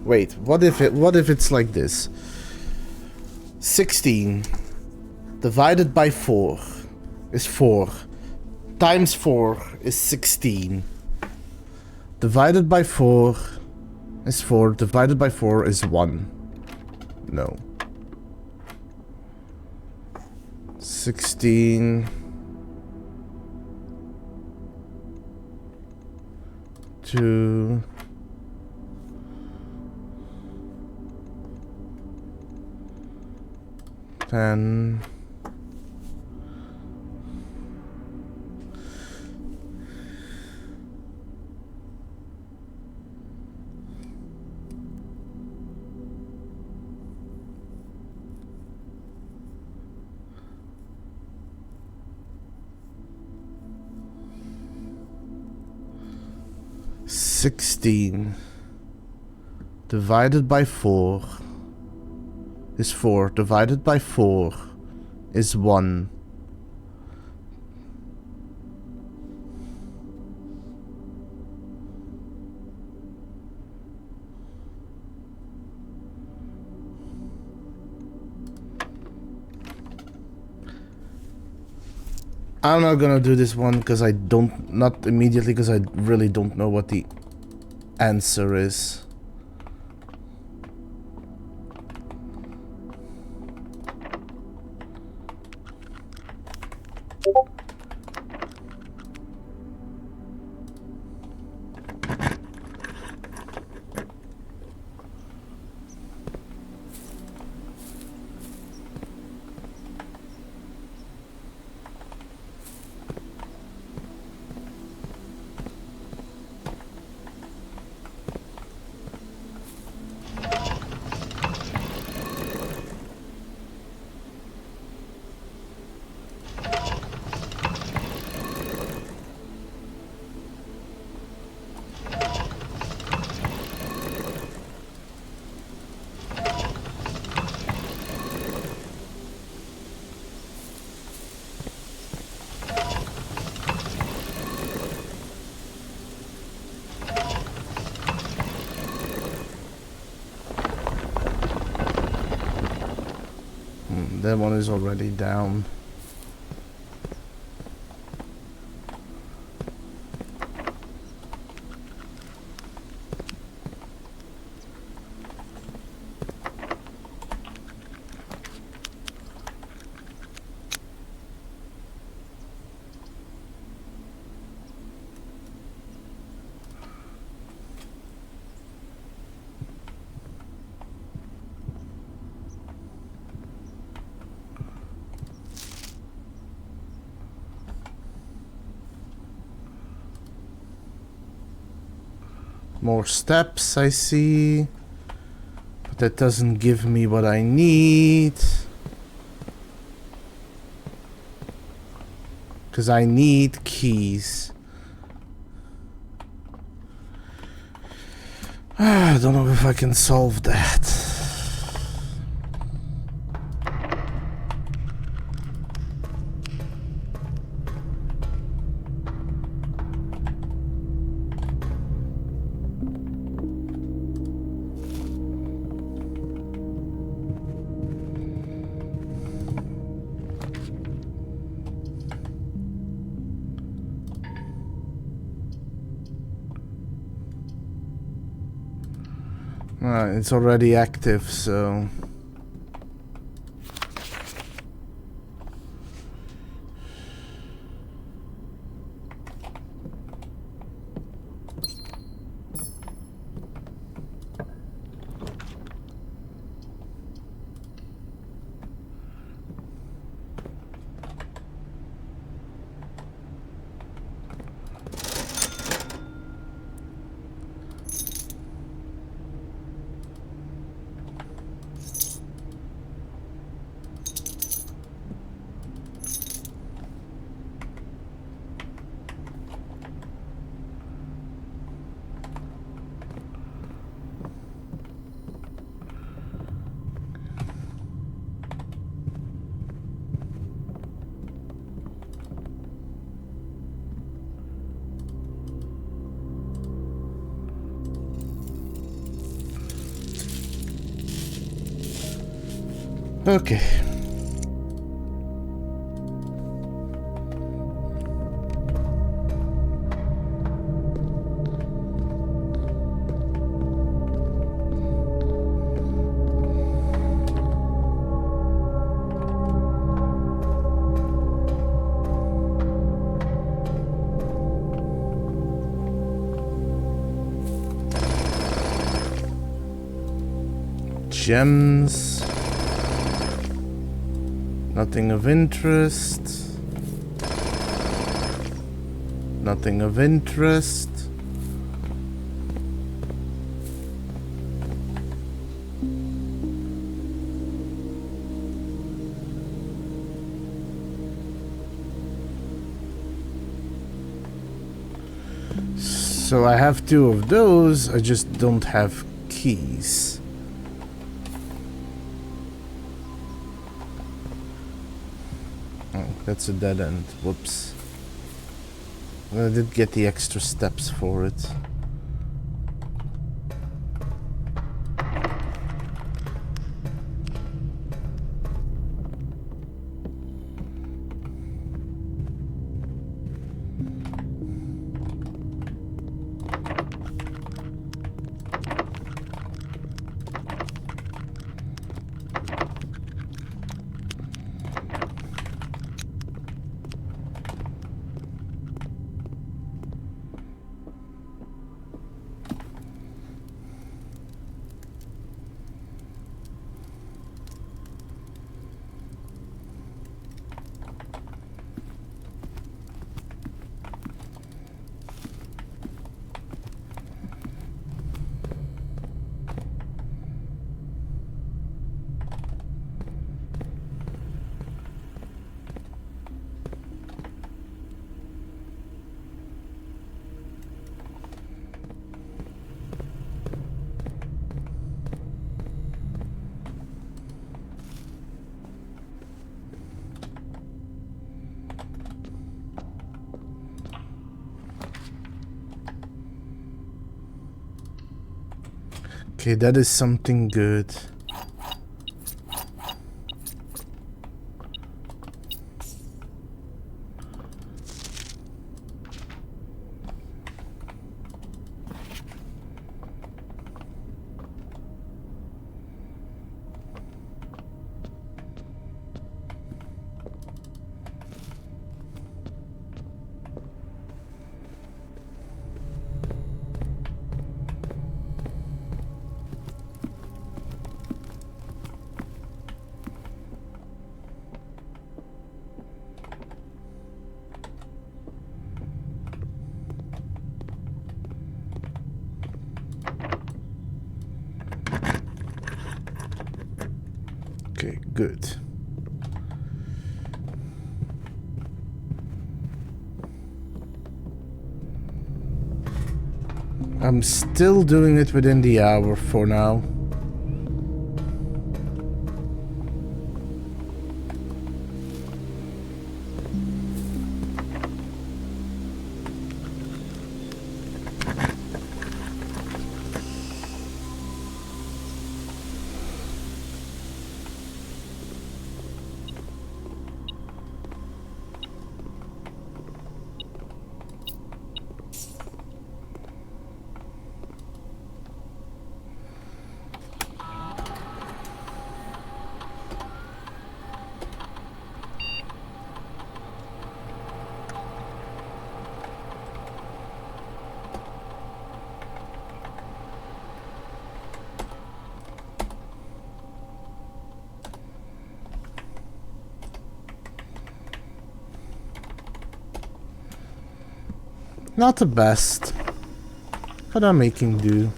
Wait, what if it's like this? 16 divided by 4 is 4. Times 4 is 16. Divided by 4 is 4. Divided by 4 is 1. No. 16. 2. 10. 16 divided by 4 is 4. Divided by 4 is 1. I'm not gonna do this one because I don't, not immediately, because I really don't know what the answer is. That one is already down. More steps I see, but that doesn't give me what I need. Because I need keys. I don't know if I can solve that. It's already active, so... Okay. Gems. Nothing of interest. Nothing of interest. So I have two of those, I just don't have keys. Oh, that's a dead end. Whoops. I did get the extra steps for it. Okay, that is something good. Okay, good. I'm still doing it within the hour for now. Not the best, but I'm making do.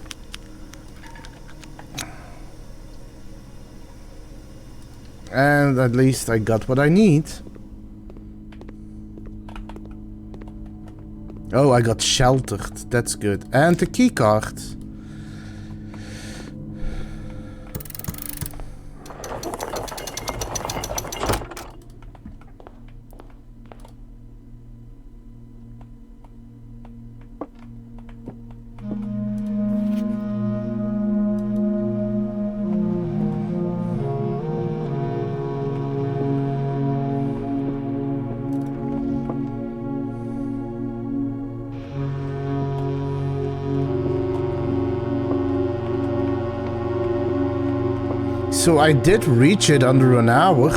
And at least I got what I need. Oh, I got sheltered. That's good. And the key card. So I did reach it under an hour.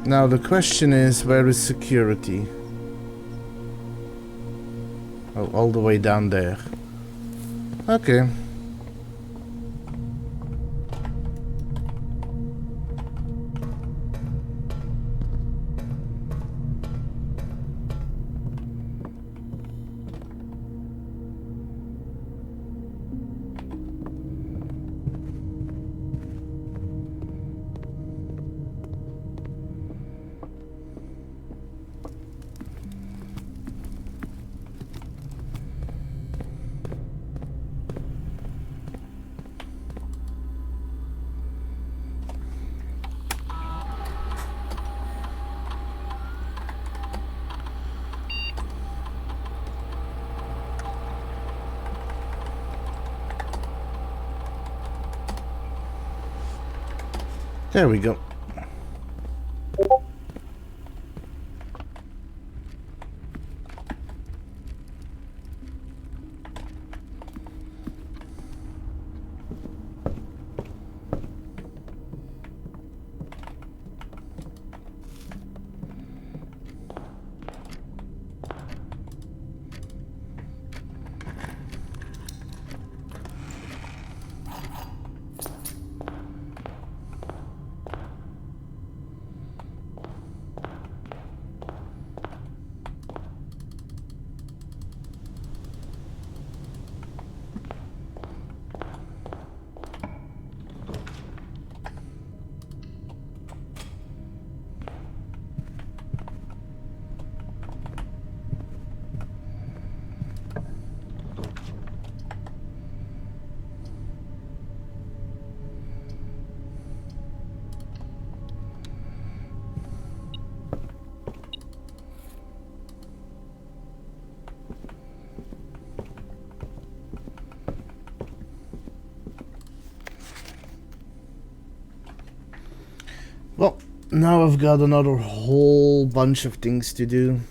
Now the question is, where is security? Oh, all the way down there. Okay. There we go. Well, now I've got another whole bunch of things to do.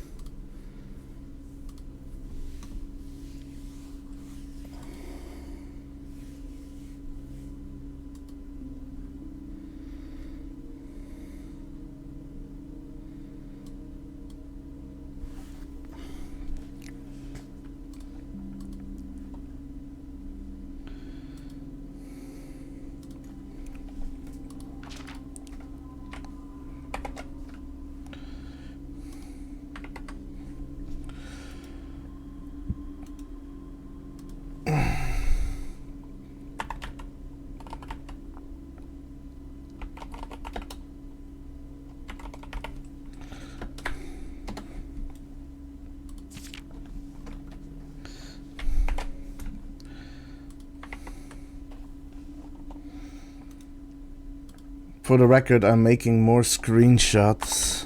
For the record, I'm making more screenshots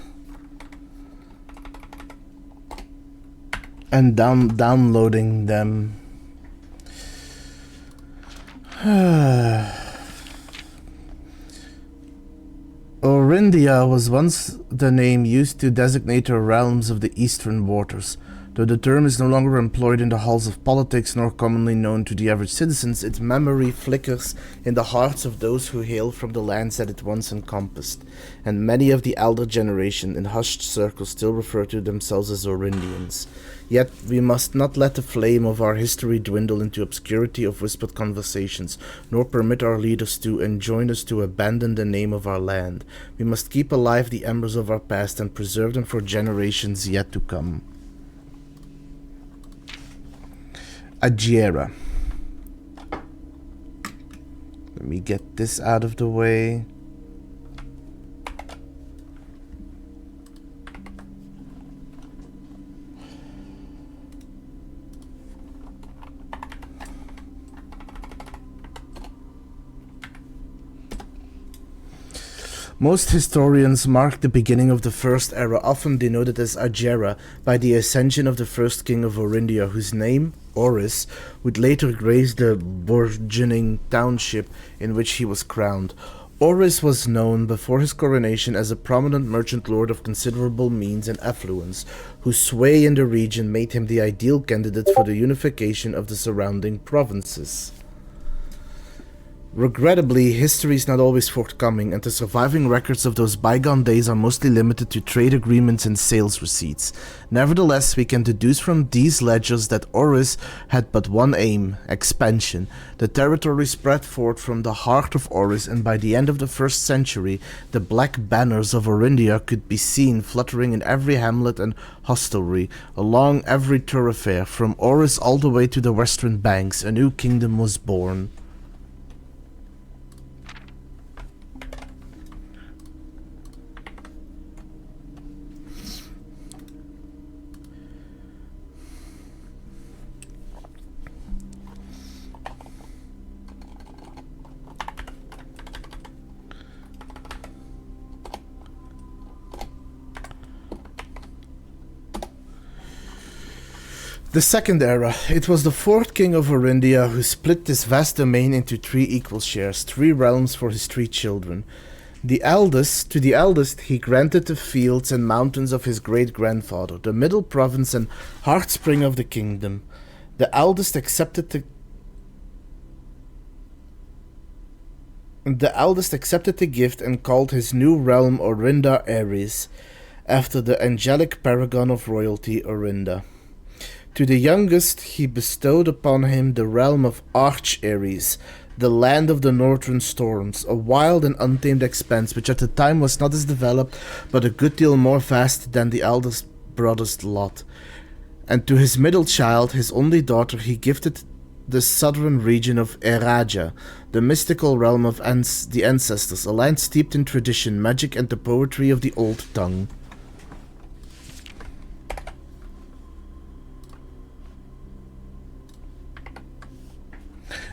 and downloading them. Orindia was once the name used to designate the realms of the eastern waters. Though the term is no longer employed in the halls of politics nor commonly known to the average citizens, its memory flickers in the hearts of those who hail from the lands that it once encompassed, and many of the elder generation in hushed circles still refer to themselves as Orindians. Yet we must not let the flame of our history dwindle into obscurity of whispered conversations, nor permit our leaders to enjoin us to abandon the name of our land. We must keep alive the embers of our past and preserve them for generations yet to come. Ajera. Let me get this out of the way. Most historians mark the beginning of the First Era, often denoted as Ajera, by the ascension of the first king of Orindia, whose name, Oris, would later grace the burgeoning township in which he was crowned. Oris was known before his coronation as a prominent merchant lord of considerable means and affluence, whose sway in the region made him the ideal candidate for the unification of the surrounding provinces. Regrettably, history is not always forthcoming, and the surviving records of those bygone days are mostly limited to trade agreements and sales receipts. Nevertheless, we can deduce from these ledgers that Oris had but one aim: expansion. The territory spread forth from the heart of Oris, and by the end of the 1st century, the black banners of Orindia could be seen fluttering in every hamlet and hostelry, along every thoroughfare. From Oris all the way to the western banks, a new kingdom was born. The Second Era. It was the 4th king of Orindia who split this vast domain into 3 equal shares, 3 realms for his 3 children. To the eldest he granted the fields and mountains of his great-grandfather, the middle province and heartspring of the kingdom. The eldest accepted the gift and called his new realm Orinda Ares, after the angelic paragon of royalty, Orinda. To the youngest he bestowed upon him the realm of Arch-Ares, the land of the northern storms, a wild and untamed expanse which at the time was not as developed but a good deal more vast than the eldest brother's lot. And to his middle child, his only daughter, he gifted the southern region of Eraja, the mystical realm of the ancestors, a land steeped in tradition, magic and the poetry of the old tongue.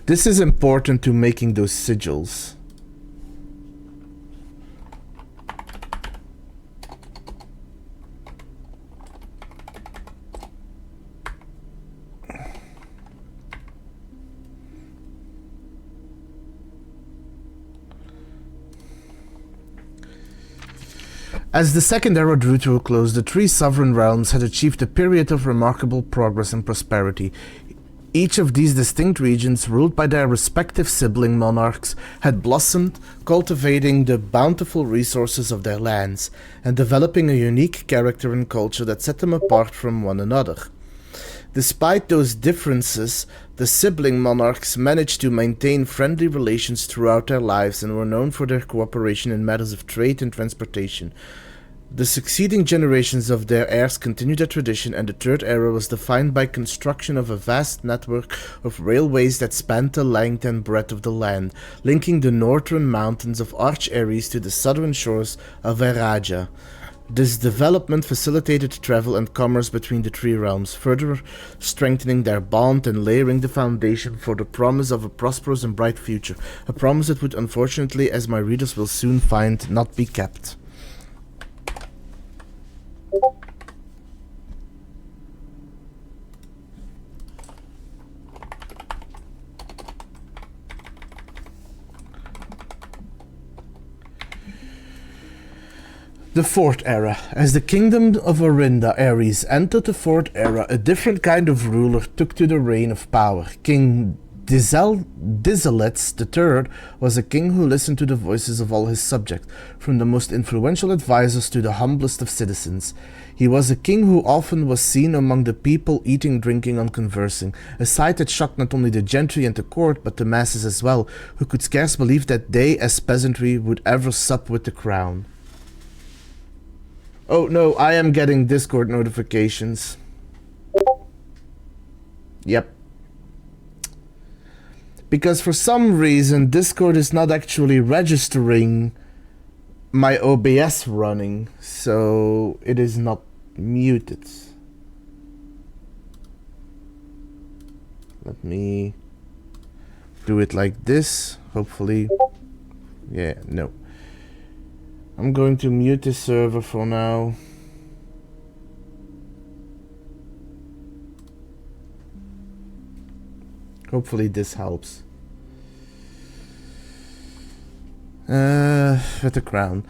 This is important to making those sigils. As the Second Era drew to a close, the three sovereign realms had achieved a period of remarkable progress and prosperity. Each of these distinct regions, ruled by their respective sibling monarchs, had blossomed, cultivating the bountiful resources of their lands, and developing a unique character and culture that set them apart from one another. Despite those differences, the sibling monarchs managed to maintain friendly relations throughout their lives and were known for their cooperation in matters of trade and transportation. The succeeding generations of their heirs continued that tradition, and the Third Era was defined by construction of a vast network of railways that spanned the length and breadth of the land, linking the northern mountains of Arch Ares to the southern shores of Eraja. This development facilitated travel and commerce between the three realms, further strengthening their bond and laying the foundation for the promise of a prosperous and bright future, a promise that would unfortunately, as my readers will soon find, not be kept. The Fourth Era. As the kingdom of Orinda, Ares, entered the Fourth Era, a different kind of ruler took to the reign of power. King Dizalets III was a king who listened to the voices of all his subjects, from the most influential advisors to the humblest of citizens. He was a king who often was seen among the people eating, drinking, and conversing, a sight that shocked not only the gentry and the court, but the masses as well, who could scarce believe that they, as peasantry, would ever sup with the crown. Oh no, I am getting Discord notifications. Yep. Because for some reason Discord is not actually registering my OBS running, so it is not muted. Let me do it like this, hopefully. Yeah, no. I'm going to mute the server for now. Hopefully this helps. With the crown.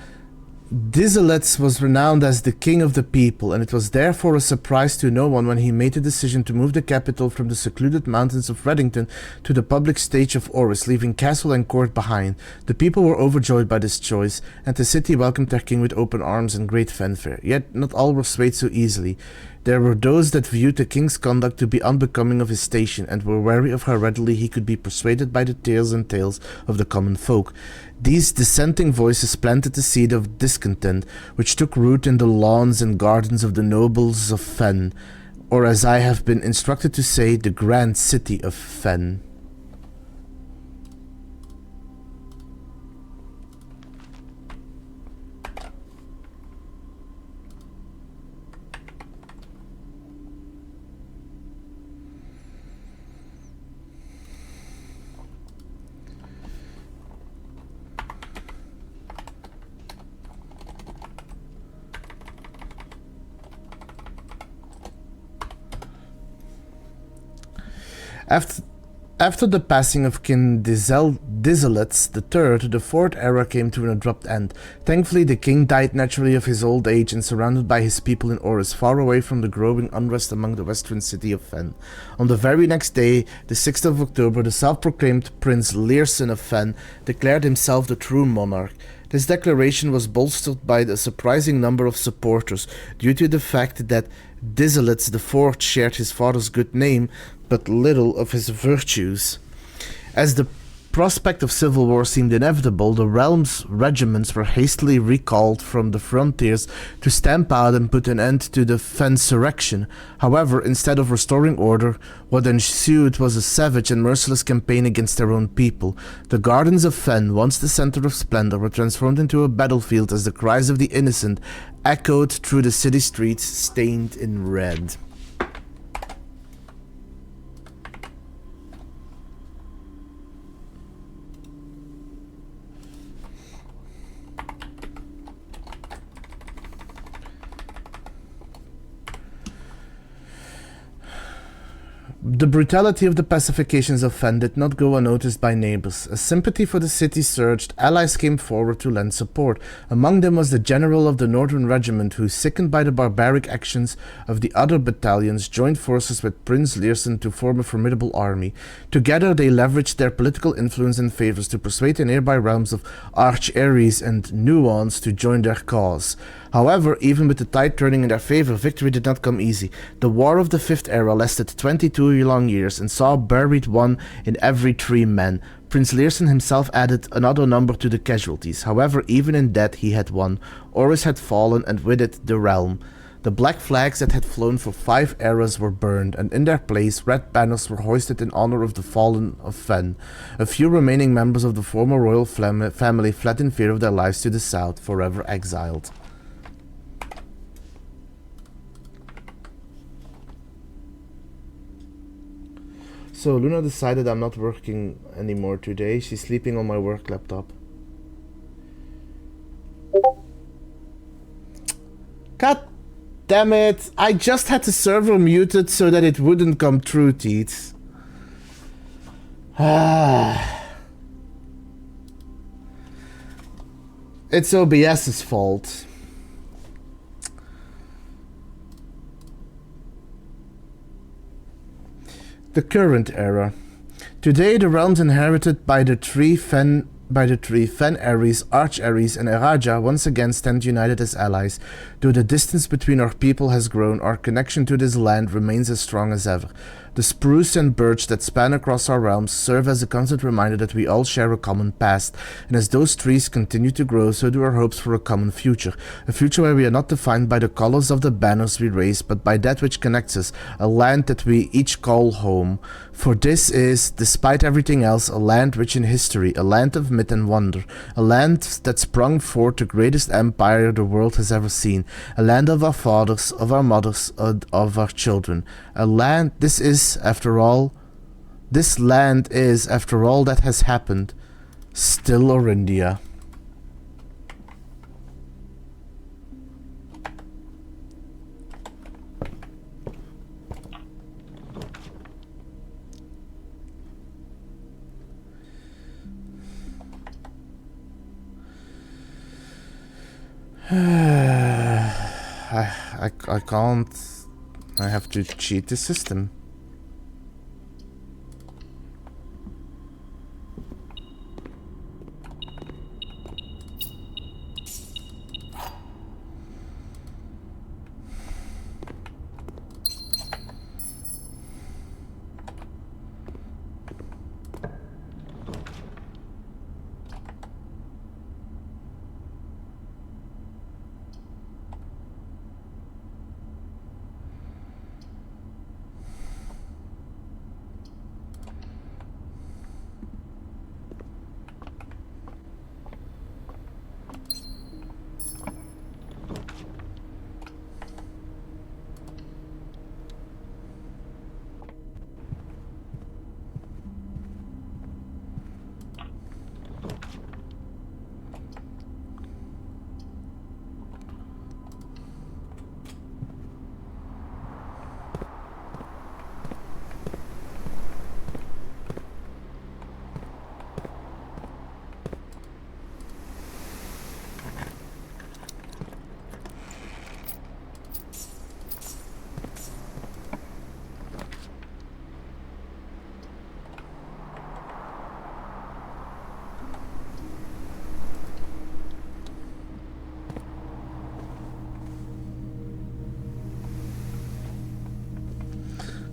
Dizalets was renowned as the king of the people, and it was therefore a surprise to no one when he made the decision to move the capital from the secluded mountains of Reddington to the public stage of Oris, leaving castle and court behind. The people were overjoyed by this choice, and the city welcomed their king with open arms and great fanfare. Yet not all were swayed so easily. There were those that viewed the king's conduct to be unbecoming of his station, and were wary of how readily he could be persuaded by the tales and tales of the common folk. These dissenting voices planted the seed of discontent, which took root in the lawns and gardens of the nobles of Fen, or as I have been instructed to say, the grand city of Fen. After the passing of King Dizalets III, the Fourth Era came to an abrupt end. Thankfully, the king died naturally of his old age and surrounded by his people in Oris, far away from the growing unrest among the western city of Fen. On the very next day, the 6th of October, the self-proclaimed Prince Learson of Fen declared himself the true monarch. This declaration was bolstered by a surprising number of supporters, due to the fact that Dizalets IV shared his father's good name, but little of his virtues. As the prospect of civil war seemed inevitable, the realm's regiments were hastily recalled from the frontiers to stamp out and put an end to the Fensurrection. However, instead of restoring order, what ensued was a savage and merciless campaign against their own people. The gardens of Fen, once the center of splendor, were transformed into a battlefield as the cries of the innocent echoed through the city streets stained in red. The brutality of the pacifications of Fen did not go unnoticed by neighbors. As sympathy for the city surged, allies came forward to lend support. Among them was the general of the Northern Regiment who, sickened by the barbaric actions of the other battalions, joined forces with Prince Leersen to form a formidable army. Together they leveraged their political influence and favors to persuade the nearby realms of Arch-Ares and Nuance to join their cause. However, even with the tide turning in their favor, victory did not come easy. The War of the Fifth Era lasted 22 long years and saw buried one in every 3 men. Prince Leersen himself added another number to the casualties. However, even in that he had won. Oris had fallen, and with it the realm. The black flags that had flown for 5 eras were burned, and in their place red banners were hoisted in honor of the fallen of Fen. A few remaining members of the former royal family fled in fear of their lives to the south, forever exiled. So Luna decided I'm not working anymore today. She's sleeping on my work laptop. God damn it! I just had the server muted so that it wouldn't come through, Teeth. It's OBS's fault. The current era. Today, the realms inherited by the three Fen Ares, Arch-Ares, and Eraja once again stand united as allies. Though the distance between our people has grown, our connection to this land remains as strong as ever. The spruce and birch that span across our realms serve as a constant reminder that we all share a common past, and as those trees continue to grow, so do our hopes for a common future. A future where we are not defined by the colors of the banners we raise, but by that which connects us, a land that we each call home. For this is, despite everything else, a land rich in history, a land of myth and wonder, a land that sprung forth the greatest empire the world has ever seen, a land of our fathers, of our mothers, of our children, a land, this land is, after all that has happened, still Orindia. I can't. I have to cheat the system.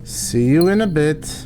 See you in a bit.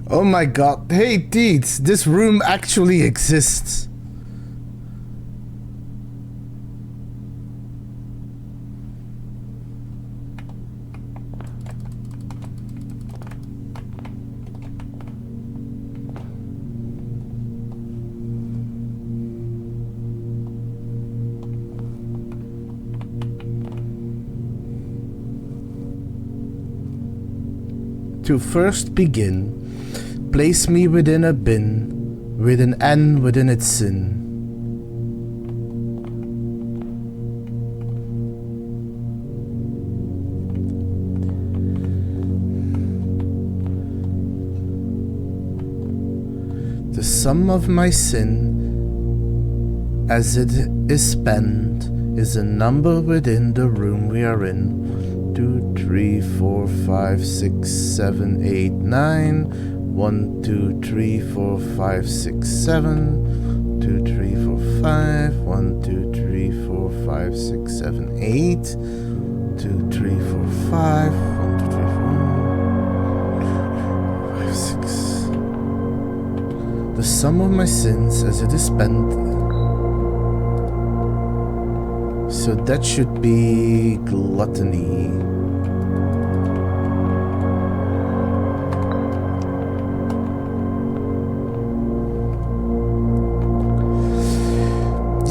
Oh my god. Hey, Deeds, this room actually exists. To first begin, place me within a bin, with an N within its sin. The sum of my sin, as it is spent, is a number within the room we are in. 2, 3, 4, 5, 6, 7, 8, 9. 1, 2, 3, 4, 5, 6, 7. 2, 3, 4, 5. 1, 2, 3, 4, 5, 6, 7, 8. 2, 3, 4, 5. 1, 2, 3, 4, 5, 6. The sum of my sins as it is spent. So that should be gluttony.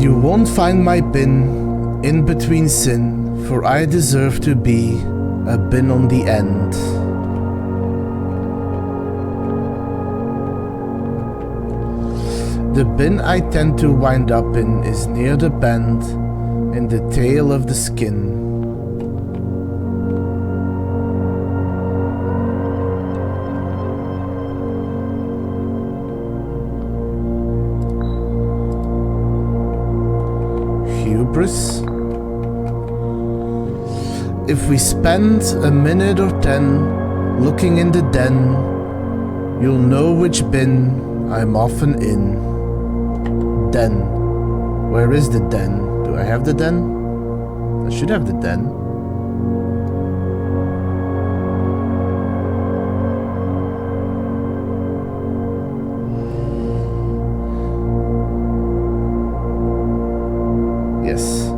You won't find my bin in between sin, for I deserve to be a bin on the end. The bin I tend to wind up in is near the bend, in the tail of the skin. Hubris. If we spend a minute or 10 looking in the den, you'll know which bin I'm often in. Den. Where is the den? Do I have the den? I should have the den. Yes.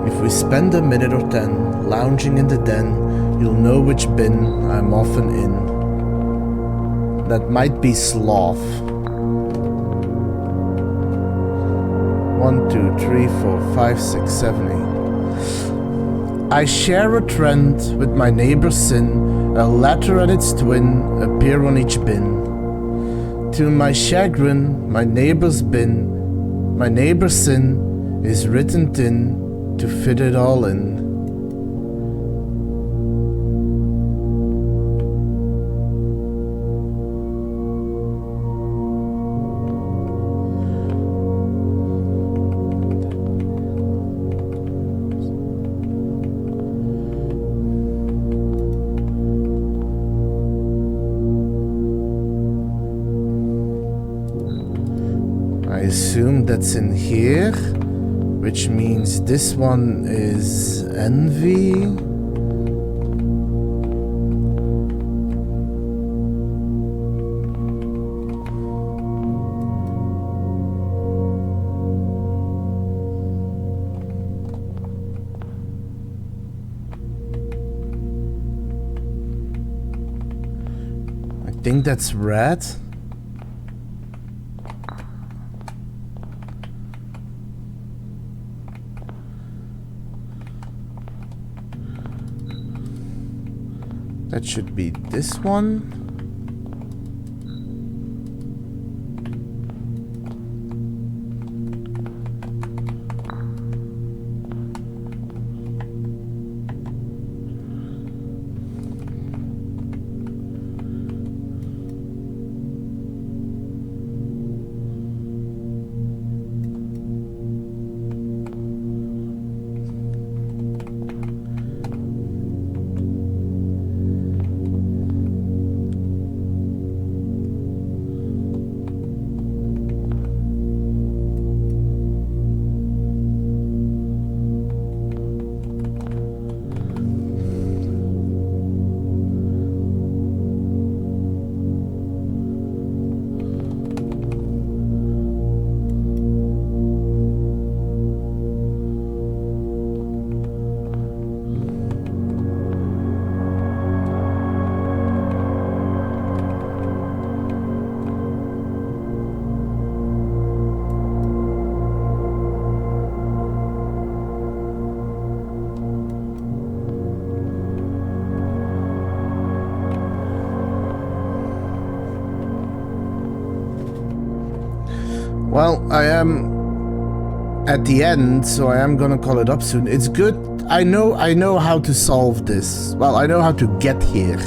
If we spend a minute or 10 lounging in the den, you'll know which bin I'm often in. That might be sloth. 1, 2, 3, 4, 5, 6, 7, 8. I share a trend with my neighbor's sin. A letter and its twin appear on each bin. To my chagrin, my neighbor's sin is written thin to fit it all in. I assume that's in here, which means this one is envy. I think that's red. That should be this one. I am at the end, so I am gonna call it up soon. It's good. I know how to solve this. Well, I know how to get here.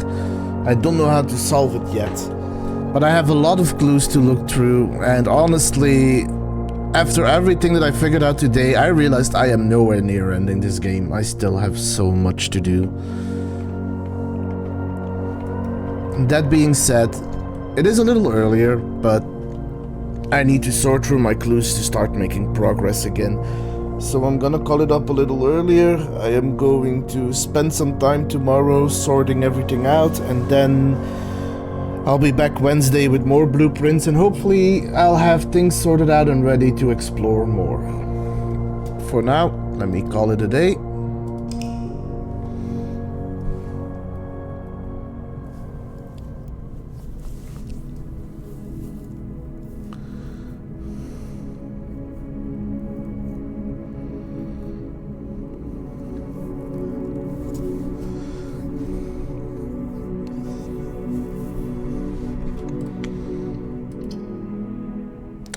I don't know how to solve it yet. But I have a lot of clues to look through, and honestly, after everything that I figured out today, I realized I am nowhere near ending this game. I still have so much to do. That being said, it is a little earlier, but I need to sort through my clues to start making progress again. So I'm gonna call it up a little earlier. I am going to spend some time tomorrow sorting everything out, and then I'll be back Wednesday with more blueprints, and hopefully I'll have things sorted out and ready to explore more. For now, let me call it a day.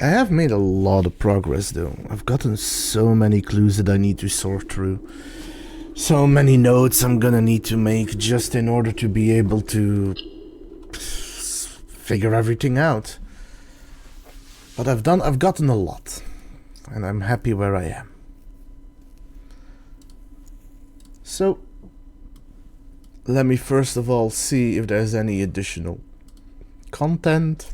I have made a lot of progress though. I've gotten so many clues that I need to sort through. So many notes I'm gonna need to make just in order to be able to figure everything out. But I've gotten a lot. And I'm happy where I am. So, let me first of all see if there's any additional content.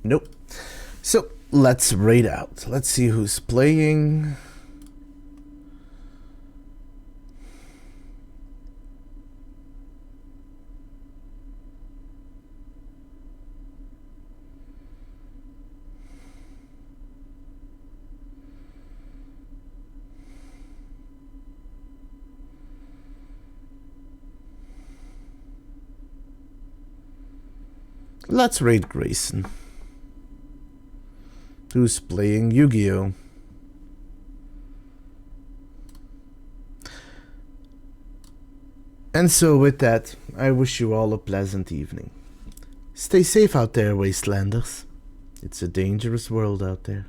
Nope. So let's raid out. Let's see who's playing. Let's raid Grayson, who's playing Yu-Gi-Oh! And so with that, I wish you all a pleasant evening. Stay safe out there, Wastelanders. It's a dangerous world out there.